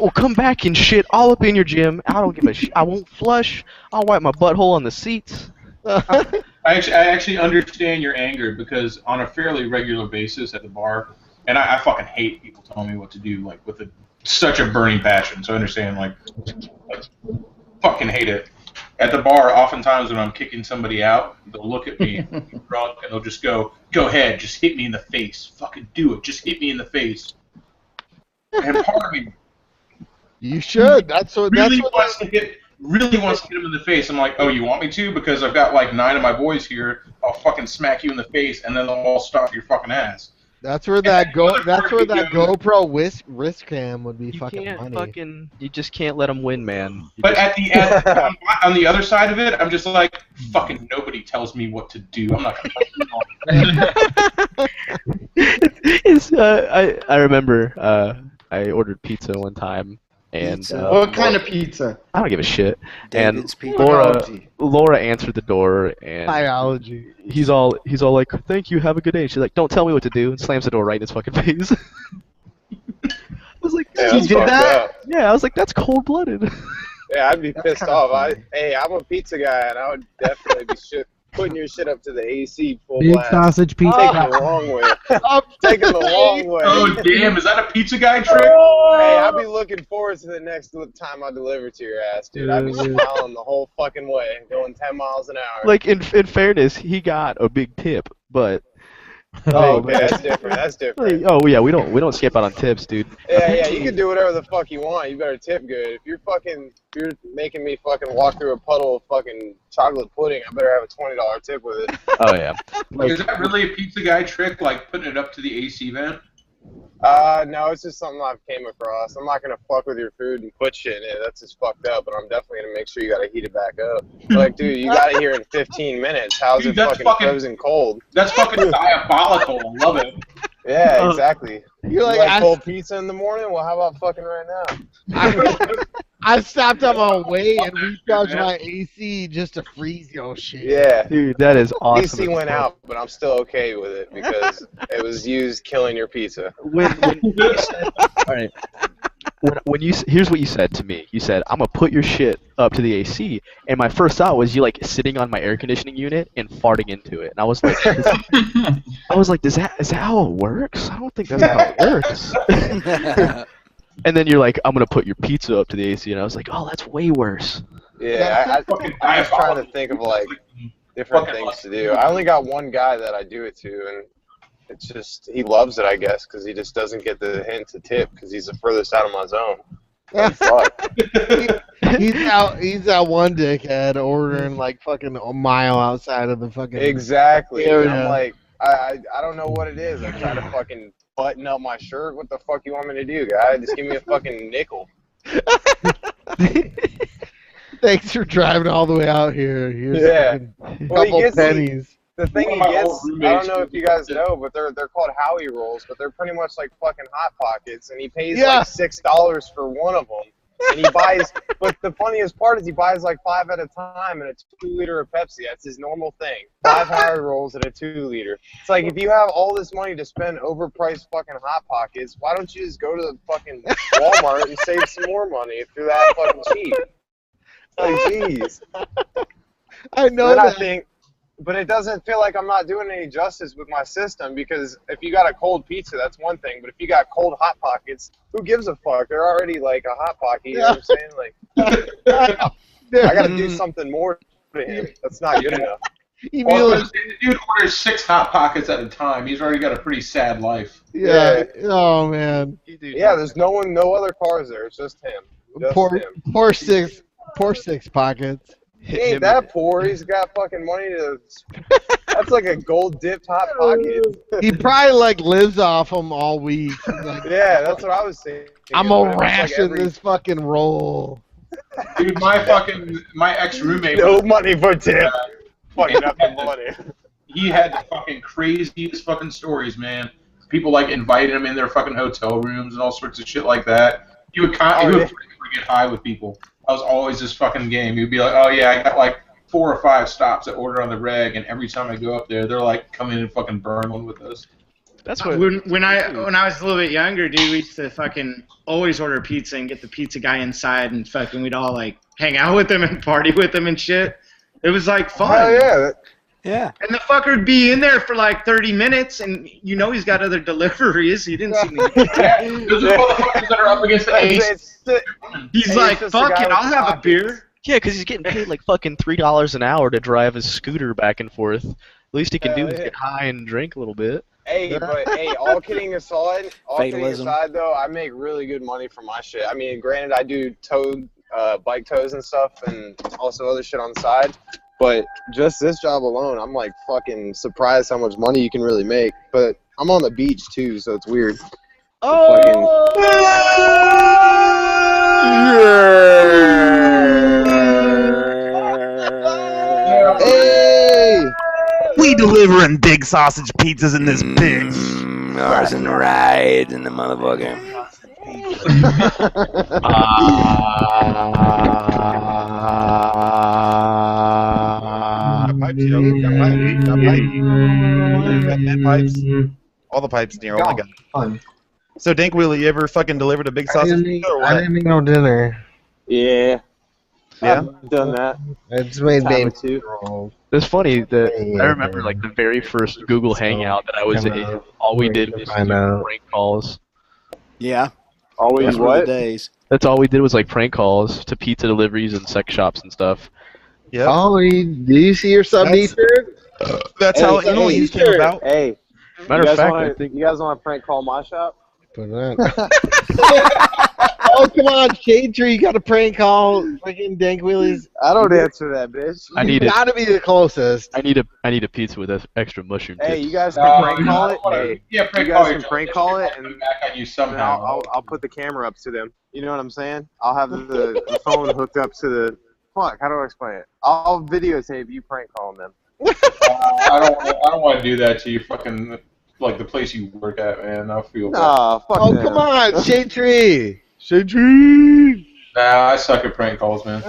will come back and shit all up in your gym. I don't give a shit. I won't flush. I'll wipe my butthole on the seats. I actually understand your anger because on a fairly regular basis at the bar, and I fucking hate people telling me what to do, like with such a burning passion. So I understand, like fucking hate it. At the bar, oftentimes when I'm kicking somebody out, they'll look at me drunk and they'll just go ahead, just hit me in the face. Fucking do it. Just hit me in the face. And part of me You should. That's what. really That's wants to hit him in the face. I'm like, oh, you want me to? Because I've got like 9 of my boys here. I'll fucking smack you in the face, and then they'll all stomp your fucking ass. That's where that GoPro wrist cam would be You fucking can't funny. you just can't let them win, man. You But just- on the other side of it, I'm just like, fucking nobody tells me what to do. I'm not gonna. I remember I ordered pizza one time, And Pizza. What kind of pizza? I don't give a shit. David's And pizza. Laura answered the door, and Biology. he's all like, "Thank you, have a good day." And she's like, "Don't tell me what to do," and slams the door right in his fucking face. I was like, Yeah, She that's did fucked that? up. "Yeah," I was like, "That's cold-blooded." Yeah, I'd be pissed kinda off. funny. I'm a pizza guy, and I would definitely be putting your shit up to the AC full Big blast. sausage pizza. Taking the wrong way. Taking the long way. Oh damn! Is that a pizza guy trick? Hey, I'll be looking forward to the next time I deliver to your ass, dude. I'd be smiling the whole fucking way, going 10 miles an hour. Like in fairness, he got a big tip, but Oh, okay, that's different. That's different. like, oh yeah, we don't skip out on tips, dude. Yeah, you can do whatever the fuck you want. You better tip good. If you're making me fucking walk through a puddle of fucking chocolate pudding, I better have a $20 tip with it. Oh yeah. Is that really a pizza guy trick? Like putting it up to the AC vent? No, it's just something I've came across. I'm not gonna fuck with your food and put shit in it. That's just fucked up. But I'm definitely gonna make sure you gotta heat it back up. Like, dude, you got it here in 15 minutes. How's Dude, it that's fucking frozen cold? That's fucking diabolical. I love it. Yeah, exactly. You're You like, like cold pizza in the morning? Well, how about fucking right now? I stopped on my way and recharged my AC just to freeze your shit. Yeah. Dude, that is awesome. AC went out, but I'm still okay with it because it was used killing your pizza. When you said, all right. Here's what you said to me. You said, "I'm gonna put your shit up to the AC," and my first thought was you like sitting on my air conditioning unit and farting into it, and I was like, is that how it works? I don't think that's how it works. And then you're like, "I'm gonna put your pizza up to the AC," and I was like, "Oh, that's way worse." Yeah, I was trying to think of like different things to do. I only got one guy that I do it to, and it's just he loves it, I guess, because he just doesn't get the hint to tip because he's the furthest out of my zone. Fuck. He's that one dickhead ordering like fucking a mile outside of the fucking Exactly. area. I'm like, I don't know what it is. I try to fucking button up my shirt. What the fuck you want me to do, guy? Just give me a fucking nickel. Thanks for driving all the way out here. Here's Yeah. a Well, he couple gets pennies. The thing he gets, I don't know if you guys know, but they're called Howie rolls, but they're pretty much like fucking Hot Pockets, and he pays like $6 for one of them. And he buys, but the funniest part is he buys like 5 at a time and a 2-liter of Pepsi. That's his normal thing. 5 Howie rolls and a 2-liter. It's like, if you have all this money to spend overpriced fucking Hot Pockets, why don't you just go to the fucking Walmart and save some more money if you're that fucking cheap? It's like, jeez. I know then that. I think, but it doesn't feel like I'm not doing any justice with my system, because if you got a cold pizza, that's one thing. But if you got cold Hot Pockets, who gives a fuck? They're already like a Hot Pocket, you know what I'm saying? Like, I got to do something more to him. That's not good enough. Also, the dude orders 6 Hot Pockets at a time. He's already got a pretty sad life. Yeah. Oh man. Yeah, there's no other cars there. It's just him. Just him. Poor six pockets. He ain't that poor. He's got fucking money to. That's like a gold dipped Hot Pocket. He probably like lives off them all week. Like, yeah, that's what I was saying. I'm gonna ration this fucking roll. Dude, my ex roommate. No money for tip. Fucking nothing money. He had the fucking craziest fucking stories, man. People like invited him in their fucking hotel rooms and all sorts of shit like that. He would frequently get high with people. I was always this fucking game. He'd be like, "Oh yeah, I got like 4 or 5 stops that order on the reg, and every time I go up there, they're like, come in and fucking burn one with us." That's what. When I was a little bit younger, dude, we used to fucking always order pizza and get the pizza guy inside, and fucking we'd all like hang out with him and party with him and shit. It was like fun. Oh yeah. Yeah. And the fucker would be in there for like 30 minutes, and you know he's got other deliveries. He didn't see me. Those are motherfuckers that are up against the ace. He's like, fuck it, I'll have a beer. Yeah, because he's getting paid like fucking $3 an hour to drive his scooter back and forth. Least he can do is get high and drink a little bit. Hey, but hey, all kidding aside, though, I make really good money from my shit. I mean, granted, I do bike tows and stuff, and also other shit on the side. But just this job alone, I'm like fucking surprised how much money you can really make. But I'm on the beach too, so it's weird. Hey! We delivering big sausage pizzas in this bitch. Ours and the ride and the motherfucker. Got pipes, yo. Got pipes. Got pipes. Got man pipes. All the pipes in here. Oh my god. Fun. So, Dink Wheelie, you ever fucking delivered a big I sausage didn't eat, or I what? didn't eat no dinner. Yeah. Yeah? I've done that. I just made Time baby or two. rolls. It's funny that Yeah. I remember like the very first Google Hangout that I was in. All we did was find do out. prank calls. Yeah, Always those were what? the days. That's all we did was like prank calls to pizza deliveries and sex shops and stuff. Yep. Ollie, do you see your sub That's- t-shirt? That's how aliens came about. Hey, Matter you of guys fact, wanna, I think you guys want to prank call my shop? Put it on. Oh, come on, Shade Tree, you got a prank call. Freaking Dank Wheelies. I don't answer that, bitch. I need You it. gotta be the closest. I need a pizza with extra mushroom tips. Hey, you guys can No, prank you call don't it. wanna- Hey, yeah, prank you call guys your can prank job. call it, They're and back on you then somehow. I'll put the camera up to them. You know what I'm saying? I'll have the phone hooked up to the. Fuck, how do I explain it? I'll videotape you prank calling them. I don't want to do that to you, fucking like the place you work at, man. I feel bad. Nah, fuck Oh, them. come on, Shade Tree. Shade Tree. Nah, I suck at prank calls, man.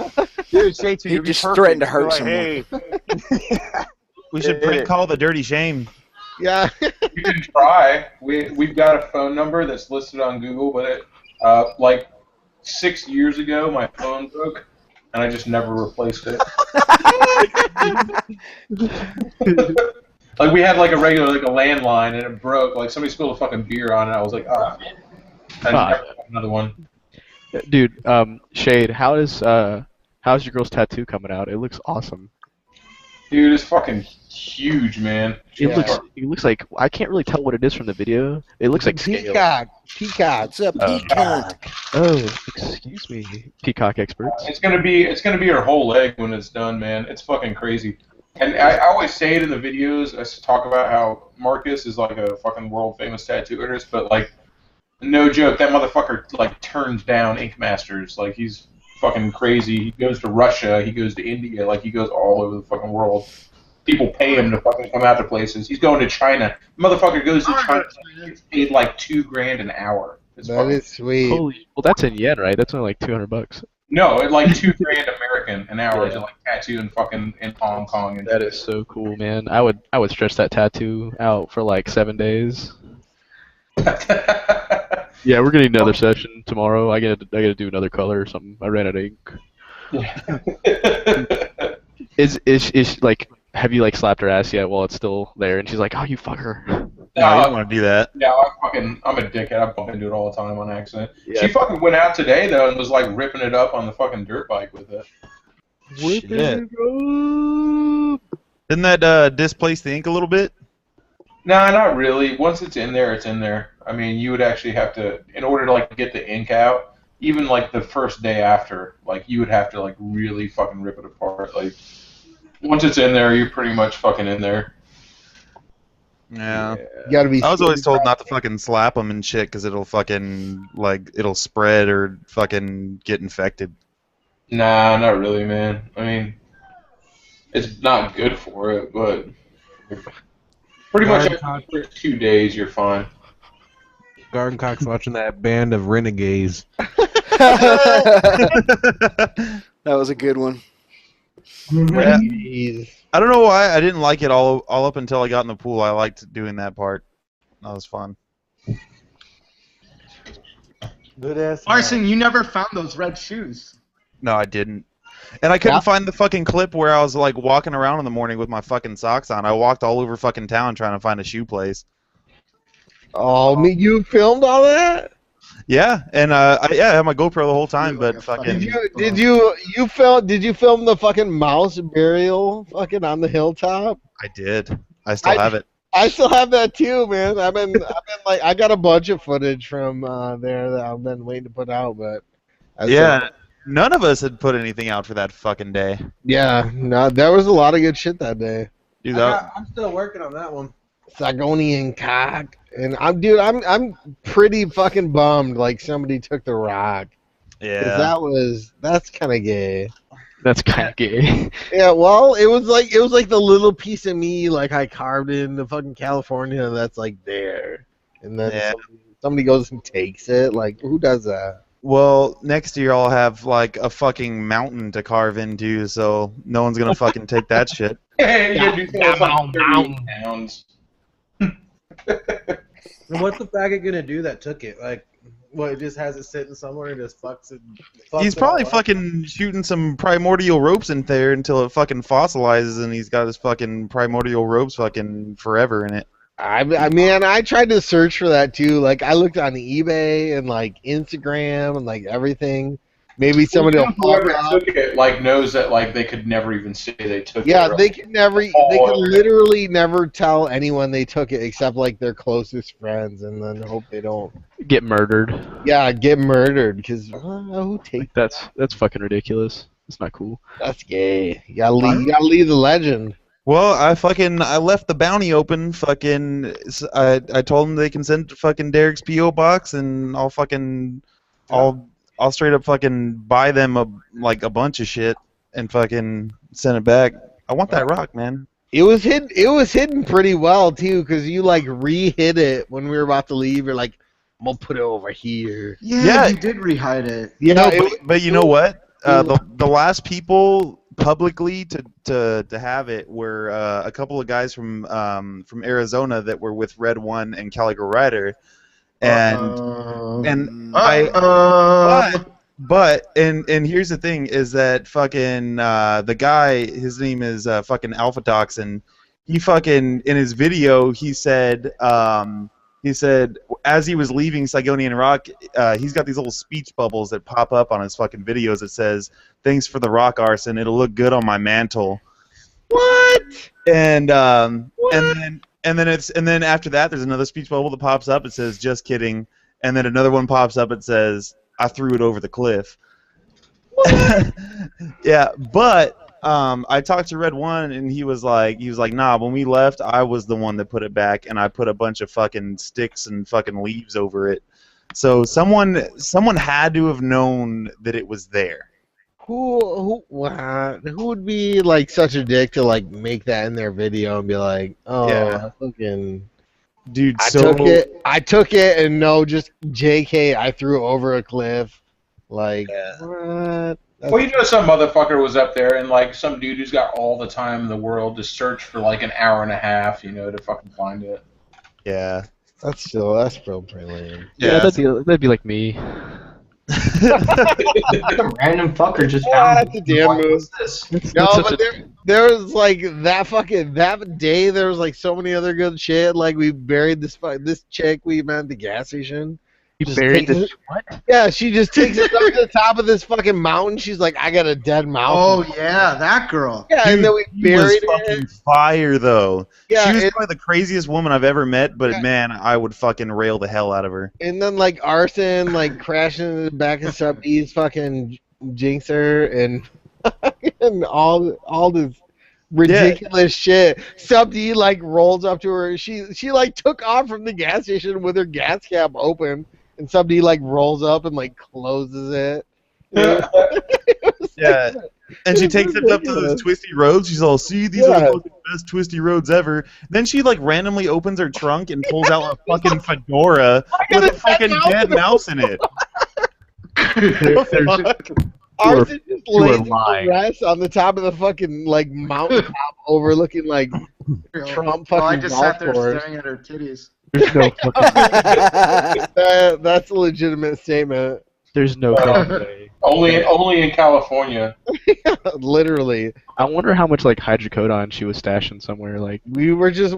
Dude, Shade Tree, He you'd be just perfect. threatened to Be hurt like, someone. Hey. We should prank call the dirty shame. Yeah. You can try. We've got a phone number that's listed on Google, but it like 6 years ago my phone broke, and I just never replaced it. Like we had like a regular like a landline, and it broke. Like somebody spilled a fucking beer on it. I was like, oh man. I never got another one. Dude, Shade, how's your girl's tattoo coming out? It looks awesome. Dude, it's fucking huge, man. It looks like I can't really tell what it is from the video. It looks like scale. Peacock. It's a peacock. Oh, excuse me, peacock experts. It's gonna be her whole leg when it's done, man. It's fucking crazy. And I always say it in the videos. I talk about how Marcus is like a fucking world famous tattoo artist, but like, no joke, that motherfucker like turns down Ink Masters. Like he's fucking crazy. He goes to Russia. He goes to India. Like he goes all over the fucking world. People pay him to fucking come out to places. He's going to China. Motherfucker goes to China. He gets paid like $2,000 an hour. That is sweet. Holy, well, that's in yen, right? That's only like $200. No, it's like $2,000 American an hour to like tattoo in fucking in Hong Kong. And That is so cool, man. I would stretch that tattoo out for like 7 days. Yeah, we're getting another session tomorrow. I gotta do another color or something. I ran out of ink. Is like, have you like slapped her ass yet while it's still there? And she's like, oh, you fucker. No, you don't want to do that. No, I'm a dickhead. I bump into it all the time on accident. Yeah. She fucking went out today though and was like ripping it up on the fucking dirt bike with it. Shit. Didn't that displace the ink a little bit? No, not really. Once it's in there, it's in there. I mean, you would actually have to, in order to like get the ink out, even like the first day after, like you would have to like really fucking rip it apart. Like once it's in there, you're pretty much fucking in there. Yeah. You gotta be. I was always told not to fucking slap them and shit because it'll fucking like it'll spread or fucking get infected. Nah, not really, man. I mean, it's not good for it, but pretty much after the first 2 days, you're fine. Garden Cock's watching that band of renegades. That was a good one. Yeah. I don't know why I didn't like it all up until I got in the pool. I liked doing that part. That was fun. Good ass. Larson, you never found those red shoes. No, I didn't. And I couldn't find the fucking clip where I was like walking around in the morning with my fucking socks on. I walked all over fucking town trying to find a shoe place. Oh, you filmed all that? Yeah, and I had my GoPro the whole time, but fucking. Did you film the fucking mouse burial fucking on the hilltop? I did. I still have it. I still have that too, man. I've been like, I got a bunch of footage from there that I've been waiting to put out, but yeah, none of us had put anything out for that fucking day. Yeah, no, there was a lot of good shit that day. Dude, I'm still working on that one. Sagonian cock, and I'm pretty fucking bummed. Like somebody took the rock. Yeah. 'Cause that's kind of gay. That's kind of gay. Yeah, well, it was like the little piece of me like I carved in the fucking California that's like there, and then somebody goes and takes it. Like, who does that? Well, next year I'll have like a fucking mountain to carve into, so no one's gonna fucking take that shit. Hey, you do something that's like 38 pounds. And what's the faggot gonna do that took it? Like, what? It just has it sitting somewhere and just fucks it. He's probably fucking shooting some primordial ropes in there until it fucking fossilizes, and he's got his fucking primordial ropes fucking forever in it. I mean, I tried to search for that too. Like, I looked on eBay and like Instagram and like everything. Maybe somebody will whoever took it like knows that like they could never even say they took it. Yeah, or, they like, can never. They can literally never tell anyone they took it except like their closest friends, and then hope they don't Get murdered. Yeah, get murdered because who takes That's fucking ridiculous. It's not cool. That's gay. You gotta leave the legend. Well, I left the bounty open. Fucking, I told them they can send it to fucking Derek's PO box, and I'll straight up fucking buy them a bunch of shit and fucking send it back. I want that rock, man. It was hidden. It was hidden pretty well too, because you like re-hid it when we were about to leave. You're like, I'm gonna put it over here. Yeah, you did rehide it. Yeah, no, but you know what? The last people publicly to have it were a couple of guys from Arizona that were with Red One and Calico Rider, and here's the thing is that fucking the guy, his name is fucking Alpha Toxin. He fucking in his video he said as he was leaving Sigonian Rock, he's got these little speech bubbles that pop up on his fucking videos that says, "Thanks for the rock, Arson. It'll look good on my mantle." What? And then after that, there's another speech bubble that pops up. It says, "Just kidding." And then another one pops up. It says, "I threw it over the cliff." Yeah, but I talked to Red One, and he was like, "Nah, when we left, I was the one that put it back, and I put a bunch of fucking sticks and fucking leaves over it." So someone had to have known that it was there. Who would be like such a dick to like make that in their video and be like, "Oh, Yeah. fucking dude, I took it, and no, just JK, I threw it over a cliff." Like, what? Well, you know, some motherfucker was up there, and like some dude who's got all the time in the world to search for like an hour and a half, you know, to fucking find it. Yeah, that's still pretty lame. Yeah, that'd be like me. Some random fucker just found That's a damn move. No, but there was like that day. There was like so many other good shit. Like we buried this chick we met at the gas station. You buried this what? Yeah, she just takes it up to the top of this fucking mountain. She's like, I got a dead mouse. Oh yeah, that girl. Yeah, dude, and then we buried was it. fucking fire though. Yeah, she was probably the craziest woman I've ever met. But man, I would fucking rail the hell out of her. And then like Arson like crashing in the back of Sub E's fucking jinxer and all this ridiculous shit. Sub D like rolls up to her. She like took off from the gas station with her gas cap open, and Sub D like rolls up and like closes it. Yeah. And she takes it up to those twisty roads. She's all, "See, these are the fucking best twisty roads ever." Then she like randomly opens her trunk and pulls out a fucking fedora with a fucking dead mouse in it. Arson just lays to rest on the top of the fucking like mountain top overlooking like Trump fucking I just sat there golf course. staring at her titties. There's no That's a legitimate statement. There's no way. Only in California. Literally. I wonder how much like hydrocodone she was stashing somewhere. Like we were just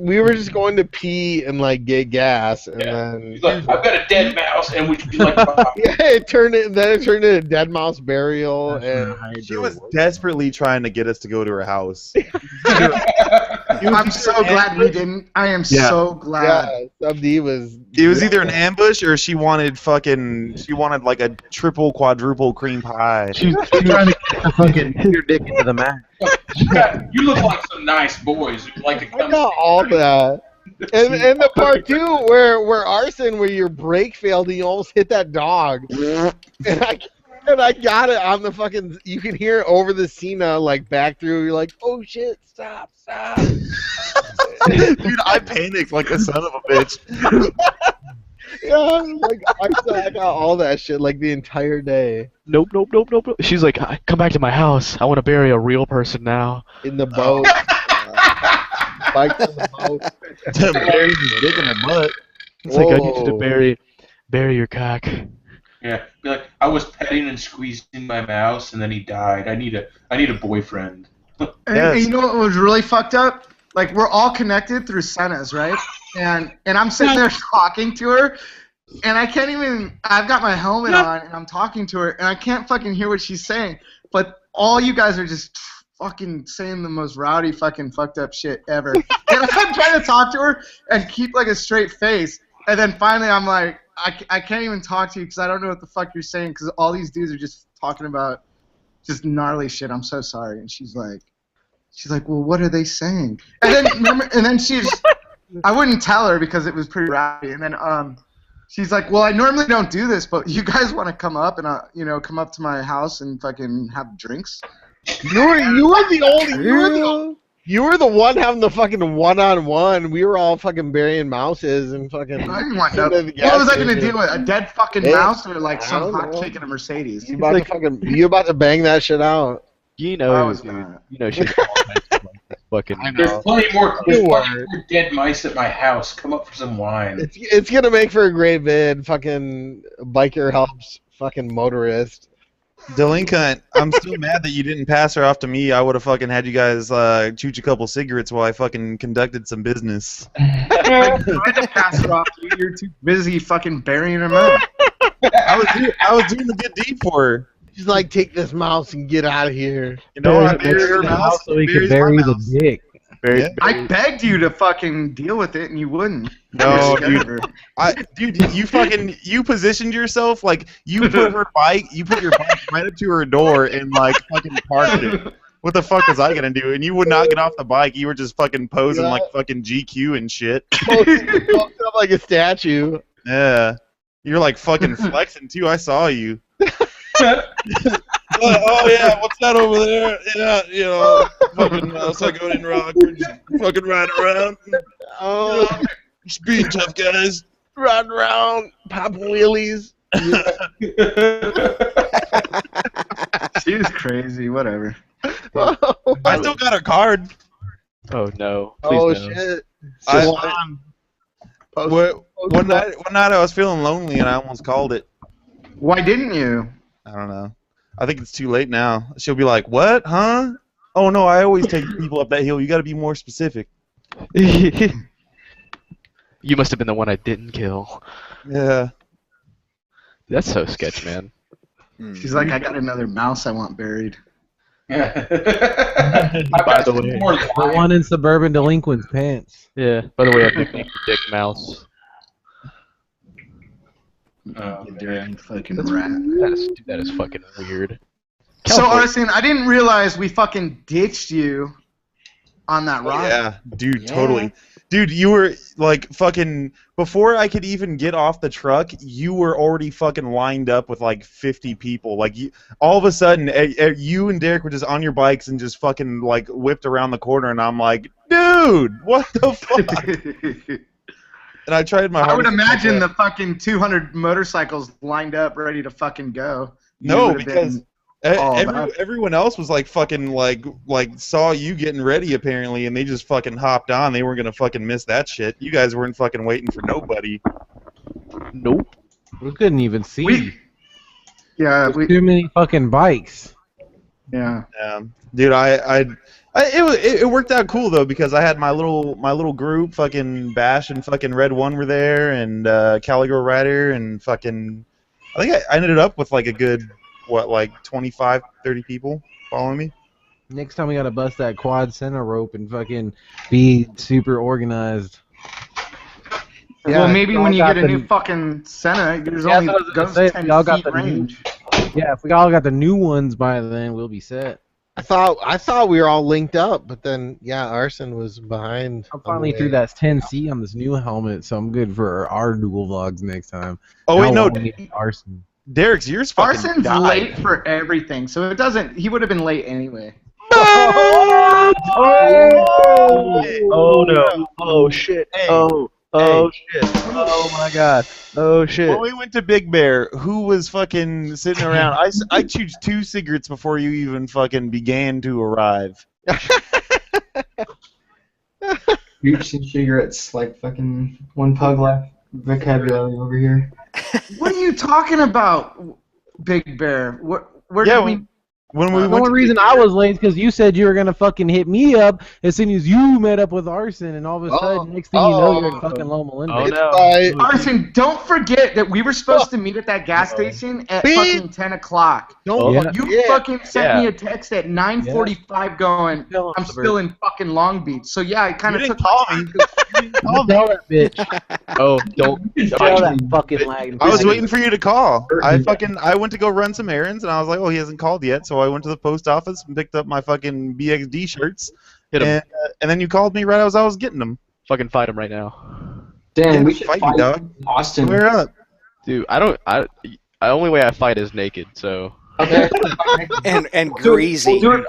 going to pee and like get gas, and then He's like, "I've got a dead mouse," and we should be like, yeah, it turned into dead mouse burial, and She was desperately trying to get us to go to her house. I'm so glad we didn't. I am so glad. Yeah, Sub D was. It was either an ambush or she wanted like a triple quadruple cream pie. She was trying to get the fucking your dick into the mat. "You look like some nice boys who'd like to I come." got all that. And the part two where Arson, where your brake failed and you almost hit that dog. And I got it on the fucking. You can hear it over the Cena like back through. You're like, "Oh shit! Stop! Stop!" Dude, I panicked like a son of a bitch. Yeah, like I got all that shit like the entire day Nope. She's like, come back to my house. I want to bury a real person now. in the boat. Bike on the boat. Buries his dick in her butt. It's like, I need you to Whoa. bury your cock. Yeah, be like, I was petting and squeezing my mouse, and then he died. I need a boyfriend. And you know what was really fucked up? Like, we're all connected through Senna's, right? And I'm sitting there talking to her, and I can't even. I've got my helmet on, and I'm talking to her, and I can't fucking hear what she's saying. But all you guys are just fucking saying the most rowdy fucking fucked up shit ever. And I'm trying to talk to her and keep like a straight face, and then finally I'm like, I can't even talk to you because I don't know what the fuck you're saying because all these dudes are just talking about just gnarly shit. I'm so sorry. And she's like, well, what are they saying? And then I wouldn't tell her because it was pretty rowdy. And then she's like, well, I normally don't do this, but you guys want to come up and come up to my house and fucking have drinks? You were the one having the fucking one-on-one. We were all fucking burying mouses and fucking. I didn't want nothing. What was I gonna do? A dead fucking mouse or like some hot chick in a Mercedes? You about to bang that shit out. You know, she's fucking. There's plenty more dead mice at my house. Come up for some wine. It's gonna make for a great vid. Fucking biker helps fucking motorist. Delinquent, I'm still mad that you didn't pass her off to me. I would have fucking had you guys chooch a couple cigarettes while I fucking conducted some business. I tried to pass her off to you. You're too busy fucking burying her mother. I was doing a good deed for her. She's like, take this mouse and get out of here. You know, I buried her mouse so we could bury the dick. I begged you to fucking deal with it, and you wouldn't. No, dude, you positioned yourself like you put your bike right up to her door and like fucking parked it. What the fuck was I gonna do? And you would not get off the bike. You were just fucking posing like fucking GQ and shit. Posted up like a statue. Yeah, you're like fucking flexing too. I saw you. Oh yeah, what's that over there? Yeah, fucking psychotic rock. We're just fucking riding around. Oh, just being tough guys. Riding around, popping wheelies. She was crazy. Whatever. I still got her card. Oh no! Oh Please no. shit! One night I was feeling lonely and I almost called it. Why didn't you? I don't know. I think it's too late now. She'll be like, "What? Huh? Oh no, I always take people up that hill. You got to be more specific." You must have been the one I didn't kill. Yeah. That's so sketch, man. She's like, I got another mouse I want buried. By the way, the one in Suburban Delinquent's pants. Yeah. By the way, I nicknamed the dick mouse. Dirty fucking rat. That is fucking weird. So, Arson, I didn't realize we fucking ditched you on that ride. Yeah, dude, totally. Dude, you were like fucking before I could even get off the truck, you were already fucking lined up with like 50 people. Like all of a sudden, you and Derek were just on your bikes and just fucking like whipped around the corner, and I'm like, dude, what the fuck? And I tried my hardest. I would imagine the fucking 200 motorcycles lined up, ready to fucking go. No, because everyone else was like fucking like saw you getting ready apparently, and they just fucking hopped on. They weren't gonna fucking miss that shit. You guys weren't fucking waiting for nobody. Nope. We couldn't even see. Too many fucking bikes. Yeah. Dude, it worked out cool though because I had my little group, fucking Bash and fucking Red One were there, and Caligo Rider and fucking. I think I ended up with like a good 25, 30 people following me. Next time we gotta bust that quad center rope and fucking be super organized. Yeah, well, maybe when you get a new fucking Senna, there's only goes 10 feet range. Yeah, if we all got the new ones by then, we'll be set. I thought we were all linked up, but then Arson was behind. I finally threw that 10C on this new helmet, so I'm good for our dual vlogs next time. Oh wait, no, Arson. Derek's yours fucking Arson's died. late for everything, so it doesn't. He would have been late anyway. Oh no! Oh shit! Hey, oh Oh shit. Oh my god. Oh shit. When we went to Big Bear, who was fucking sitting around? I chewed 2 cigarettes before you even fucking began to arrive. Hooch and cigarettes, like fucking one pug life vocabulary over here. What are you talking about, Big Bear? Where Yeah, did we? When we The went only to reason Big I Bear- was late is because you said you were gonna fucking hit me up as soon as you met up with Arson, and all of a sudden, next thing you know, you're at fucking Loma Linda. Oh It's no. by Arson, don't forget that we were supposed to meet at that gas station at fucking 10 o'clock. don't Yeah. You fucking sent me a text at 9:45 going, Tell him, I'm still in fucking Long Beach. So yeah, I kind You of didn't took call me. Tell that bitch. Oh, don't. Tell that fucking lag. I was waiting for you to call. I went to go run some errands, and I was like, oh, he hasn't called yet, so I went to the post office and picked up my fucking BXD shirts, Hit him. and then you called me right as I was getting them. Fucking fight him right now. Damn, Yeah, we should fight fight me, dog. Austin. We're up. Dude, the only way I fight is naked, so. Okay. And greasy. We'll do it.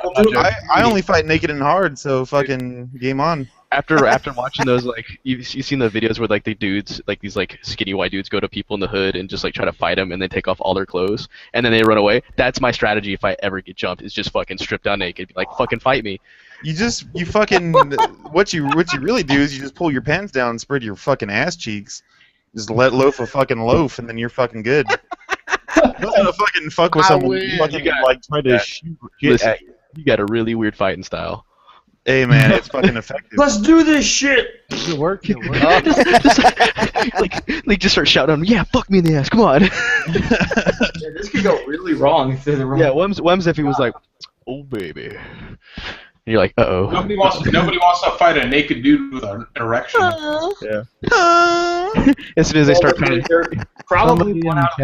I only fight naked and hard, so fucking game on. After watching those, like, you've seen the videos where, like, the dudes, like, these, like, skinny white dudes go to people in the hood and just, like, try to fight them, and they take off all their clothes, and then they run away. That's my strategy if I ever get jumped, is just fucking strip down naked. Be like, fucking fight me. You fucking what you really do is you just pull your pants down and spread your fucking ass cheeks. Just let loaf a fucking loaf, and then you're fucking good. You're not gonna fucking fuck with someone who fucking like try to shoot shit Listen, at you. you got a really weird fighting style. Hey man, it's fucking effective. Let's do this shit. It worked. It worked. like just start shouting on him, yeah, fuck me in the ass, come on. Yeah, this could go really wrong if they're the wrong. Yeah, Wems if he was like, oh baby. And you're like, uh-oh. Nobody wants to fight a naked dude with an erection. Yeah. As soon as they start trying to... Probably one out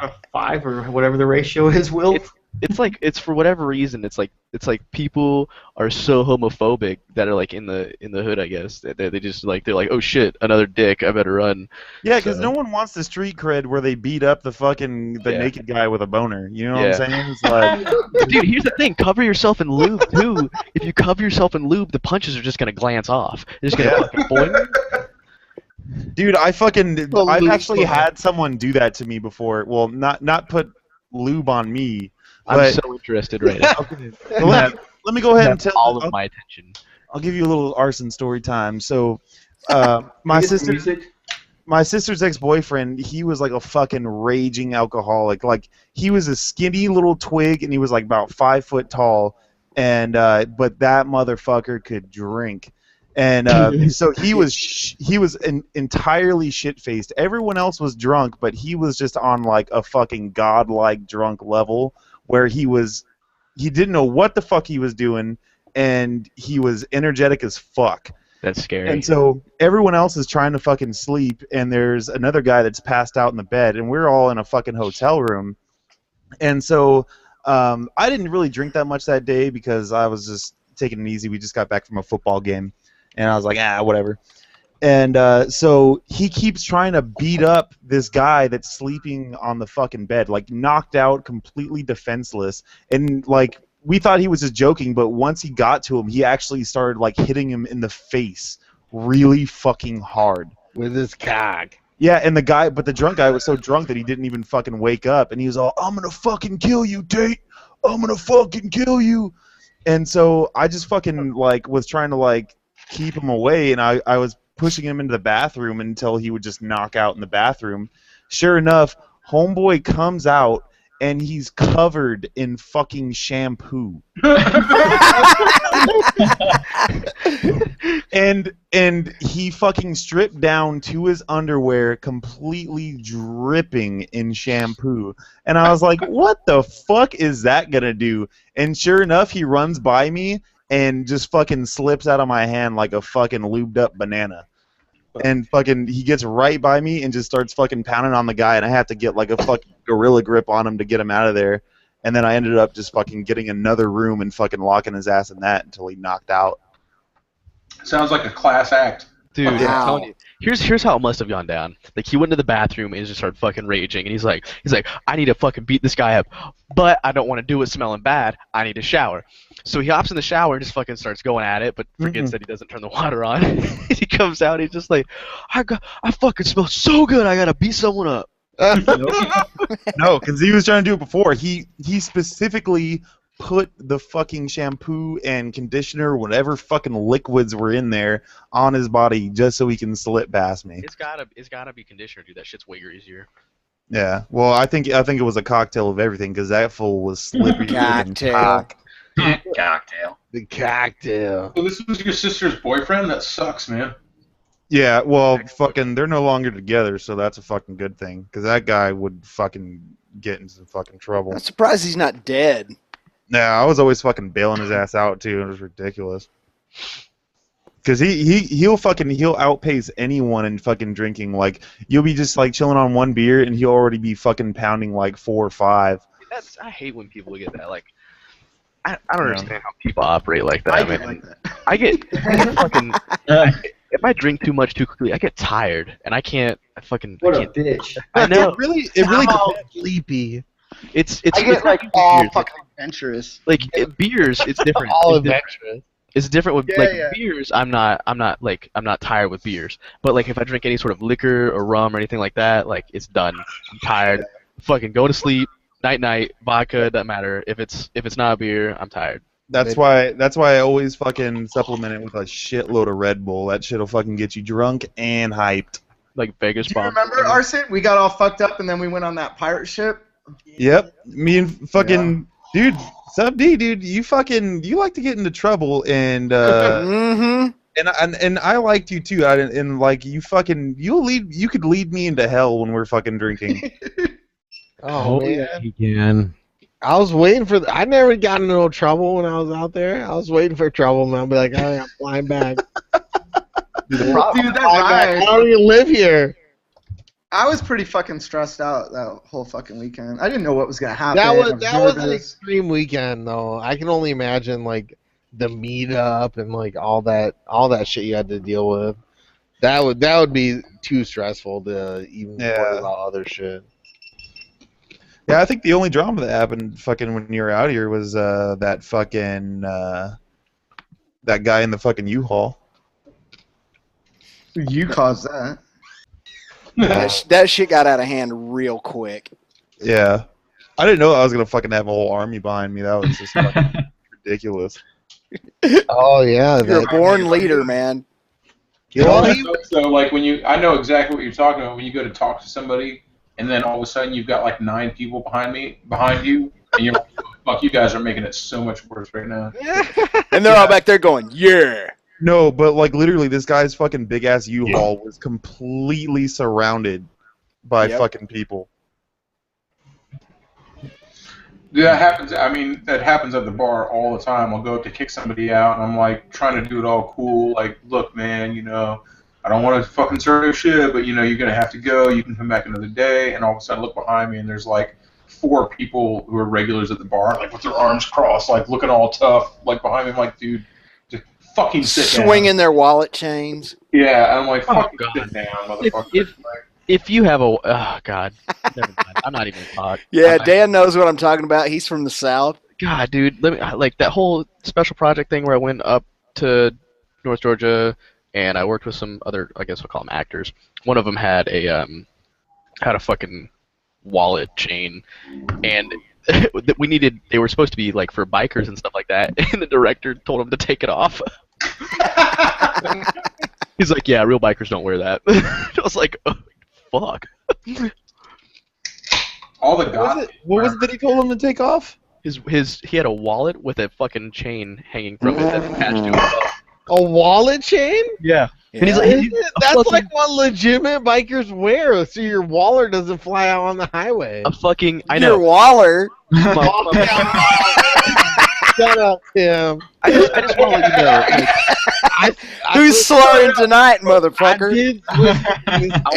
of 5 or whatever the ratio is. Will. It's for whatever reason, it's like people are so homophobic that are like in the hood, I guess. They just like, they're like, oh shit, another dick, I better run. Yeah, because no one wants the street cred where they beat up the naked guy with a boner. You know what I'm saying? It's like, dude, here's the thing: cover yourself in lube too. If you cover yourself in lube, the punches are just gonna glance off. They're just gonna fucking boing. dude, I've actually had someone do that to me before. Well, not put lube on me. I'm but so interested right now. let me go ahead and tell all of my attention. I'll give you a little arson story time. So, my sister's ex-boyfriend, he was like a fucking raging alcoholic. Like, he was a skinny little twig, and he was like about 5 foot tall, and but that motherfucker could drink. And so he was entirely shit-faced. Everyone else was drunk, but he was just on like a fucking godlike drunk level where he didn't know what the fuck he was doing, and he was energetic as fuck. That's scary. And so everyone else is trying to fucking sleep, and there's another guy that's passed out in the bed, and we're all in a fucking hotel room. And so I didn't really drink that much that day because I was just taking it easy. We just got back from a football game, and I was like, whatever. And so he keeps trying to beat up this guy that's sleeping on the fucking bed, like knocked out, completely defenseless. And like we thought he was just joking, but once he got to him, he actually started like hitting him in the face really fucking hard with his cock. Yeah, and the drunk guy was so drunk that he didn't even fucking wake up, and he was all, "I'm gonna fucking kill you, Tate. I'm gonna fucking kill you." And so I just fucking like was trying to like keep him away, and I was pushing him into the bathroom until he would just knock out in the bathroom. Sure enough, homeboy comes out and he's covered in fucking shampoo. and he fucking stripped down to his underwear, completely dripping in shampoo. And I was like, what the fuck is that gonna do? And sure enough, he runs by me and just fucking slips out of my hand like a fucking lubed up banana. And fucking he gets right by me and just starts fucking pounding on the guy, and I have to get like a fucking gorilla grip on him to get him out of there. And then I ended up just fucking getting another room and fucking locking his ass in that until he knocked out. Sounds like a class act. Dude, I'm telling you, Here's how it must have gone down. Like he went to the bathroom and just started fucking raging, and he's like, I need to fucking beat this guy up, but I don't want to do it smelling bad. I need to shower. So he hops in the shower and just fucking starts going at it, but forgets that he doesn't turn the water on. He comes out, he's just like, I fucking smell so good. I gotta beat someone up. No, because he was trying to do it before. He specifically put the fucking shampoo and conditioner, whatever fucking liquids were in there, on his body just so he can slip past me. It's gotta be conditioner, dude. That shit's way easier. Yeah. Well, I think it was a cocktail of everything because that fool was slippery and cock. Cocktail. The cocktail. So this was your sister's boyfriend? That sucks, man. Yeah, well, fucking, they're no longer together, so that's a fucking good thing. Because that guy would fucking get into some fucking trouble. I'm surprised he's not dead. Yeah, I was always fucking bailing his ass out too. It was ridiculous. Because he'll outpace anyone in fucking drinking. Like you'll be just like chilling on one beer, and he'll already be fucking pounding like 4 or 5. I hate when people get that. Like, I don't understand how people operate like that. I get fucking. If I drink too much too quickly, I get tired, and I can't. What a bitch. I know. It really sleepy. It's I get like all fucking adventurous. like beers. It's different. All It's different. adventurous. It's different with Yeah. beers. I'm not tired with beers. But like if I drink any sort of liquor or rum or anything like that, like it's done. I'm tired. Fucking go to sleep. Night. Vodka doesn't matter. If it's not a beer, I'm tired. That's why I always fucking supplement it with a shitload of Red Bull. That shit'll fucking get you drunk and hyped. Like Vegas Do you bomb. remember, Arson? We got all fucked up and then we went on that pirate ship. Yep. Me and fucking dude, Sub D, dude, you like to get into trouble and and I liked you too. And like you could lead me into hell when we're fucking drinking. Oh man. yeah, he can. I was waiting for. I never got into no trouble when I was out there. I was waiting for trouble, and I'll be like, I'm flying back. Dude, that ride. I don't even live here. I was pretty fucking stressed out that whole fucking weekend. I didn't know what was gonna happen. That was an extreme weekend, though. I can only imagine like the meetup and like all that shit you had to deal with. That would be too stressful to even worry about other shit. Yeah, I think the only drama that happened fucking when you were out here was that fucking that guy in the fucking U-Haul. You caused that. That shit got out of hand real quick. Yeah. I didn't know I was gonna fucking have a whole army behind me. That was just fucking ridiculous. Oh yeah, You're a born leader, man. So like I know exactly what you're talking about when you go to talk to somebody. And then all of a sudden you've got like 9 people behind you, and you're like, fuck, you guys are making it so much worse right now. And they're all back there going, yeah. No, but like literally this guy's fucking big ass U-Haul was completely surrounded by fucking people. Dude, that happens. I mean, that happens at the bar all the time. I'll go up to kick somebody out, and I'm like trying to do it all cool. Like, look, man, I don't want to fucking start your shit, but you're gonna have to go. You can come back another day. And all of a sudden, I look behind me, and there's like 4 people who are regulars at the bar, like with their arms crossed, like looking all tough, like behind me. I'm like, dude, just fucking sit down. Swinging their wallet chains. Yeah, and I'm like, fucking sit down, motherfucker. If you have oh god, never mind. I'm not even talking. Yeah, Dan knows what I'm talking about. He's from the South. God, dude, like that whole special project thing where I went up to North Georgia. And I worked with some other, I guess we'll call them actors. One of them had a fucking wallet chain, and they were supposed to be like for bikers and stuff like that. And the director told him to take it off. He's like, "Yeah, real bikers don't wear that." I was like, oh, "Fuck." All the guys. What was it that he told him to take off? He had a wallet with a fucking chain hanging from it that's attached to it. A wallet chain? Yeah. And he's like, that's like what legitimate bikers wear, so your wallet doesn't fly out on the highway. I know. Your waller. Shut up, Tim. I just want to let you know. Who's slurring tonight, motherfucker? I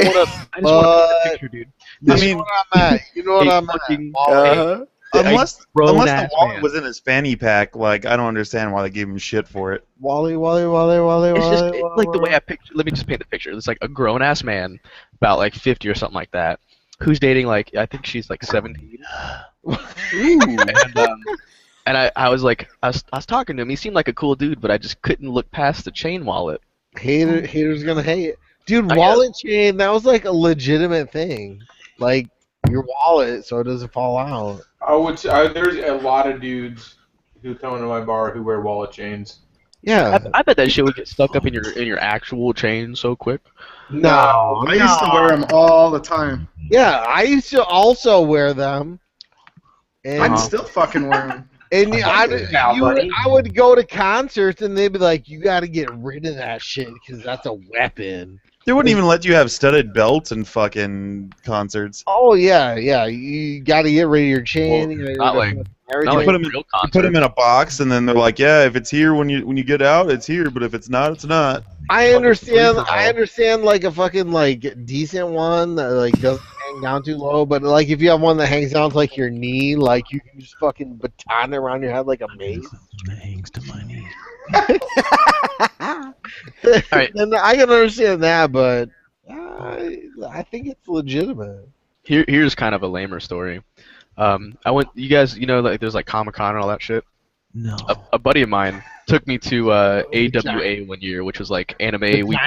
want to picture, dude. You know what I'm at. A unless the grown-ass wallet man. was in his fanny pack, like I don't understand why they gave him shit for it. Wally. It's just like the way I picture. Let me just paint the picture. It's like a grown ass man, about like 50 or something like that, who's dating like I think she's like 17. And I was like I was talking to him. He seemed like a cool dude, but I just couldn't look past the chain wallet. Haters gonna hate. Dude, I wallet chain, that was like a legitimate thing. Like your wallet so it doesn't fall out. There's a lot of dudes who come into my bar who wear wallet chains. Yeah. I bet that shit would get stuck up in your actual chain so quick. No, I used to wear them all the time. Yeah, I used to also wear them. And I'd still fucking wear them. And I would go to concerts and they'd be like, "You got to get rid of that shit because that's a weapon." They wouldn't even let you have studded belts in fucking concerts. Oh yeah. You got to get rid of your chain. Well, you not gotta like- get rid of You everything. put them in a box, and then they're like, "Yeah, if it's here when you get out, it's here. But if it's not, it's not." I understand. I understand like a fucking like decent one that like doesn't hang down too low, but like if you have one that hangs down to like your knee, like you can just fucking baton it around your head like a mace. That hangs to my knee. Alright. Then I can understand that, but I think it's legitimate. Here's kind of a lamer story. I went. You guys, like there's like Comic-Con and all that shit. No. A buddy of mine took me to AWA one year, which was like anime week.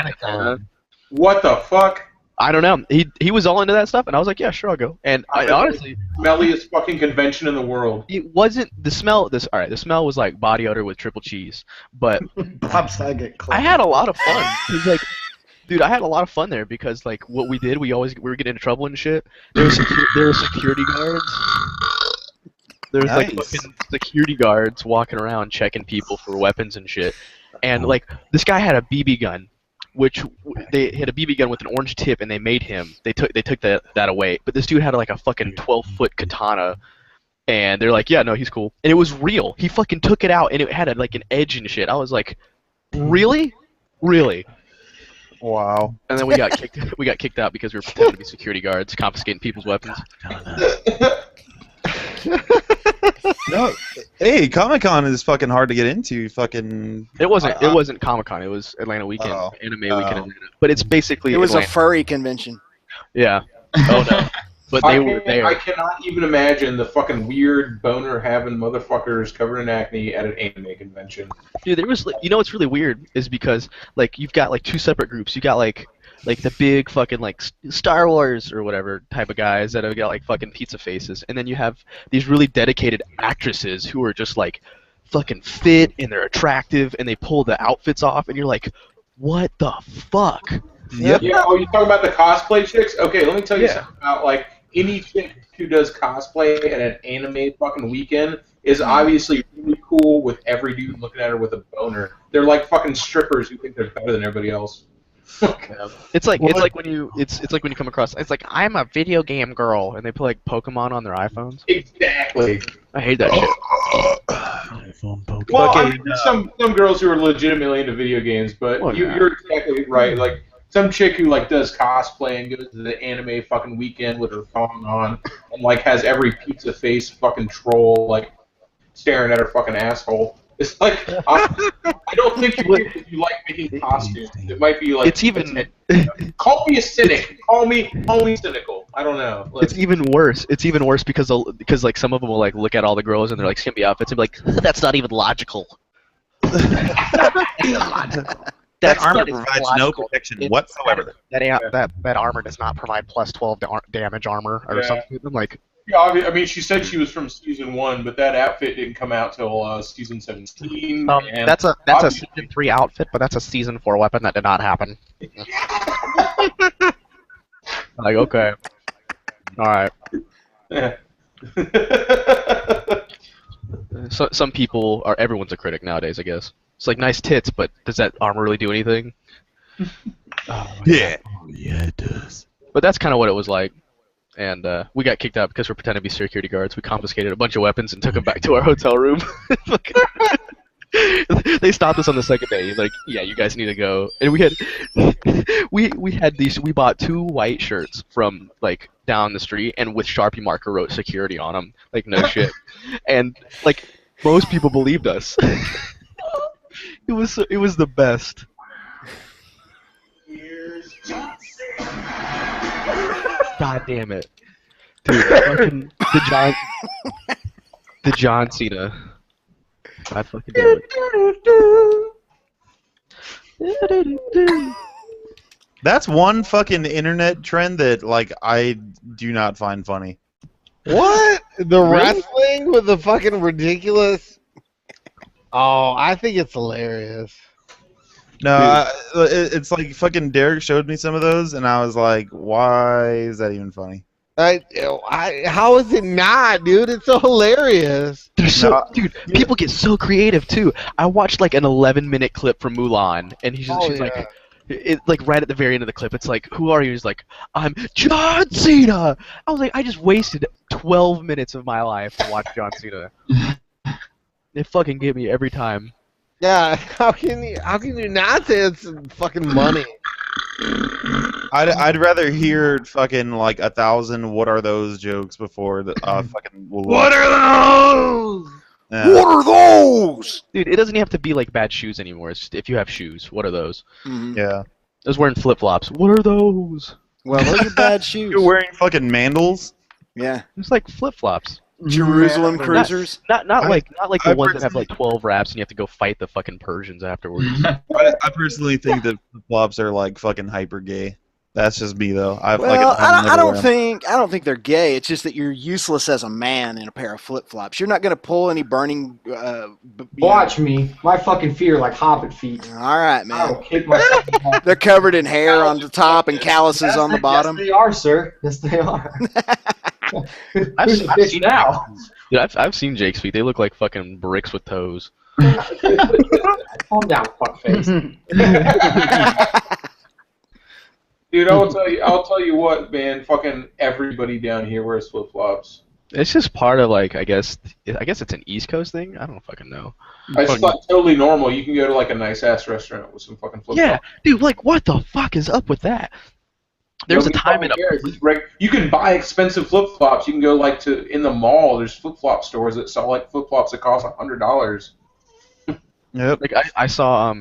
What the fuck? I don't know. He was all into that stuff, and I was like, yeah, sure, I'll go. And I honestly, smelliest fucking convention in the world. it wasn't the smell. The smell was like body odor with triple cheese, but Bob Saget. I had a lot of fun. 'Cause, like, dude, I had a lot of fun there because like what we did, we were getting into trouble and shit. There were security guards. There's like Nice. fucking security guards walking around checking people for weapons and shit. And like this guy had a BB gun, which they had a BB gun with an orange tip, and they made him. They took that away. But this dude had like a fucking 12-foot katana, and they're like, yeah, no, he's cool. And it was real. He fucking took it out, and it had like an edge and shit. I was like, really? Wow. And then we got kicked out because we were pretending to be security guards, confiscating people's weapons. No, hey, Comic-Con is fucking hard to get into. Fucking. It wasn't Comic-Con. It was Atlanta Weekend, Anime Weekend in Atlanta. But it's basically It was Atlanta. a furry convention. Yeah. Oh no. But they were there. I cannot even imagine the fucking weird boner having motherfuckers covered in acne at an anime convention. Dude, there was what's really weird is because like you've got like two separate groups. You got like the big fucking like Star Wars or whatever type of guys that have got like fucking pizza faces, and then you have these really dedicated actresses who are just like fucking fit and they're attractive and they pull the outfits off, and you're like, what the fuck? Yep. Yeah, oh, you talking about the cosplay chicks? Okay, let me tell you something about like any chick who does cosplay at an anime fucking weekend is obviously really cool with every dude looking at her with a boner. They're like fucking strippers who think they're better than everybody else. It's like when you come across it's like I'm a video game girl and they put like Pokemon on their iPhones. Exactly. I hate that shit. Well, I mean, there's some girls who are legitimately into video games, but Well, yeah. you're exactly right. Like some chick who like does cosplay and goes to the anime fucking weekend with her thong on and like has every pizza face fucking troll like staring at her fucking asshole. It's like I don't think you like making costumes. It might be like It's even call me a cynic. Call me cynical. I don't know. Like, It's even worse. It's even worse because like some of them will like look at all the girls and they're like skimpy outfits and be like, that's not even logical. That armor provides no protection whatsoever. That armor does not provide plus 12 damage armor or Yeah. something. I'm like, yeah, I mean, she said she was from season 1, but that outfit didn't come out till season 17. And that's a season 3 outfit, but that's a season 4 weapon that did not happen. Like, okay, all right. Yeah. So some people are. Everyone's a critic nowadays, I guess. It's like nice tits, but does that armor really do anything? Yeah. Oh, yeah, it does. But that's kind of what it was like. And we got kicked out because we're pretending to be security guards. We confiscated a bunch of weapons and took them back to our hotel room. They stopped us on the second day. Like, yeah, you guys need to go. And we had these. We bought 2 white shirts from like down the street, and with Sharpie marker wrote security on them. Like no shit. And like most people believed us. It was the best. God damn it, dude! Fucking the John Cena. God fucking damn it. That's one fucking internet trend that like I do not find funny. What? The Really? wrestling with the fucking ridiculous. Oh, I think it's hilarious. No, it's like fucking Derek showed me some of those, and I was like, why is that even funny? How is it not, dude? It's so hilarious. They're so, dude. People get so creative too. I watched like an 11-minute clip from Mulan, and she's like, like right at the very end of the clip, it's like, "Who are you?" He's like, "I'm John Cena." I was like, I just wasted 12 minutes of my life to watch John Cena. They fucking get me every time. Yeah, how can you not say it's fucking money? I'd rather hear fucking like 1,000 "what are those" jokes before the fucking. What are those? Yeah. What are those? Dude, it doesn't have to be like bad shoes anymore. It's just if you have shoes, what are those? Yeah. I was wearing flip-flops. What are those? Well, those are bad shoes. You're wearing fucking mandals? Yeah. It's like flip-flops. Jerusalem cruisers? Not like the ones that have like 12 wraps and you have to go fight the fucking Persians afterwards. I personally think that flip-flops are like fucking hyper gay. That's just me though. I don't think they're gay. It's just that you're useless as a man in a pair of flip-flops. You're not going to pull any burning. Watch me. My fucking feet are like hobbit feet. All right, man. I'll kick myself. They're covered in hair on the top and calluses on the bottom. Yes, they are, sir. Yes, they are. I've seen now. Dude, I've seen Jake's feet. They look like fucking bricks with toes. Calm down, fuckface. Dude, I'll tell you what, man. Fucking everybody down here wears flip flops. It's just part of like I guess it's an East Coast thing. I don't fucking know. It's like totally normal. You can go to like a nice ass restaurant with some fucking flip flops. Yeah, dude. Like, what the fuck is up with that? There's a time in you can buy expensive flip flops. You can go like in the mall. There's flip flop stores that sell like flip flops that cost $100. Yep. Like I saw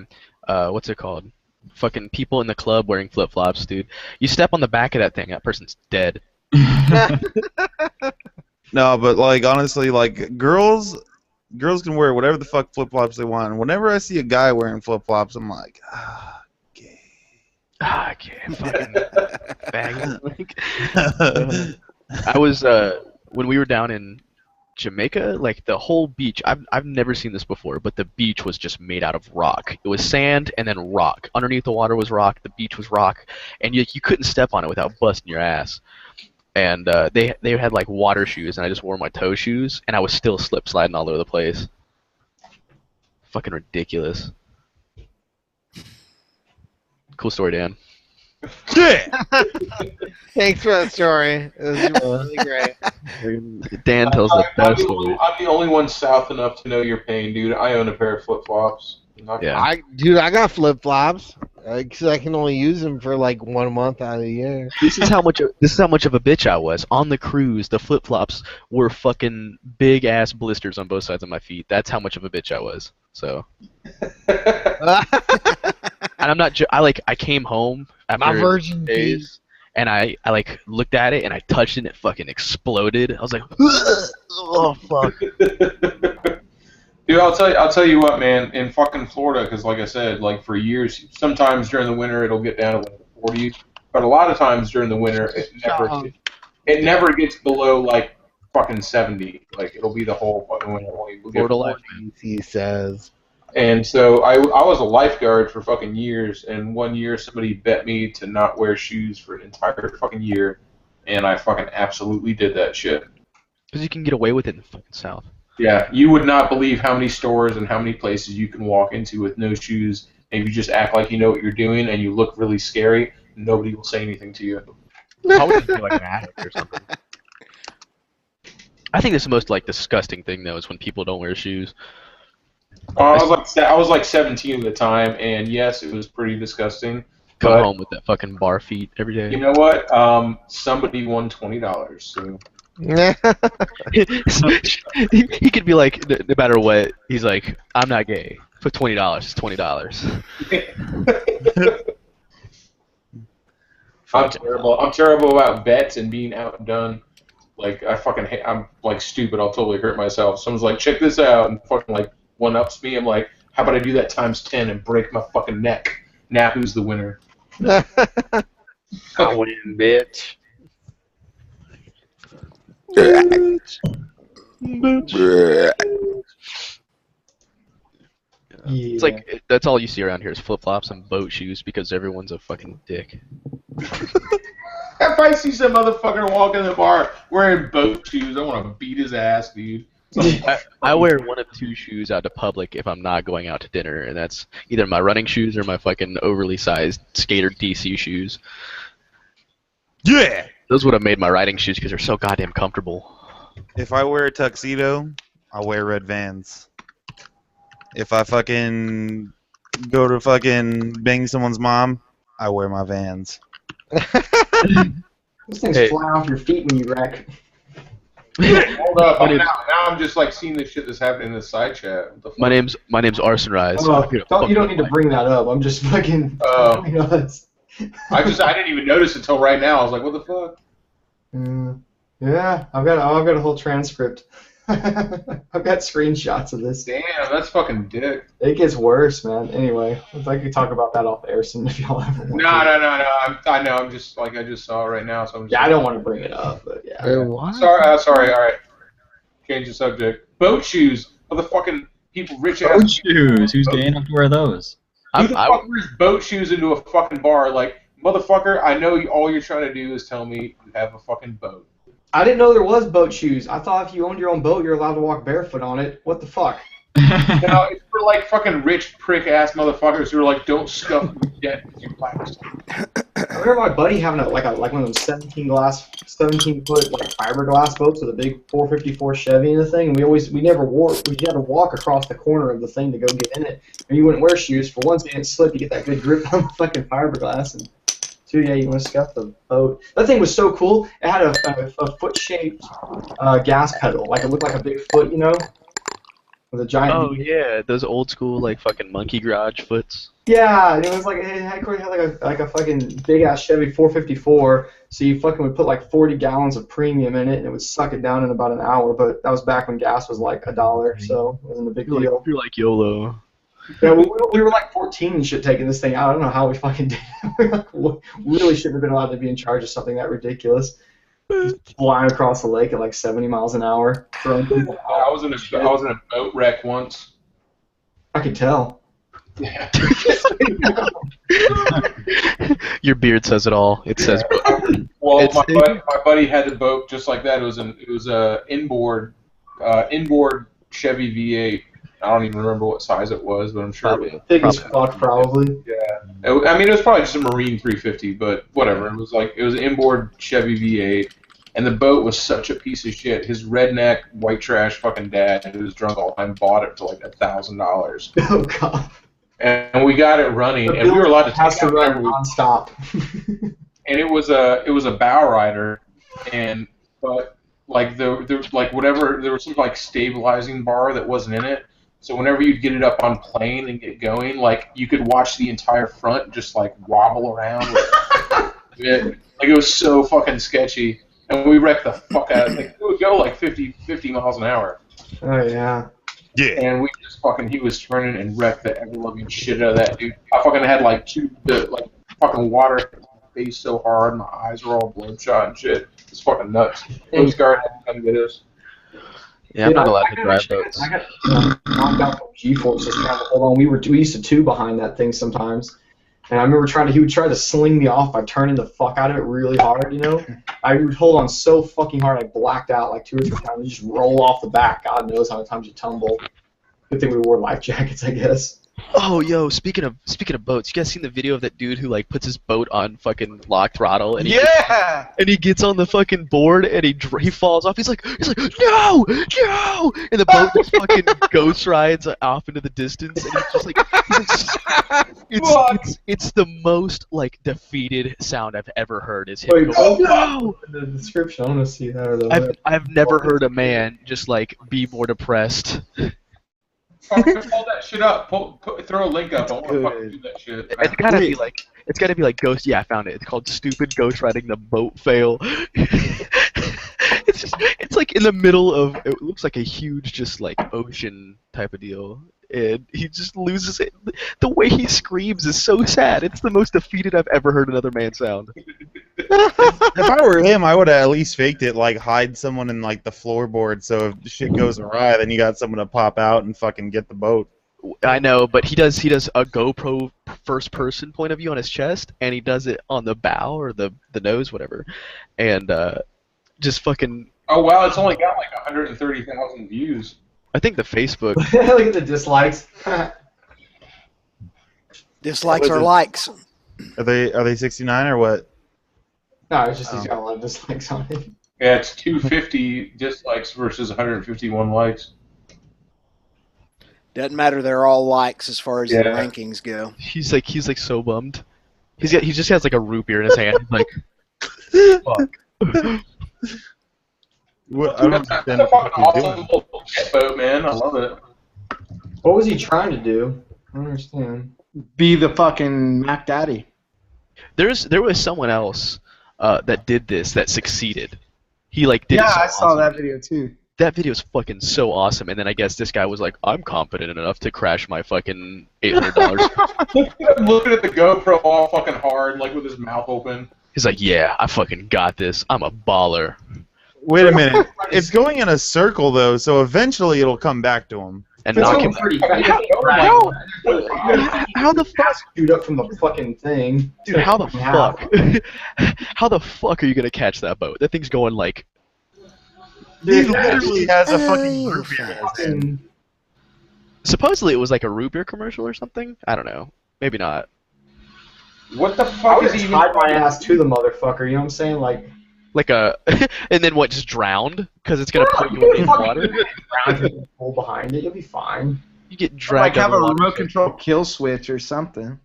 what's it called? Fucking people in the club wearing flip flops, dude. You step on the back of that thing, that person's dead. No, but like honestly, like girls can wear whatever the fuck flip flops they want. And whenever I see a guy wearing flip flops, I'm like, gay. I can't fucking faggot. I was when we were down in Jamaica, like the whole beach, I've never seen this before, but the beach was just made out of rock. It was sand and then rock. Underneath the water was rock, the beach was rock, and you couldn't step on it without busting your ass. And they had like water shoes, and I just wore my toe shoes, and I was still slip sliding all over the place. Fucking ridiculous. Cool story, Dan. Yeah. Thanks for that story. It was really great. Dan tells the best story. I'm the only one south enough to know your pain, dude. I own a pair of flip flops. Yeah. I got flip flops because I can only use them for like 1 month out of the year. This is how much of a bitch I was on the cruise. The flip flops were fucking big ass blisters on both sides of my feet. That's how much of a bitch I was. So. And I'm not. I came home after My virgin days, and I like looked at it and I touched it and it fucking exploded. I was like, oh fuck. Dude, I'll tell you what, man. In fucking Florida, because like I said, like for years, sometimes during the winter it'll get down to like the 40s, but a lot of times during the winter it never gets below like fucking 70. Like it'll be the whole fucking winter. We'll get Florida life, he says. And so I was a lifeguard for fucking years, and one year somebody bet me to not wear shoes for an entire fucking year, and I fucking absolutely did that shit. Because you can get away with it in the fucking South. Yeah, you would not believe how many stores and how many places you can walk into with no shoes, and if you just act like you know what you're doing and you look really scary, nobody will say anything to you. Probably just be like an addict or something. I think that's the most like disgusting thing though is when people don't wear shoes. I was like 17 at the time, and yes, it was pretty disgusting. Come But home with that fucking bar feet every day. you know what? Somebody won $20. So. He could be like, no matter what, he's like, I'm not gay. For $20, it's $20. I'm terrible. I'm terrible about bets and being outdone. Like I fucking hate. I'm like stupid. I'll totally hurt myself. Someone's like, check this out, and fucking like one ups me. I'm like, how about I do that times 10 and break my fucking neck? Now who's the winner? I win, bitch. It's like that's all you see around here is flip flops and boat shoes because everyone's a fucking dick. If I see some motherfucker walking in the bar wearing boat shoes, I want to beat his ass, dude. I wear one of two shoes out to public if I'm not going out to dinner, and that's either my running shoes or my fucking overly sized skater DC shoes. Yeah! Those would have made my riding shoes because they're so goddamn comfortable. If I wear a tuxedo, I wear red Vans. If I fucking go to fucking bang someone's mom, I wear my Vans. Those things fly off your feet when you wreck. Hold up! Now I'm just like seeing the shit that's happening in the side chat. What the fuck? My name's Arson Rise. You don't need to bring that up. I'm just fucking. I didn't even notice until right now. I was like, what the fuck? Yeah, I've got a whole transcript. I've got screenshots of this. Damn, that's fucking dick. It gets worse, man. Anyway, if I could talk about that off air soon if y'all ever want. No. I know. I'm just like I just saw it right now. So I'm just, Yeah, I don't want to bring it up, but yeah. Sorry. All right. Change the subject. Boat shoes are the fucking people rich ass. Boat shoes. Who's gay enough to wear those? Who the fuck wears boat shoes into a fucking bar? Like, motherfucker, I know all you're trying to do is tell me you have a fucking boat. I didn't know there was boat shoes. I thought if you owned your own boat, you're allowed to walk barefoot on it. What the fuck? No, it's for like fucking rich prick ass motherfuckers who are like, don't scuff your debt with your plastic. I remember my buddy having like one of those 17 foot like fiberglass boats with a big 454 Chevy and the thing. And we never wore. We had to walk across the corner of the thing to go get in it. And you wouldn't wear shoes. For one, so you didn't slip. You get that good grip on the fucking fiberglass. And two, yeah, you want to scuff the boat. That thing was so cool. It had a foot-shaped gas pedal. Like it looked like a big foot, you know, with a giant. Oh yeah, those old school like fucking monkey garage foots. Yeah, and it was like it had like a fucking big ass Chevy 454. So you fucking would put like 40 gallons of premium in it, and it would suck it down in about an hour. But that was back when gas was like $1, so it wasn't a big deal. You're like YOLO. Yeah, we were like 14 and shit taking this thing out. I don't know how we fucking did it. We really shouldn't have been allowed to be in charge of something that ridiculous. Just flying across the lake at like 70 miles an hour. Throwing people out. I was in a boat wreck once. I could tell. Yeah. Your beard says it all. It says. Well, my buddy had a boat just like that. It was a inboard Chevy V8. I don't even remember what size it was, but I'm sure it was big as fuck, probably. Yeah. I mean, it was probably just a Marine 350, but whatever. It was an inboard Chevy V8, and the boat was such a piece of shit. His redneck white trash fucking dad, who was drunk all the time, bought it for like $1,000. Oh god. And we got it running, and we were allowed to take it run nonstop. And it was a bow rider, but like there was some like stabilizing bar that wasn't in it. So whenever you'd get it up on plane and get going, like you could watch the entire front just like wobble around. Like it was so fucking sketchy, and we wrecked the fuck out of it. It would go like 50 miles an hour. Oh yeah. Yeah. And we just he was turning and wrecked the ever-loving shit out of that dude. I fucking had like fucking water in my face so hard, my eyes were all bloodshot and shit. It's fucking nuts. Those guys had to come get us. Yeah, I'm not allowed to drive boats. I got knocked out from G-force just trying to hold on. We used to two behind that thing sometimes, and I remember he would try to sling me off by turning the fuck out of it really hard, you know. I would hold on so fucking hard I blacked out like 2 or 3 times and just roll off the back. God knows how many times you tumble. Good thing we wore life jackets, I guess. Oh, yo, speaking of boats, you guys seen the video of that dude who like puts his boat on fucking lock throttle and he gets on the fucking board and he falls off. He's like no, no, and the boat just fucking ghost rides off into the distance and it's the most like defeated sound I've ever heard. Is him Wait, go, oh no. In the description, I want to see that. Or I've never heard a man just like be more depressed. Fucking pull that shit up. Throw a link up. I want to fucking do that shit. It's gotta be like Ghost. Yeah, I found it. It's called "Stupid Ghost Riding the Boat Fail." It's like in the middle of. It looks like a huge, just like ocean type of deal, and he just loses it. The way he screams is so sad. It's the most defeated I've ever heard another man sound. If I were him, I would have at least faked it, like hide someone in like the floorboard, so if shit goes awry, then you got someone to pop out and fucking get the boat. I know, but he does a GoPro first person point of view on his chest, and he does it on the bow or the nose, whatever, and just fucking. Oh wow, it's only got like 130,000 views. I think the Facebook. Look at the dislikes. Dislikes are likes. Are they 69 or what? No, it's just he's got a lot of dislikes on it. Yeah, it's 250 dislikes versus 151 likes. Doesn't matter. They're all likes as far as the rankings go. He's like so bummed. He just has like a root beer in his hand. He's like, fuck. What, I don't That's a fucking awesome little jet boat, man. I love it. What was he trying to do? I don't understand. Be the fucking Mac Daddy. There was someone else that did this that succeeded. He like did. Yeah, it so I saw awesome. that video too. That video is fucking so awesome, and then I guess this guy was like, I'm confident enough to crash my fucking $800. Looking at the GoPro all fucking hard, like with his mouth open. He's like, yeah, I fucking got this. I'm a baller. Wait a minute. It's going in a circle though, so eventually it'll come back to him. And knock him. How the fuck? Shoot up from the fucking thing. Dude, how the fuck? How the fuck are you gonna catch that boat? That thing's going like. He literally has a fucking root beer. Supposedly it was like a root beer commercial or something. I don't know. Maybe not. What the I fuck would is he even? tied my ass to the motherfucker. You know what I'm saying? Like a, and then what? Just drowned because it's gonna put you in water. Pull behind it, you'll be fine. You get dragged. Like have a under remote control kill switch or something.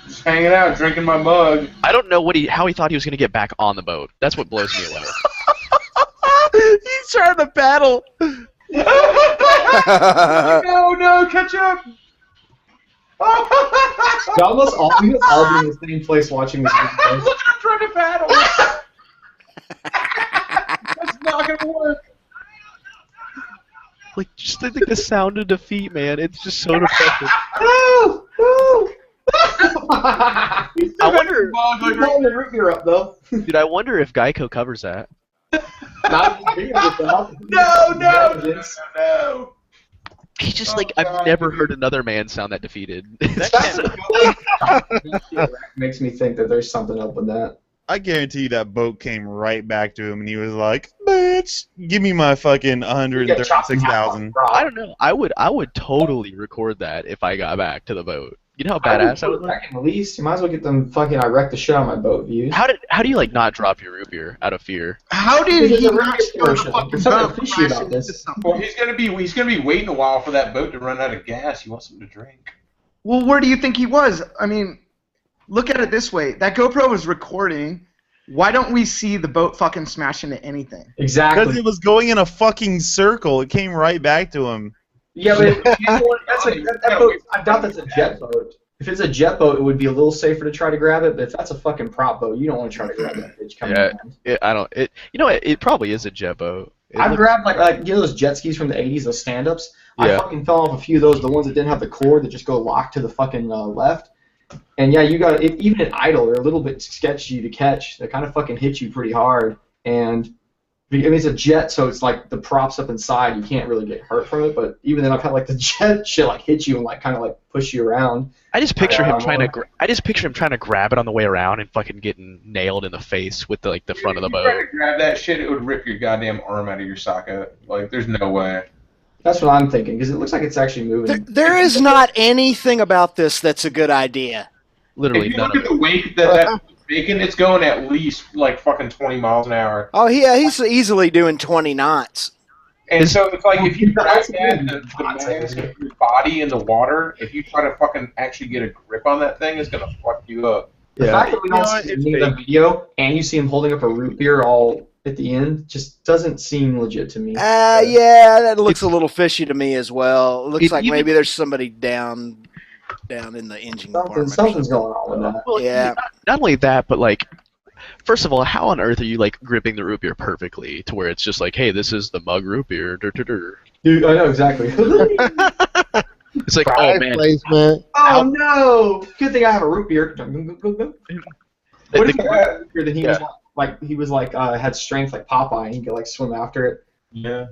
Just hanging out, drinking my mug. I don't know how he thought he was gonna get back on the boat. That's what blows me away. He's trying to paddle. No, catch up. Y'all must all be in the same place watching this video. Look, I'm trying to paddle. That's not gonna work. Like just think the sound of defeat, man. It's just so depressing. I wonder. Pulling the root beer up though. Dude, I wonder if Geico covers that. No. He just like I've never heard another man sound that defeated. Makes me think that there's something up with that. I guarantee you that boat came right back to him, and he was like, "Bitch, give me my fucking 136,000." I don't know. I would totally record that if I got back to the boat. You know how badass I would look? At least, you might as well get them fucking I wrecked the shit out of my boat views. How do you like not drop your root beer out of fear? How did he not There's something fishy about this. Well, he's gonna be waiting a while for that boat to run out of gas. He wants something to drink. Well, where do you think he was? I mean, look at it this way. That GoPro was recording. Why don't we see the boat fucking smash into anything? Exactly. Because it was going in a fucking circle. It came right back to him. Yeah, but that boat, I doubt that's a jet boat. If it's a jet boat, it would be a little safer to try to grab it. But if that's a fucking prop boat, you don't want to try to grab that bitch coming down. You know, it probably is a jet boat. I've grabbed like you know those jet skis from the '80s, those stand-ups. Yeah. I fucking fell off a few of those. The ones that didn't have the cord that just go locked to the fucking left. And yeah, you got even at idle, they're a little bit sketchy to catch. They kind of fucking hit you pretty hard. And I mean, it's a jet, so it's like the props up inside. You can't really get hurt from it. But even then, I've had like the jet shit like hit you and like kind of like push you around. I just picture him trying to grab it on the way around and fucking getting nailed in the face with the front of the boat. If you tried to grab that shit, it would rip your goddamn arm out of your socket. Like, there's no way. That's what I'm thinking because it looks like it's actually moving. There is not anything about this that's a good idea. Literally If you none look of at the weight that bacon, it's going at least like fucking 20 miles an hour. Oh, yeah, he's easily doing 20 knots. And so it's like if you drag that the mass of your body in the water, if you try to fucking actually get a grip on that thing, it's gonna fuck you up. The fact that we don't see any of that video and you see him holding up a root beer all at the end just doesn't seem legit to me. Yeah, that looks a little fishy to me as well. It looks like even- maybe there's somebody down in the engine compartment. Something's going on with that. Well, Yeah. Not only that, but like, first of all, how on earth are you like gripping the root beer perfectly to where it's just like, hey, this is the mug root beer. Dude, I know exactly. It's like, oh man, placement. Oh no! Good thing I have a root beer. What if I had a root beer that he was like had strength like Popeye and he could like swim after it? Yeah.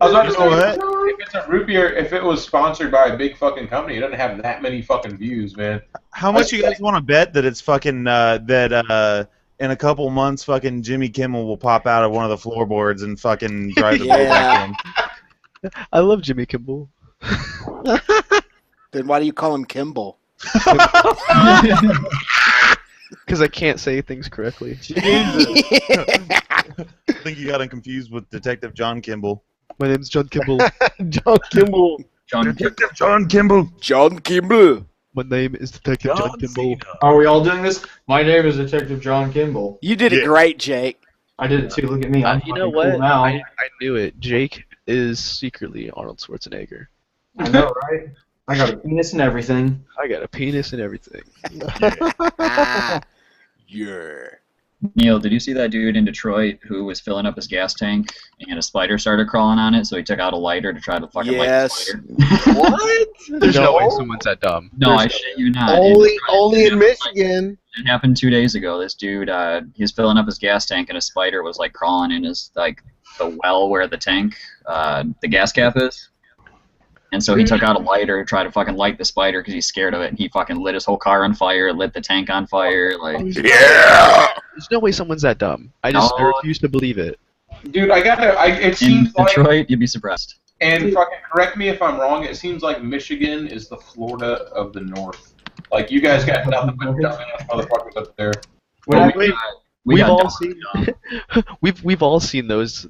I was about to say, if it's a root beer, if it was sponsored by a big fucking company, it doesn't have that many fucking views, man. How much you guys want to bet that it's fucking that in a couple months fucking Jimmy Kimmel will pop out of one of the floorboards and fucking drive the bull back in? I love Jimmy Kimmel. Then why do you call him Kimball? Because I can't say things correctly. I think you got him confused with Detective John Kimball. My name's John Kimball. John Kimball. Detective John Kimball. John Kimball. My name is Detective John Kimball. Are we all doing this? My name is Detective John Kimball. You did it great, Jake. I did it too. Look at me. I'm You know fucking what? cool now. I knew it. Jake is secretly Arnold Schwarzenegger. I know, right? I got a penis and everything. I got a penis and everything. Yeah. Neil, did you see that dude in Detroit who was filling up his gas tank and a spider started crawling on it, so he took out a lighter to try to fucking light the spider? What? There's no way someone's that dumb. No, There's I shit you not. Only in Michigan. It happened 2 days ago. This dude, he was filling up his gas tank and a spider was like crawling in his like the well where the tank, the gas cap is. And so he took out a lighter to try to fucking light the spider because he's scared of it. And he fucking lit his whole car on fire, lit the tank on fire. Like, yeah! There's no way someone's that dumb. I just No. refuse to believe it. Dude, it in seems like, Detroit, you'd be surprised. and fucking correct me if I'm wrong, it seems like Michigan is the Florida of the North. Like, you guys got nothing but dumbass motherfuckers up there. We've all seen we've all seen those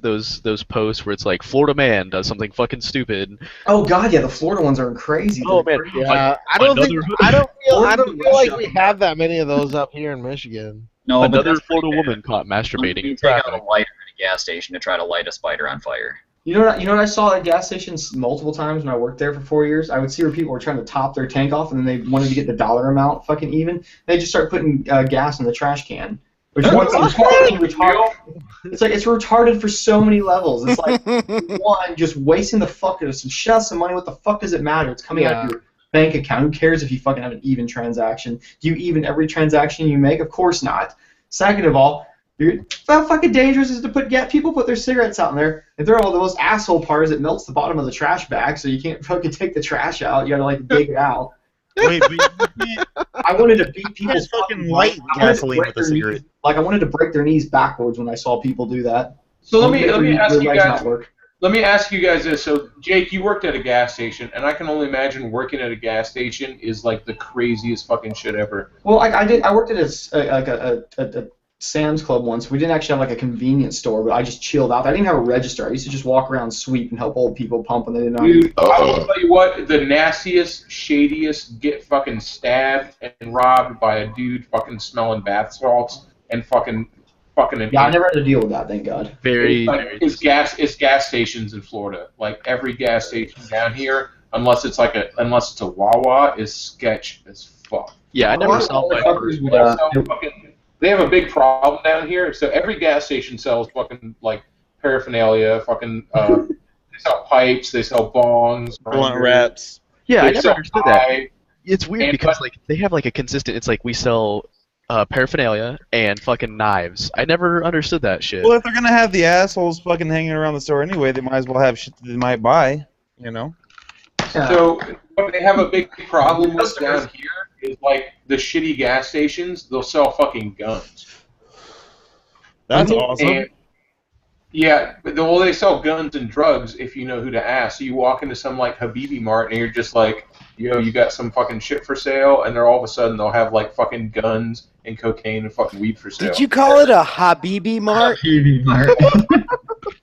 posts where it's like Florida man does something fucking stupid. Oh god, yeah, the Florida ones are crazy. Oh man, Yeah, I don't feel like we have that many of those up here in Michigan. No, but another that's Florida woman caught masturbating You in take out traffic. a lighter at a gas station to try to light a spider on fire. You know what I saw at gas stations multiple times when I worked there for 4 years? I would see where people were trying to top their tank off and then they wanted to get the dollar amount fucking even. They just start putting gas in the trash can. Which one seems fucking retarded. It's like, it's retarded for so many levels. It's like, one, just wasting the fuck out of some shit, some money. What the fuck does it matter? It's coming out of your bank account. Who cares if you fucking have an even transaction? Do you even every transaction you make? Of course not. Second of all, how fucking dangerous is it to put people put their cigarettes out in there and they're all the most asshole parts that melts the bottom of the trash bag, so you can't fucking take the trash out. You gotta like dig it out. Wait, I wanted to beat people's fucking light gasoline with a cigarette. Like I wanted to break their knees backwards when I saw people do that. So let me ask Their you legs guys. not work. Let me ask you guys this. So, Jake, you worked at a gas station, and I can only imagine working at a gas station is like the craziest fucking shit ever. Well, I worked at a Sam's Club once. We didn't actually have like a convenience store, but I just chilled out. I didn't have a register. I used to just walk around, sweep, and help old people pump when they didn't know. Dude, I will tell you what, the nastiest, shadiest get fucking stabbed and robbed by a dude fucking smelling bath salts and fucking. Yeah, I never had to deal with that, thank God. It's gas stations in Florida. Like every gas station down here, unless it's a Wawa, is sketch as fuck. Yeah, I never saw my They have a big problem down here. So every gas station sells fucking like paraphernalia, fucking they sell pipes, they sell bongs, Blunt wraps. Yeah, I They never sell understood that. pie. It's weird because like they have like a consistent. It's like we sell paraphernalia and fucking knives. I never understood that shit. Well, if they're gonna have the assholes fucking hanging around the store anyway, they might as well have shit that they might buy. You know. So what they have a big problem with down here is like the shitty gas stations. They'll sell fucking guns. That's awesome. And Yeah, well, they sell guns and drugs if you know who to ask. So you walk into some like Habibi Mart and you're just like, yo, you got some fucking shit for sale, and they're all of a sudden they'll have like fucking guns and cocaine and fucking weed for sale. Did you call it a Habibi Mart? Habibi Mart.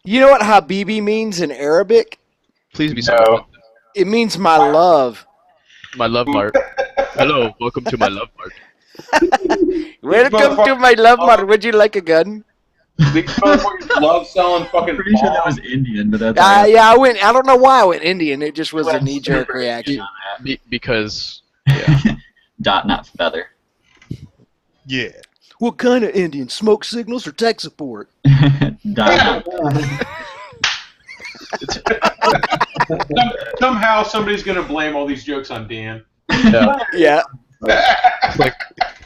You know what Habibi means in Arabic? Please be No. It means my love. My love mart. Hello, welcome to my love mart. Welcome to my love mart. Would you like a gun? These motherfuckers love selling fucking Pretty sure that was Indian, but that's Yeah, I went. I don't know why I went Indian. It just was a knee-jerk reaction. Because dot not feather. Yeah. What kind of Indian? Smoke signals or tech support? Dot. Somehow somebody's gonna blame all these jokes on Dan. Yeah. It's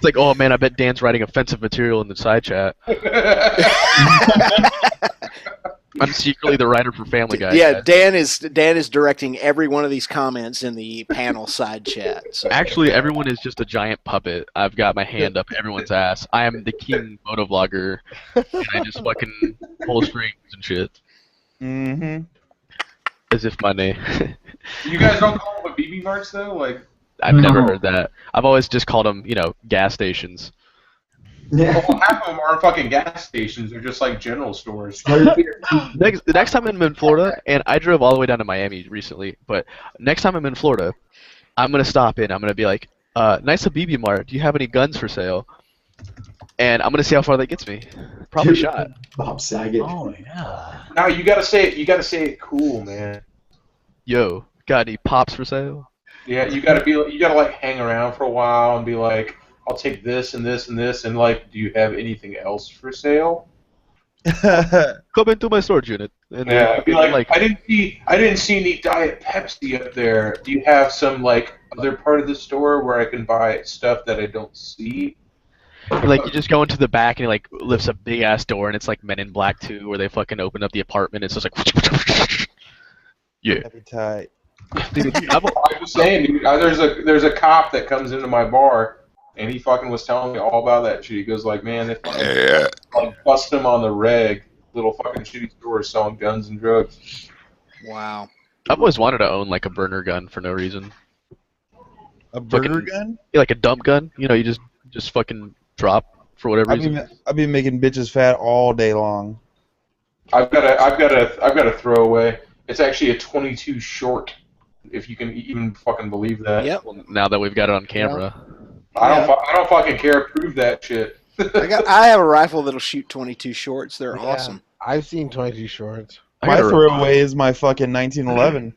like, oh man, I bet Dan's writing offensive material in the side chat. I'm secretly the writer for Family Guy. Yeah, Dan is directing every one of these comments in the panel side chat. So. Actually, everyone is just a giant puppet. I've got my hand up everyone's ass. I am the king motovlogger, and I just fucking pull strings and shit. Mm-hmm. As if my name. You guys don't call them BB Marts though, like. I've never heard that. I've always just called them, gas stations. Well, half of them aren't fucking gas stations. They're just like general stores. The next time I'm in Florida, and I drove all the way down to Miami recently, but next time I'm in Florida, I'm going to stop in. I'm going to be like, nice Habibi Mart, do you have any guns for sale? And I'm going to see how far that gets me. Probably shot. Bob Saget. Oh yeah. No, you gotta say it cool, man. Yo, got any pops for sale? Yeah, you gotta like hang around for a while and be like, I'll take this and this and this, and like, do you have anything else for sale? Come into my storage unit. And Yeah, be like, I didn't see any Diet Pepsi up there. Do you have some like other part of the store where I can buy stuff that I don't see? Like, you just go into the back and he like lifts a big ass door and it's like Men in Black 2 where they fucking open up the apartment and it's just like yeah. That'd be tight. Dude, I'm just saying, dude, there's a cop that comes into my bar and he fucking was telling me all about that shit. He goes like, man, they fucking like bust him on the reg, little fucking shitty stores selling guns and drugs. Wow. I've always wanted to own like a burner gun for no reason. A burner gun? Yeah, like a dump gun. You just fucking drop for whatever reason. I've been making bitches fat all day long. I've got a throwaway. It's actually a 22 short, if you can even fucking believe that. Yep. Well, now that we've got it on camera. I don't fucking care. Prove that shit. I have a rifle that'll shoot 22 shorts. They're awesome. I've seen 22 shorts. My throwaway is my fucking 1911.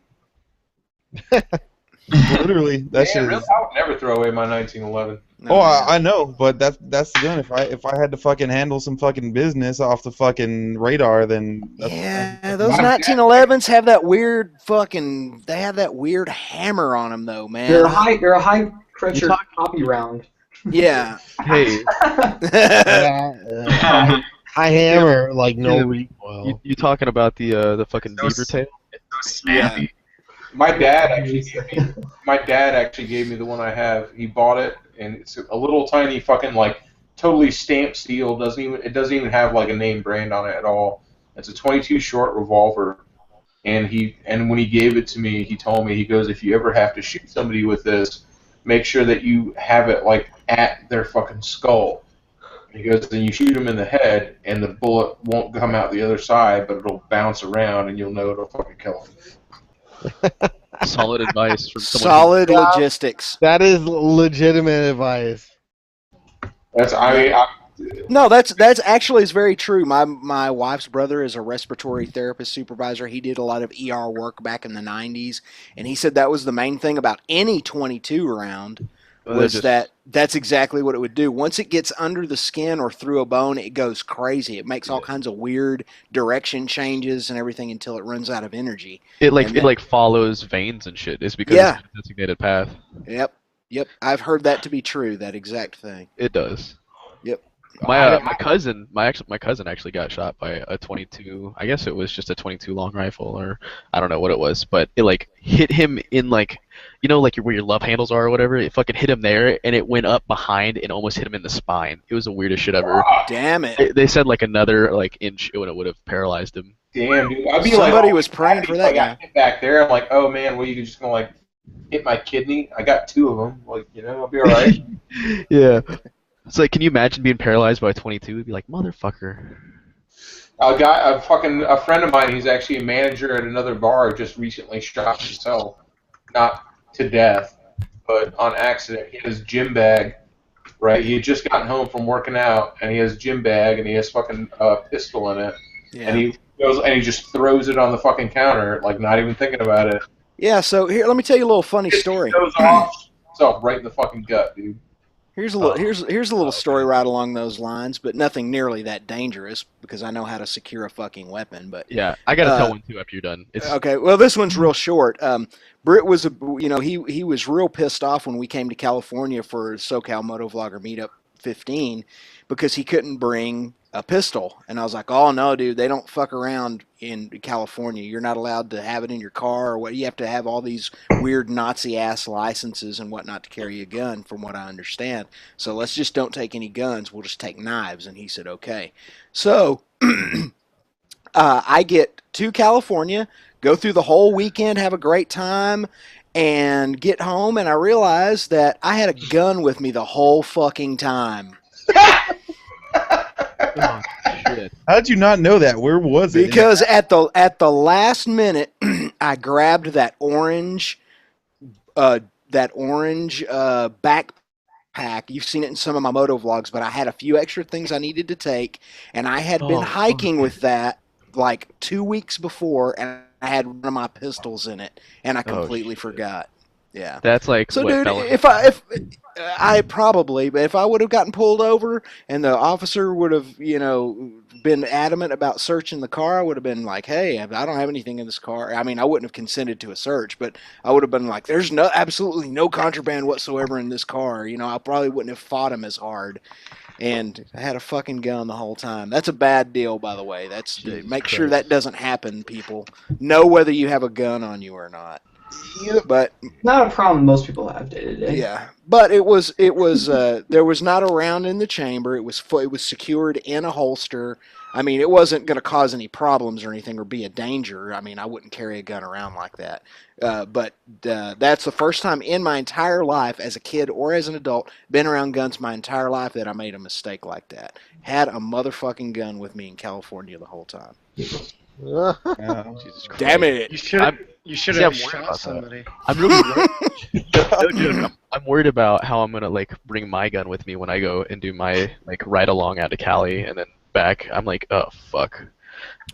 Literally, that shit. Really? I would never throw away my 1911. Oh, I know, but that's the gun. If I had to fucking handle some fucking business off the fucking radar, then yeah, those 1911s have that weird fucking. They have that weird hammer on them, though, man. They're a high pressure copy round. Yeah. Hey. High hammer, like no recoil. You talking about the fucking beaver tail? Yeah. My dad actually gave me the one I have. He bought it, and it's a little tiny fucking like totally stamped steel. It doesn't even have like a name brand on it at all. It's a 22 short revolver, and when he gave it to me, he told me, he goes, if you ever have to shoot somebody with this, make sure that you have it like at their fucking skull. He goes, then you shoot them in the head, and the bullet won't come out the other side, but it'll bounce around, and you'll know it'll fucking kill them. Solid advice from someone. Solid logistics. That is legitimate advice. No, that's actually is very true. My wife's brother is a respiratory therapist supervisor. He did a lot of ER work back in the 90s, and he said that was the main thing about any 22 round was that's exactly what it would do. Once it gets under the skin or through a bone, it goes crazy. It makes all kinds of weird direction changes and everything until it runs out of energy. It follows veins and shit. It's because it's a designated path. Yep. I've heard that to be true. That exact thing. It does. Yep. My cousin actually got shot by a 22. I guess it was just a 22 long rifle, or I don't know what it was, but it like hit him in like, you know, like where your love handles are or whatever. It fucking hit him there, and it went up behind and almost hit him in the spine. It was the weirdest shit ever. Damn it. They said like another like inch when it would have paralyzed him. Damn, dude. I'd be Somebody like, was praying for that I got guy. hit back there. I'm like, oh man, well, you just gonna like hit my kidney? I got 2 of them. Like, you know, I'll be all right. Yeah. It's like, can you imagine being paralyzed by a 22? It'd be like, motherfucker. A friend of mine, he's actually a manager at another bar, just recently shot himself. Not to death, but on accident. He had his gym bag, right? He had just gotten home from working out, and he has a gym bag, and he has fucking pistol in it. Yeah. And he goes and he just throws it on the fucking counter, like not even thinking about it. Yeah, so here, let me tell you a little funny story. Goes off, himself right in the fucking gut, dude. Here's a little story right along those lines, but nothing nearly that dangerous because I know how to secure a fucking weapon. But yeah, I gotta tell one too after you're done. Okay, well this one's real short. Britt was he was real pissed off when we came to California for SoCal Motovlogger Meetup 15 because he couldn't bring a pistol, and I was like, oh no, dude, they don't fuck around in California. You're not allowed to have it in your car, or what? You have to have all these weird Nazi ass licenses and whatnot to carry a gun, from what I understand. So let's just don't take any guns. We'll just take knives. And he said, okay. So I get to California, go through the whole weekend, have a great time, and get home, and I realize that I had a gun with me the whole fucking time. Oh, shit. How'd you not know that? Where was it? Because at the last minute, I grabbed that orange backpack. You've seen it in some of my moto vlogs, but I had a few extra things I needed to take, and I had been hiking with that like 2 weeks before, and I had one of my pistols in it, and I completely forgot. Yeah. That's like, so, what, dude, felony? if I probably, but if I would have gotten pulled over and the officer would have, been adamant about searching the car, I would have been like, hey, I don't have anything in this car. I mean, I wouldn't have consented to a search, but I would have been like, there's absolutely no contraband whatsoever in this car. I probably wouldn't have fought him as hard. And I had a fucking gun the whole time. That's a bad deal, by the way. Make sure that doesn't happen, people. Know whether you have a gun on you or not. But not a problem most people have day to day. Yeah, but it was there was not a round in the chamber. It was secured in a holster. I mean, it wasn't going to cause any problems or anything or be a danger. I mean, I wouldn't carry a gun around like that. But that's the first time in my entire life, as a kid or as an adult, been around guns my entire life, that I made a mistake like that. Had a motherfucking gun with me in California the whole time. Jesus Christ. Damn it! You should have shot somebody. I'm really worried. No joke. I'm worried about how I'm gonna bring my gun with me when I go and do my ride along out to Cali and then back. I'm like, oh fuck.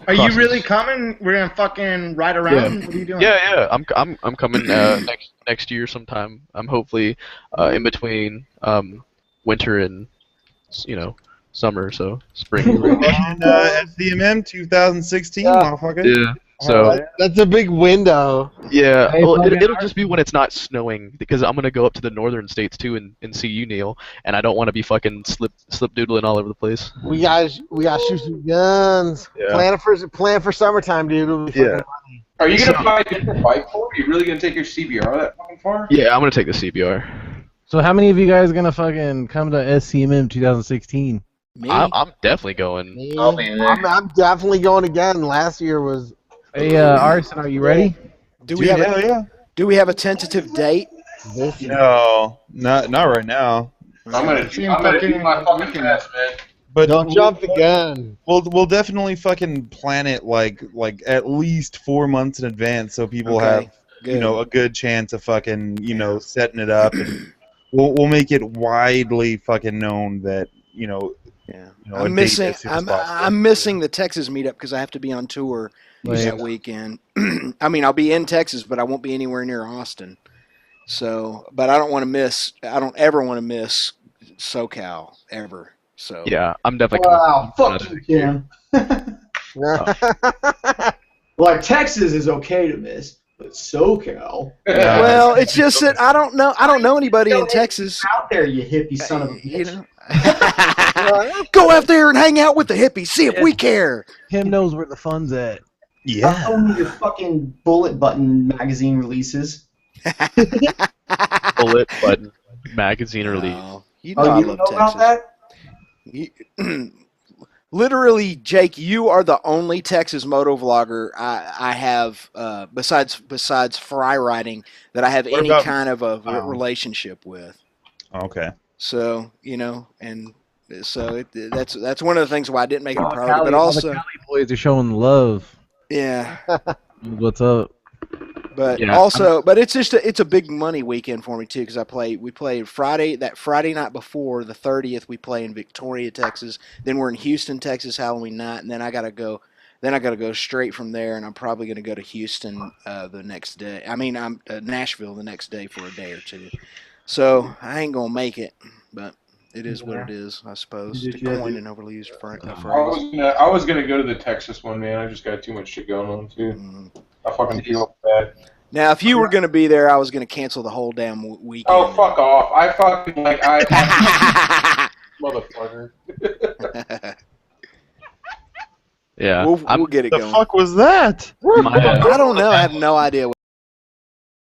Are you really coming? We're gonna fucking ride around. Yeah. What are you doing? Yeah. I'm coming next year sometime. I'm hopefully in between winter and summer, so spring. And SDMM 2016, motherfucker. Yeah. So that's a big window. Yeah, well, it'll just be when it's not snowing, because I'm gonna go up to the northern states too and see you, Neil, and I don't want to be fucking slip doodling all over the place. We gotta shoot some guns. Yeah. Plan for summertime, dude. It'll be fucking funny. Are you gonna buy a different bike for? Are you really gonna take your CBR that fucking far? Yeah, I'm gonna take the CBR. So how many of you guys gonna fucking come to SCMM 2016? Me? I'm definitely going. I'm definitely going again. Last year was. Hey, Arson, are you ready? Do we have a tentative date? No, not right now. I'm gonna do my fucking best, man. But don't jump the gun. We'll definitely fucking plan it like at least 4 months in advance, so people have a good chance of fucking setting it up, and we'll make it widely fucking known that I'm missing the Texas meetup because I have to be on tour that weekend. I mean, I'll be in Texas, but I won't be anywhere near Austin. So, but I don't ever want to miss SoCal ever. So yeah, I'm definitely. Wow, fuck you, Kim. Like Texas is okay to miss, But SoCal. Well, it's just that I don't know anybody in Texas. Out there, you hippie son of a bitch. You know, go out there and hang out with the hippies. See if we care. Him knows where the fun's at. Stop telling me your fucking bullet button magazine releases. Bullet button magazine release. You know I you love don't know Texas. about that? Literally, Jake, you are the only Texas moto vlogger I have, besides fry riding, that I have What any about- kind of a relationship with. Okay. So and so that's one of the things why I didn't make it a priority. Cali, But all the also, Cali boys are showing love. yeah. What's up? But Yeah. also, but it's just it's a big money weekend for me too because we played Friday night before the 30th. We play in Victoria, Texas. Then we're in Houston, Texas, Halloween night, and then I gotta go straight from there, and I'm probably gonna go to Houston the next day. I mean, I'm Nashville the next day for a day or two. So I ain't gonna make it, but it is what it is, I suppose. To coin an overused phrase. I was gonna go to the Texas one, man. I just got too much shit going on too. I fucking feel bad. Now, if you were going to be there, I was going to cancel the whole damn weekend. Oh, fuck off! I fucking motherfucker. Yeah. We'll get it The going. fuck was that? I don't know. I have no idea.